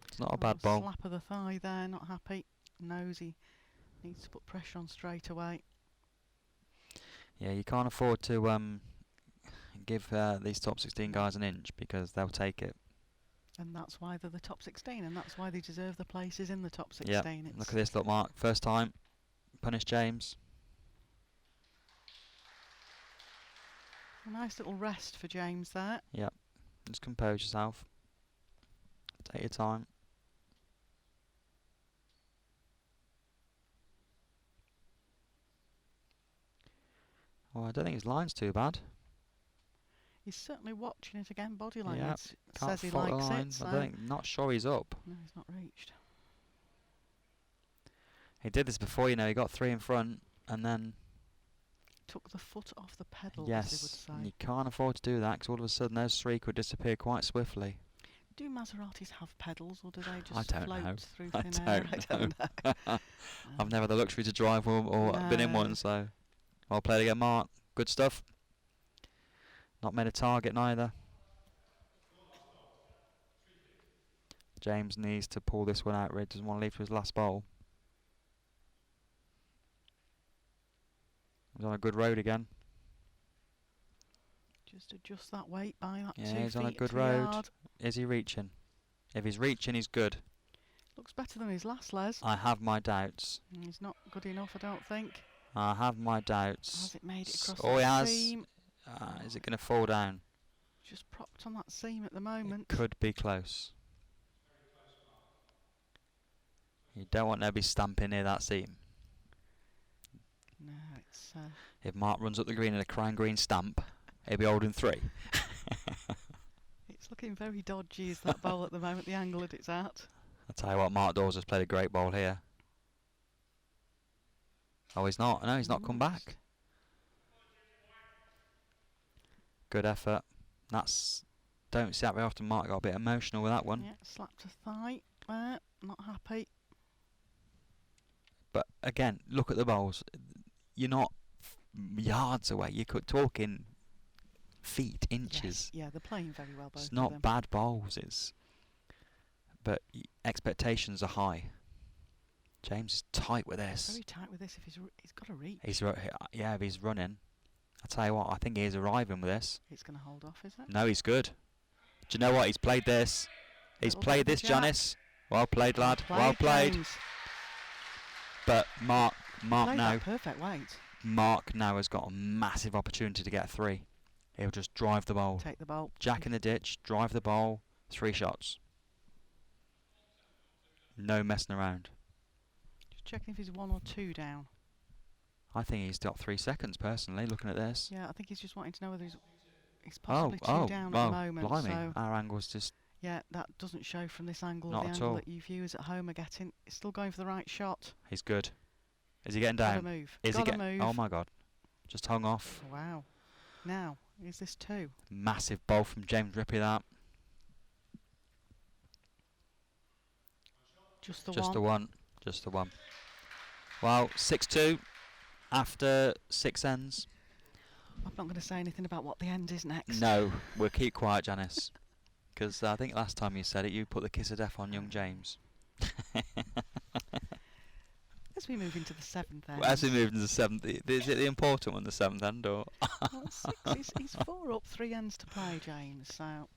S3: It's not a bad bowl.
S1: Slap of the thigh there, not happy. Knows he needs to put pressure on straight away.
S3: Yeah, you can't afford to give these top 16 guys an inch because they'll take it.
S1: And that's why they're the top 16, and that's why they deserve the places in the top 16.
S3: Yeah, look at this, look, Mark. First time, punish James.
S1: A nice little rest for James there.
S3: Yeah, just compose yourself. Take your time. Well, I don't think his line's too bad.
S1: He's certainly watching it again. Body
S3: Yeah,
S1: language
S3: Can't
S1: says he
S3: fault the
S1: likes
S3: line.
S1: it. So
S3: I don't think, not sure he's up.
S1: no, he's not reached.
S3: He did this before, you know. He got 3 in front, and then
S1: Took the foot off the pedal, as
S3: yes,
S1: they
S3: and
S1: would
S3: you
S1: say.
S3: can't afford to do that because all of a sudden those 3 could disappear quite swiftly.
S1: Do Maseratis have pedals, or do they
S3: I
S1: just
S3: don't
S1: float
S3: know.
S1: through
S3: I
S1: thin air? I don't know.
S3: I've never had the luxury to drive one or been in one,
S1: No.
S3: so well played again, Mark. Good stuff. Not made a target neither. James needs to pull this one out. Red doesn't want to leave for his last bowl. He's on a good road again.
S1: Just adjust that weight by that
S3: Yeah,
S1: 2
S3: he's on a
S1: feet
S3: good
S1: to
S3: road.
S1: yard.
S3: Is he reaching? If he's reaching, he's good.
S1: Looks better than his last, Les.
S3: I have my doubts.
S1: He's not good enough, I don't think.
S3: I have my doubts.
S1: Has it made it across
S3: Oh,
S1: the
S3: he has.
S1: seam?
S3: Is it going to fall down?
S1: Just propped on that seam at the moment.
S3: It could be close. You don't want to be stamping near that seam.
S1: No, it's
S3: If Mark runs up the green in a crying green stamp, he'll be holding 3.
S1: it's looking very dodgy, is that bowl at the moment, the angle that it's at.
S3: I'll tell you what, Mark Dawes has played a great bowl here. Oh, he's not. No, he's not come back. Good effort. That's... Don't see that very often. Mark got a bit emotional with that one.
S1: Yeah, slapped a thigh there, not happy.
S3: But again, look at the bowls. You're not yards away. You could talk in feet, inches.
S1: Yes, yeah, they're playing very well, both
S3: It's
S1: of
S3: not
S1: them.
S3: bad bowls. But expectations are high. James is tight with this.
S1: Very tight with this. If he's got to reach.
S3: Yeah, if he's running. I tell you what, I think he is arriving with this.
S1: It's going to hold off, is it?
S3: No, he's good. Do you know what? He's played this. He's
S1: Little
S3: played
S1: bit
S3: this,
S1: of a jack.
S3: Janice. Well played, lad. Well played.
S1: James.
S3: But Mark
S1: Played
S3: now.
S1: that perfect weight.
S3: Mark now has got a massive opportunity to get 3. He'll just drive the bowl.
S1: Take the bowl.
S3: Jack in the ditch, drive the bowl, 3 shots. No messing around.
S1: Just checking if he's 1 or 2 down.
S3: I think he's got 3 seconds personally, looking at this.
S1: Yeah, I think he's just wanting to know whether he's possibly 2 down at the moment.
S3: Blimey.
S1: So
S3: Our angle's just...
S1: yeah, that doesn't show from this angle.
S3: Not
S1: The
S3: at
S1: angle
S3: all.
S1: that you viewers at home are getting. He's still going for the right shot.
S3: He's good. Is he getting
S1: Gotta
S3: down?
S1: move.
S3: Is he
S1: Gotta
S3: getting...
S1: move.
S3: Oh my God. Just hung off.
S1: Wow. Now, is this 2?
S3: Massive bowl from James Rippey, that.
S1: Just the
S3: Just
S1: one.
S3: the one. Just the one. Well, 6-2 after 6 ends.
S1: I'm not going to say anything about what the end is next.
S3: No, we'll keep quiet, Janice. Because I think last time you said it, you put the kiss of death on young James.
S1: As we move into the 7th end.
S3: As we move into the 7th, is it the important one, the 7th end, or?
S1: Well, 6. He's 4 up, 3 ends to play, James. So,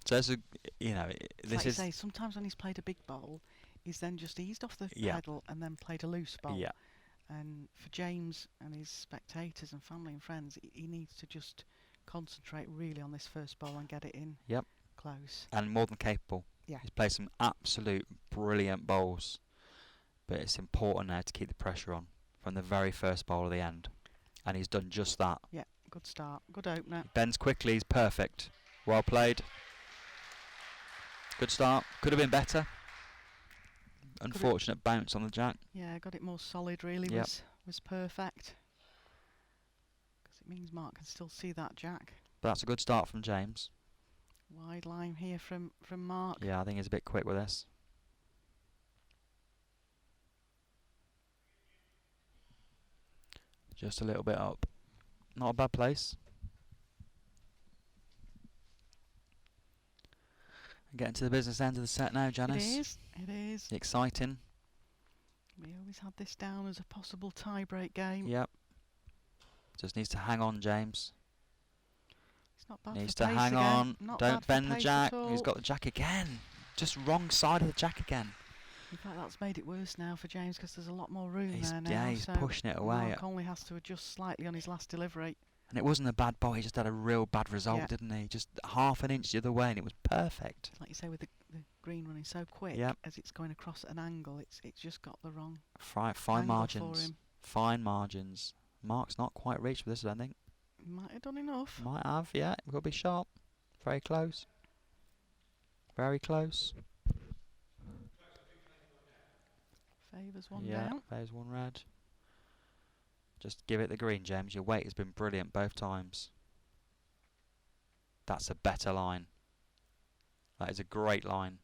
S3: So it's a, you know,
S1: it's
S3: this
S1: like you
S3: is
S1: say, sometimes when he's played a big bowl, he's then just eased off the
S3: Yeah.
S1: pedal and then played a loose bowl.
S3: yeah,
S1: And for James and his spectators and family and friends, he needs to just concentrate really on this first bowl and get it in
S3: Yep.
S1: close.
S3: and more than capable.
S1: Yeah.
S3: He's played some absolute brilliant bowls, but it's important now to keep the pressure on from the very first bowl of the end, and he's done just that.
S1: Yeah, good start, good opener.
S3: Bends quickly, he's perfect. Well played. Good start. Could have been better. unfortunate bounce on the jack.
S1: Yeah, got it more solid really.
S3: Yep.
S1: Was perfect. Because it means Mark can still see that jack.
S3: But that's a good start from James.
S1: Wide line here from Mark.
S3: Yeah, I think he's a bit quick with this. Just a little bit up. Not a bad place. Getting to the business end of the set now, Janice.
S1: It is. It is.
S3: Exciting.
S1: We always had this down as a possible tie-break game.
S3: Yep. Just needs to hang on, James.
S1: It's not bad
S3: Needs
S1: for
S3: to
S1: pace
S3: hang
S1: again.
S3: on.
S1: Not
S3: Don't
S1: bad for
S3: bend the
S1: pace
S3: jack.
S1: at all.
S3: He's got the jack again. Just wrong side of the jack again.
S1: In fact, that's made it worse now for James because there's a lot more room
S3: He's,
S1: there now.
S3: yeah, he's
S1: so
S3: pushing it away.
S1: Mark only has to adjust slightly on his last delivery.
S3: And it wasn't a bad ball. He just had a real bad result,
S1: Yeah.
S3: didn't he? Just half an inch the other way, and it was perfect.
S1: Like you say, with the green running so quick,
S3: Yep.
S1: as it's going across at an angle, it's just got the wrong
S3: Fine
S1: angle for
S3: margins.
S1: him.
S3: Fine margins. Mark's not quite reached with this, I don't think.
S1: Might have done enough.
S3: Might have, yeah. It will be sharp. Very close. Very close.
S1: Favours one
S3: Yeah,
S1: down.
S3: there's one red. Just give it the green, James. Your weight has been brilliant both times. That's a better line. That is a great line.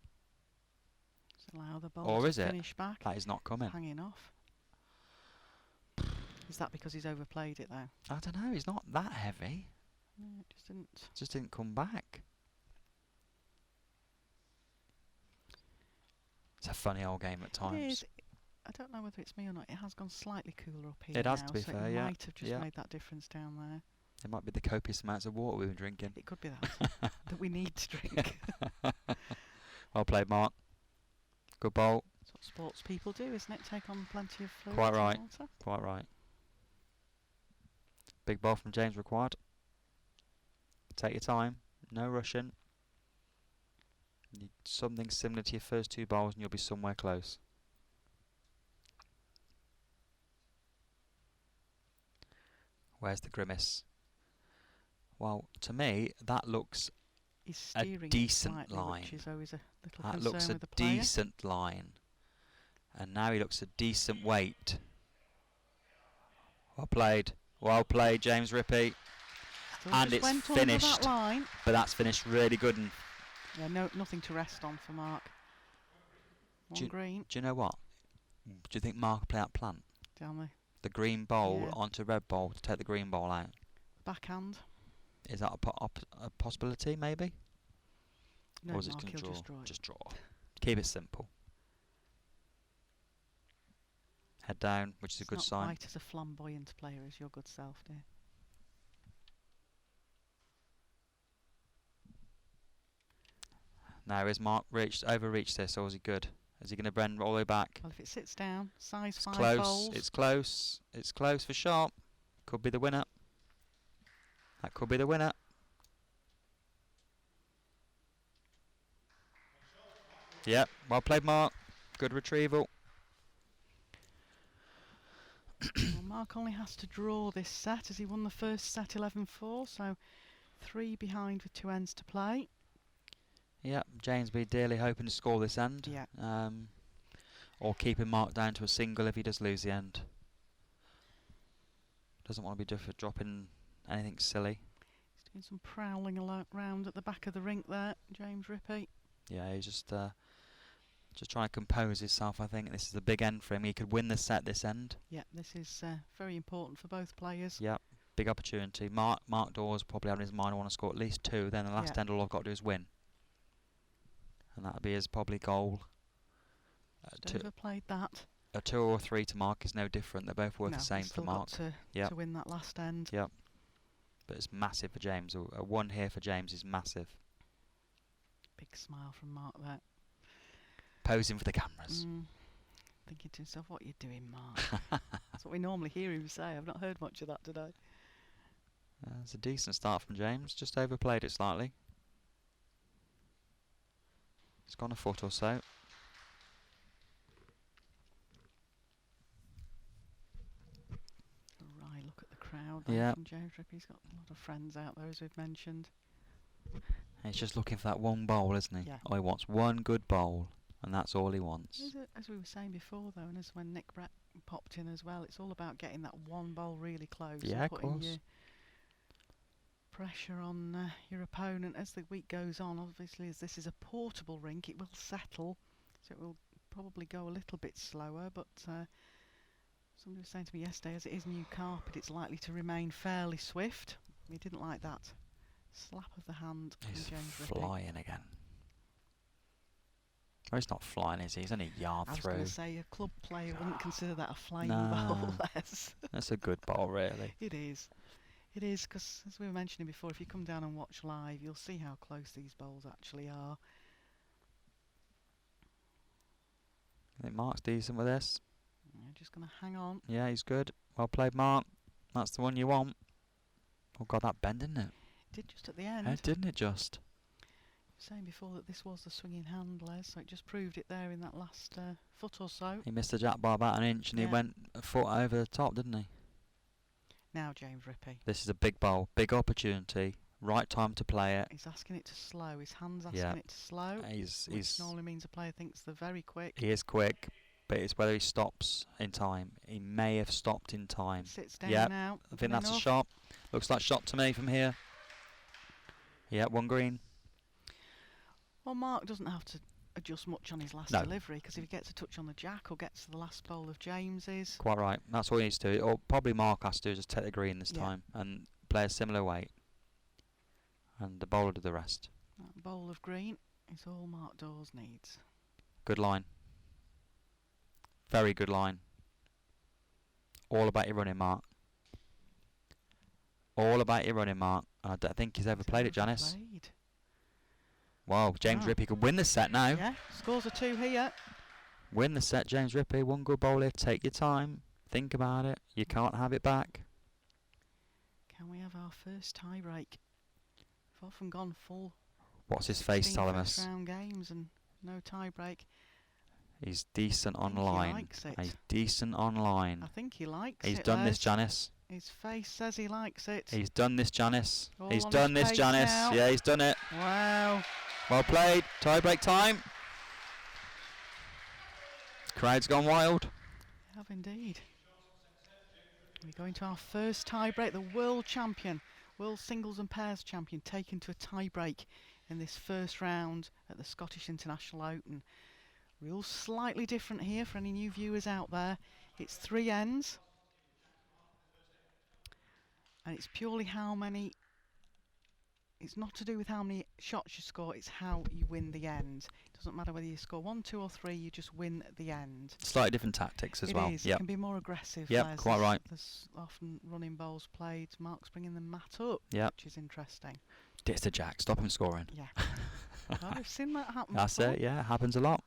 S1: Just allow the ball
S3: Or
S1: to
S3: is it?
S1: finish back.
S3: That is not coming.
S1: Hanging off. Is that because he's overplayed it though?
S3: I don't know. He's not that heavy.
S1: No, it just didn't.
S3: Just didn't come back. It's a funny old game at times.
S1: It is. I don't know whether it's me or not. It has gone slightly cooler up here
S3: It has,
S1: now,
S3: to be
S1: so
S3: fair,
S1: it
S3: yeah.
S1: might have just
S3: Yeah.
S1: made that difference down there.
S3: It might be the copious amounts of water we've been drinking.
S1: It could be that that we need to drink.
S3: Well played, Mark. Good ball.
S1: That's what sports people do, isn't it? Take on plenty of fluid.
S3: Quite
S1: and
S3: right.
S1: water.
S3: Quite right. Big ball from James required. Take your time. No rushing. Need something similar to your first two bowls and you'll be somewhere close. Where's the grimace? Well, to me, that looks
S1: He's steering it
S3: decent
S1: slightly,
S3: line.
S1: which is always a little
S3: that
S1: concern
S3: looks a
S1: with the player.
S3: decent line. And now he looks a decent weight. Well played. Well played, James Rippey.
S1: Still
S3: And
S1: just
S3: it's
S1: went under
S3: finished.
S1: that line.
S3: But that's finished really good. And
S1: Yeah, nothing to rest on for Mark. One green
S3: do you know what? Do you think Mark will play that plant?
S1: down
S3: The green bowl
S1: Yeah.
S3: onto red bowl to take the green bowl out.
S1: the backhand.
S3: Is that a possibility, maybe?
S1: No,
S3: or is it
S1: Mark,
S3: going
S1: he'll
S3: to draw?
S1: just draw it.
S3: Just draw. Keep it simple. Head down, which is a good
S1: Not
S3: sign.
S1: quite as a flamboyant player as your good self, dear.
S3: Now, is Mark overreached this, or is he good? Is he going to bend all the way back?
S1: Well, if it sits down, size
S3: It's
S1: 5
S3: close.
S1: bowls.
S3: It's close. It's close for sharp. Could be the winner. That could be the winner. Yep. Well played, Mark. Good retrieval.
S1: Well, Mark only has to draw this set as he won the first set 11-4, so 3 behind with 2 ends to play.
S3: Yep. James be dearly hoping to score this end.
S1: Yeah.
S3: Or keeping Mark down to a single if he does lose the end. Doesn't want to be dropping anything silly.
S1: He's doing some prowling around at the back of the rink there, James Rippey.
S3: Yeah, he's just trying to compose himself, I think. This is the big end for him. He could win the set this end.
S1: Yeah, this is very important for both players.
S3: Yep, big opportunity. Mark Dewars probably having his mind, I want to score at least 2. Then the last end, all I've got to do is win. And that'll be his probably goal.
S1: Just overplayed that.
S3: A 2 or 3 to Mark is no different. They're both worth
S1: No,
S3: the same
S1: he's
S3: for
S1: still
S3: Mark.
S1: got to win that last end.
S3: Yep. But it's massive for James. A 1 here for James is massive.
S1: Big smile from Mark there.
S3: Posing for the cameras.
S1: Thinking to himself, what are you doing, Mark? That's what we normally hear him say. I've not heard much of that today.
S3: It's a decent start from James. Just overplayed it slightly. It's gone a foot or so.
S1: A wry look at the crowd.
S3: Yeah.
S1: From James Rippey's got a lot of friends out there, as we've mentioned.
S3: He's just looking for that one bowl, isn't he?
S1: Yeah.
S3: Oh, he wants one good bowl. and that's all he wants.
S1: As we were saying before, though, and as when Nick Brett popped in as well, it's all about getting that one bowl really close.
S3: Yeah,
S1: and
S3: of
S1: putting
S3: course.
S1: your pressure on your opponent as the week goes on. Obviously, as this is a portable rink, it will settle, so it will probably go a little bit slower, but somebody was saying to me yesterday, as it is new carpet, it's likely to remain fairly swift. He didn't like that slap of the hand from
S3: He's
S1: James Rippey.
S3: flying again. Well, he's not flying, is he? He's only a yard
S1: I was
S3: through.
S1: going to say a club player wouldn't consider that a flying
S3: No.
S1: bowl.
S3: That's a good bowl, really.
S1: It is. It is, because as we were mentioning before, if you come down and watch live, you'll see how close these bowls actually are.
S3: I think Mark's decent with this.
S1: I'm just going to hang on.
S3: Yeah, he's good. Well played, Mark. That's the one you want. Oh, God, that bend, didn't it?
S1: Did just at the end.
S3: Didn't it just?
S1: Saying before that this was the swinging hand, Les, so it just proved it there in that last foot or so.
S3: He missed the jack by about an inch and he
S1: Yeah.
S3: went a foot over the top, didn't he?
S1: Now James Rippey.
S3: This is a big bowl, big opportunity, right time to play it.
S1: He's asking it to slow. His hand's asking
S3: Yeah.
S1: it to slow.
S3: He's
S1: normally means a player thinks they're very quick.
S3: he is quick, but it's whether he stops in time. He may have stopped in time.
S1: Sits down
S3: Yep,
S1: now.
S3: I think
S1: Good
S3: that's a
S1: enough.
S3: shot. Looks like shot to me from here. Yeah, one green.
S1: Well, Mark doesn't have to adjust much on his last
S3: No.
S1: delivery, because if he gets a touch on the jack or gets to the last bowl of James's,
S3: Quite right. That's all he needs to do. Or probably Mark has to do is just take the green this
S1: Yeah.
S3: time and play a similar weight. And the bowler do the rest.
S1: that bowl of green is all Mark Dawes needs.
S3: Good line. Very good line. All about your running, Mark. All about your running, Mark. I don't think he's ever played it, Janice.
S1: Played.
S3: Wow, James
S1: Wow.
S3: Rippey could win the set now.
S1: Yeah, scores a 2 here.
S3: Win the set, James Rippey. One good bowler. Take your time. Think about it. You can't have it back.
S1: Can we have our first tie break? We've often gone full
S3: What's his face
S1: 16
S3: telling
S1: first
S3: us?
S1: round games and no tie break.
S3: He's decent
S1: I think he
S3: online.
S1: likes it.
S3: He's decent
S1: I
S3: online.
S1: think he likes
S3: He's
S1: it.
S3: done this,
S1: Les.
S3: Janice.
S1: His face says he likes it.
S3: He's done this, Janice.
S1: All
S3: He's
S1: on
S3: done
S1: his
S3: this,
S1: pace
S3: Janice.
S1: now.
S3: Yeah, he's done it.
S1: Wow.
S3: Well played. Tie break time. Crowd's gone wild.
S1: We have indeed. We're going to our first tie break. The world champion, world singles and pairs champion, taken to a tie break in this first round at the Scottish International Open. Rules slightly different here for any new viewers out there. It's 3 ends. And it's purely how many. It's not to do with how many shots you score, it's how you win the end. It doesn't matter whether you score 1, 2 or 3, you just win the end.
S3: Slightly different tactics as well.
S1: It is. It
S3: Yep.
S1: can be more aggressive.
S3: Yep,
S1: Les.
S3: quite right.
S1: There's often running bowls played. Mark's bringing the mat up,
S3: Yep.
S1: which is interesting.
S3: It's the jack. Stop him scoring.
S1: Yeah. Well, we've seen that happen
S3: That's
S1: before.
S3: it. Yeah, happens a lot.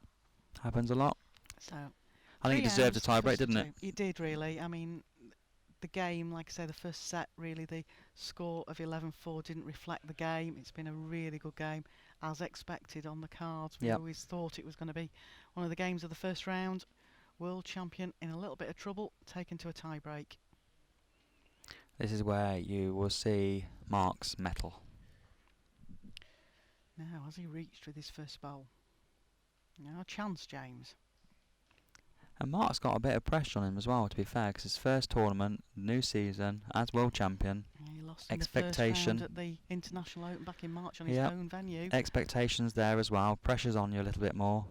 S3: Happens a lot.
S1: So
S3: I think
S1: 3
S3: it deserved a
S1: ends,
S3: tie break,
S1: first
S3: didn't it?
S1: two. It did really. I mean, the game, like I say, the first set, really, the score of 11-4 didn't reflect the game. It's been a really good game, as expected on the cards. We
S3: Yep.
S1: always thought it was going to be one of the games of the first round. World champion in a little bit of trouble, taken to a tie break.
S3: This is where you will see Mark's mettle.
S1: Now, has he reached with his first bowl? Now, a chance, James.
S3: And Mark's got a bit of pressure on him as well, to be fair, because his first tournament, new season, as world champion.
S1: Yeah, he lost in the first
S3: Expectation.
S1: round at the International Open back in March on his
S3: Yep.
S1: own venue.
S3: Expectations there as well. Pressure's on you a little bit more.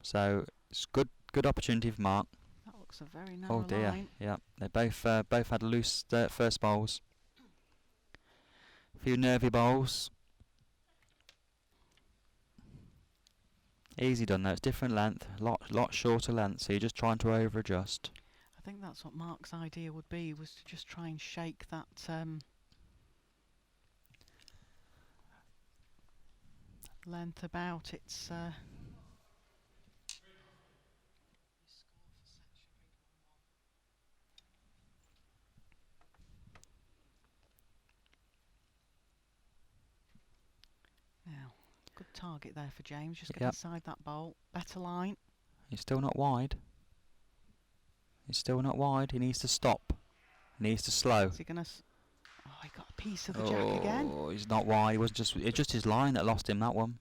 S3: So it's good opportunity for Mark.
S1: That looks a very narrow
S3: Oh dear.
S1: line.
S3: Yeah, they both had loose first bowls. A few nervy bowls. Easy done though. It's different length, lot shorter length. So you're just trying to over adjust.
S1: I think that's what Mark's idea would be, was to just try and shake that length about. It's now good target there for James. Just get
S3: Yep.
S1: inside that bowl. Better line.
S3: He's still not wide. He's still not wide. He needs to stop. He needs to slow.
S1: Is he gonna? Oh, he got a piece of the jack again.
S3: Oh, he's not wide. It wasn't just. It's just his line that lost him that one.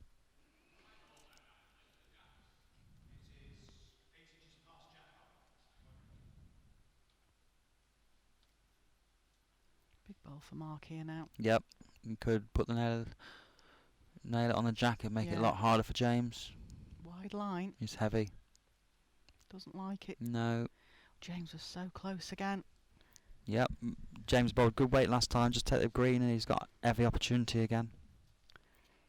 S1: ball for Mark here now.
S3: Yep. You could put the nail it on the jacket, make it a lot harder for James.
S1: Wide line.
S3: He's heavy.
S1: Doesn't like it.
S3: No.
S1: James was so close again.
S3: Yep. James bowled good weight last time. Just take the green and he's got every opportunity again.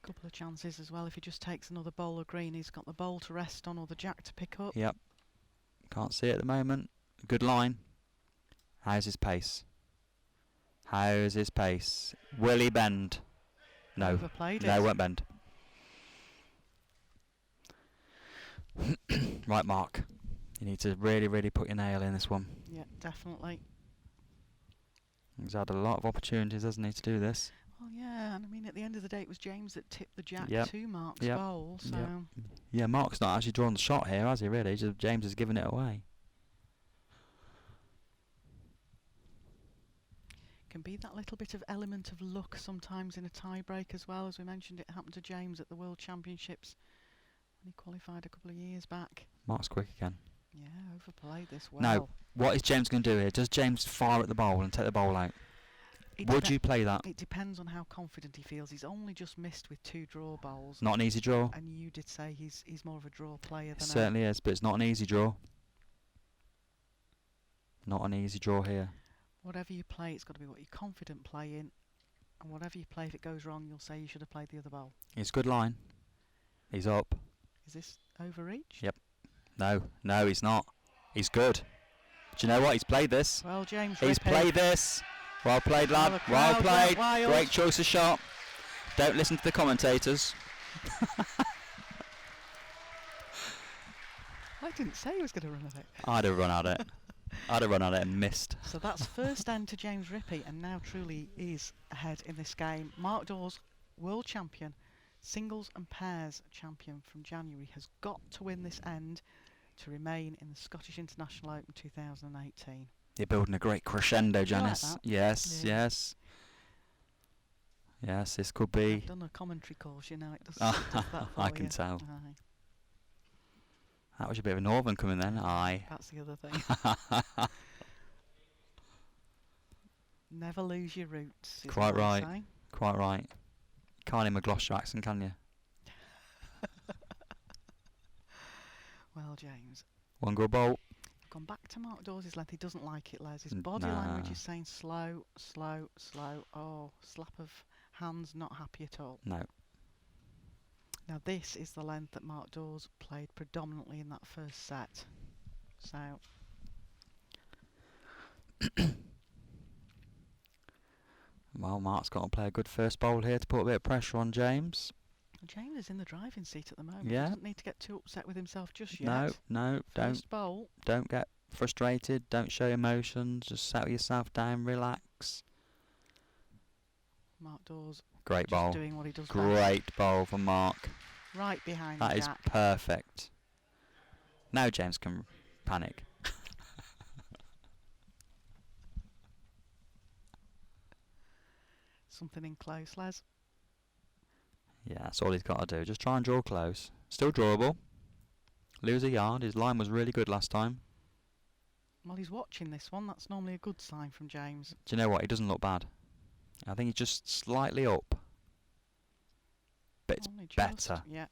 S1: Couple of chances as well. If he just takes another bowl of green, he's got the bowl to rest on or the jack to pick up.
S3: Yep. Can't see it at the moment. Good line. How's his pace? How's his pace? Will he bend? No.
S1: Overplayed
S3: No,
S1: it.
S3: won't bend. Right, Mark. You need to really, really put your nail in this one.
S1: Yeah, definitely.
S3: He's had a lot of opportunities, hasn't he, to do this?
S1: Well, yeah, and I mean, at the end of the day, it was James that tipped the jack
S3: Yep.
S1: to Mark's
S3: Yep.
S1: bowl, so...
S3: Yep. Yeah, Mark's not actually drawn the shot here, has he, really? Just James has given it away.
S1: Can be that little bit of element of luck sometimes in a tie break as well. As we mentioned, it happened to James at the World Championships when he qualified a couple of years back.
S3: Mark's quick again.
S1: Yeah, overplayed this well.
S3: No. What is James going to do here? Does James fire at the bowl and take the bowl out? Would you play that?
S1: It depends on how confident he feels. He's only just missed with 2 draw bowls.
S3: Not an easy draw.
S1: And you did say he's more of a draw player
S3: It
S1: than
S3: certainly is, but it's not an easy draw. Not an easy draw here.
S1: Whatever you play, it's got to be what you're confident playing. And whatever you play, if it goes wrong, you'll say you should have played the other bowl.
S3: It's good line. He's up.
S1: Is this overreach?
S3: Yep. No, he's not. He's good. Do you know what? He's played this.
S1: Well, James
S3: He's
S1: Rippey.
S3: played this. Well played,
S1: Well,
S3: lad.
S1: the
S3: Well
S1: crowd went
S3: played.
S1: wild.
S3: Great choice of shot. Don't listen to the commentators.
S1: I didn't say he was going to run at it.
S3: I'd have run at it. I'd have run at it and missed.
S1: So that's first end to James Rippey, and now truly is ahead in this game. Mark Dawes, world champion, singles and pairs champion from January, has got to win this end to remain in the Scottish International Open 2018.
S3: You're building a great crescendo,
S1: You like
S3: Janice.
S1: that?
S3: Yes,
S1: Yeah.
S3: yes. Yes, this could be.
S1: I've done a commentary course, you know, it does that for
S3: I
S1: you.
S3: can tell.
S1: Aye,
S3: That was a bit of a northern coming then. Aye.
S1: that's the other thing. Never lose your roots. Is
S3: Quite
S1: what I
S3: right.
S1: say.
S3: Quite right. Can't him a Gloucester accent, can you?
S1: Well, James,
S3: One good bolt.
S1: gone back to Mark Dawes' length. He doesn't like it, Les. His body
S3: Nah.
S1: language is saying slow, slow, slow. Oh, slap of hands, not happy at all.
S3: No.
S1: Now this is the length that Mark Dawes played predominantly in that first set. So
S3: Well, Mark's got to play a good first bowl here to put a bit of pressure on James.
S1: James is in the driving seat at the moment.
S3: Yeah.
S1: Doesn't need to get too upset with himself just yet.
S3: No,
S1: First bowl.
S3: don't get frustrated. Don't show emotions. Just settle yourself down, relax.
S1: Mark Dawes
S3: Great
S1: just
S3: bowl.
S1: doing what he does best.
S3: Great bowl from Mark.
S1: Right behind
S3: That
S1: the
S3: is
S1: jack.
S3: perfect. Now James can panic.
S1: Something in close, Les.
S3: Yeah, that's all he's got to do. Just try and draw close. Still drawable. Lose a yard. His line was really good last time.
S1: Well, he's watching this one. That's normally a good sign from James.
S3: Do you know what? He doesn't look bad. I think he's just slightly up. But it's
S1: Only just,
S3: better.
S1: Yeah.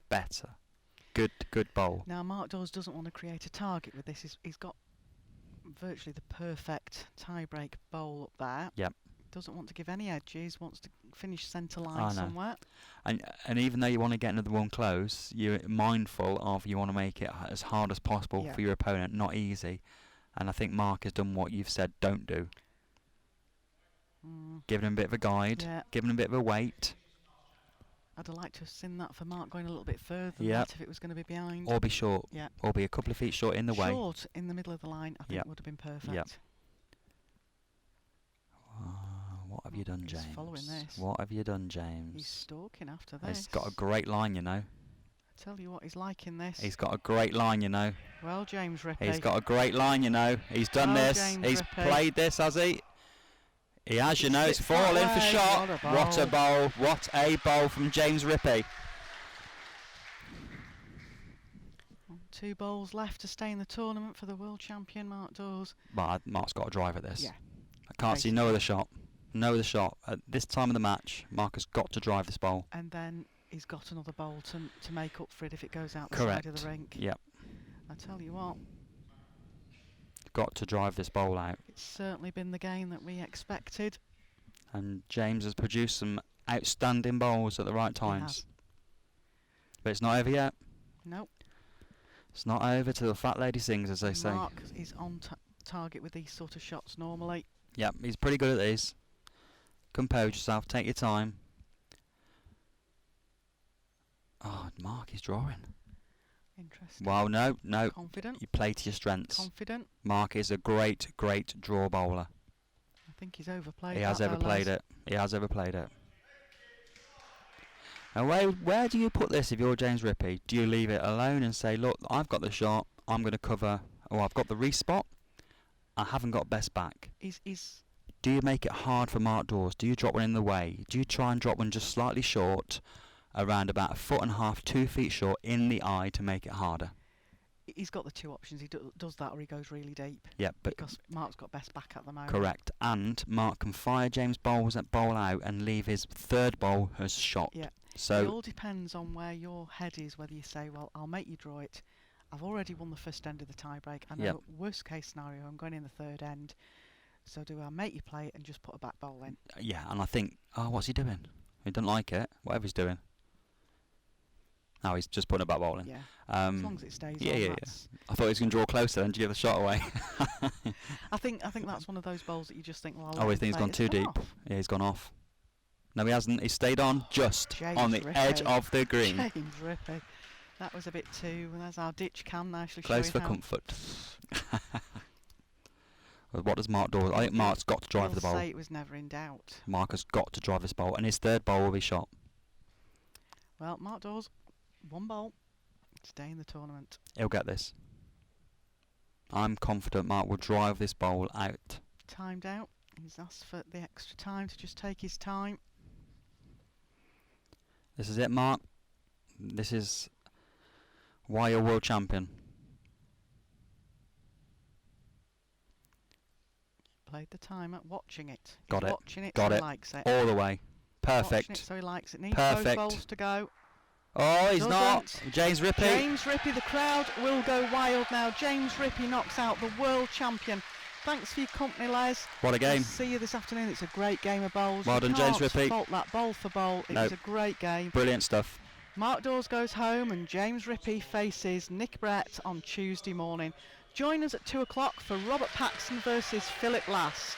S3: better. Good bowl.
S1: Now, Mark Dawes doesn't want to create a target with this. He's got virtually the perfect tie-break bowl up there.
S3: Yep.
S1: Doesn't want to give any edges, wants to finish centre line
S3: I know.
S1: somewhere.
S3: And even though you want to get another one close, you're mindful of you want to make it as hard as possible
S1: Yeah.
S3: for your opponent, not easy. And I think Mark has done what you've said don't do. Giving him a bit of a guide,
S1: Yeah.
S3: giving him a bit of a weight,
S1: I'd have liked to have seen that for Mark going a little bit further than
S3: Yep.
S1: that if it was going to be behind.
S3: or be short,
S1: Yeah.
S3: or be a couple of feet short in the way.
S1: Short in the middle of the line, I think
S3: Yep.
S1: would have been perfect.
S3: Yep. What have you done,
S1: He's
S3: James?
S1: following this.
S3: What have you done, James?
S1: He's stalking after this.
S3: He's got a great line, you know.
S1: I tell you what, he's liking this.
S3: He's got a great line, you know.
S1: Well, James Rippey.
S3: He's got a great line, you know. He's done
S1: Well,
S3: this.
S1: James
S3: He's
S1: Rippey.
S3: played this, has he? He has, you
S1: It's
S3: know. It's
S1: hit that
S3: falling for
S1: way.
S3: shot.
S1: What a bowl.
S3: What a bowl from James Rippey.
S1: 2 bowls left to stay in the tournament for the world champion Mark Dawes.
S3: But Mark's got a drive at this.
S1: Yeah.
S3: I can't see no other shot. know the shot. At this time of the match, Mark has got to drive this bowl.
S1: And then he's got another bowl to make up for it if it goes out the
S3: Correct.
S1: side of the rink.
S3: Yep.
S1: I tell you what,
S3: Got to drive this bowl out.
S1: it's certainly been the game that we expected.
S3: And James has produced some outstanding bowls at the right times. But it's not over yet.
S1: Nope.
S3: It's not over till the fat lady sings, as they say.
S1: Mark is on target with these sort of shots normally.
S3: Yep, he's pretty good at these. Compose yourself, take your time. Oh, Mark is drawing.
S1: Interesting.
S3: Well, no.
S1: Confident.
S3: You play to your strengths.
S1: Confident.
S3: Mark is a great draw bowler.
S1: I think he's overplayed.
S3: He has
S1: that, though,
S3: overplayed
S1: Les.
S3: it. He has overplayed it. And where do you put this if you're James Rippey? Do you leave it alone and say, look, I've got the shot, I'm going to cover, or I've got the respot, I haven't got best back? Do you make it hard for Mark Dewars? Do you drop one in the way? Do you try and drop one just slightly short, around about 1.5 foot, 2 feet short, in the eye to make it harder?
S1: He's got the two options. He does that or he goes really deep.
S3: Yeah, but
S1: because Mark's got best back at the moment.
S3: correct. And Mark can fire James' bowls at bowl out and leave his third bowl as shot.
S1: Yeah.
S3: So
S1: it all depends on where your head is, whether you say, well, I'll make you draw it. I've already won the first end of the tiebreak. I know,
S3: Yep.
S1: worst case scenario, I'm going in the third end. So do I make you play it and just put a back bowl in?
S3: yeah, and I think, oh, what's he doing? He doesn't like it. Whatever he's doing. No, he's just putting a back bowl in.
S1: Yeah. As long as it stays on.
S3: yeah.
S1: That's
S3: I thought he was going to draw closer and to give the shot away.
S1: I think that's one of those bowls that you just think, well, I'll
S3: Oh,
S1: let
S3: I
S1: him
S3: think he's
S1: play
S3: gone
S1: it.
S3: too
S1: It's
S3: deep.
S1: off.
S3: Yeah, he's gone off. No, he hasn't. He stayed on just
S1: James
S3: on the edge
S1: Rippey.
S3: of the green.
S1: James Rippey. That was a bit too. And there's our ditch cam nicely
S3: Close
S1: showing
S3: for
S1: how
S3: comfort. Well, what does Mark do? I think Mark's got to drive
S1: we'll
S3: the bowl.
S1: say it was never in doubt.
S3: Mark has got to drive this bowl, and his third bowl will be shot.
S1: Well, Mark Dawes, one bowl, stay in the tournament.
S3: He'll get this. I'm confident Mark will drive this bowl out.
S1: Timed out. He's asked for the extra time to just take his time.
S3: This is it, Mark. This is why you're world champion.
S1: Played the timer, watching it.
S3: Got
S1: He's
S3: it.
S1: Watching it,
S3: Got
S1: so
S3: it.
S1: he likes it.
S3: All the way.
S1: Watching
S3: Perfect.
S1: it, so he likes it. Needs
S3: Perfect.
S1: both bowls to go.
S3: Oh, he's not.
S1: Doesn't.
S3: James Rippey.
S1: James Rippey, the crowd will go wild now. James Rippey knocks out the world champion. Thanks for your company, Les.
S3: What a game.
S1: We'll see you this afternoon. It's a great game of bowls.
S3: Well done, James
S1: Can't
S3: Rippey.
S1: fault that bowl for bowl. It was a great game.
S3: Brilliant stuff.
S1: Mark Dawes goes home and James Rippey faces Nick Brett on Tuesday morning. Join us at 2 o'clock for Robert Paxton versus Philip Last.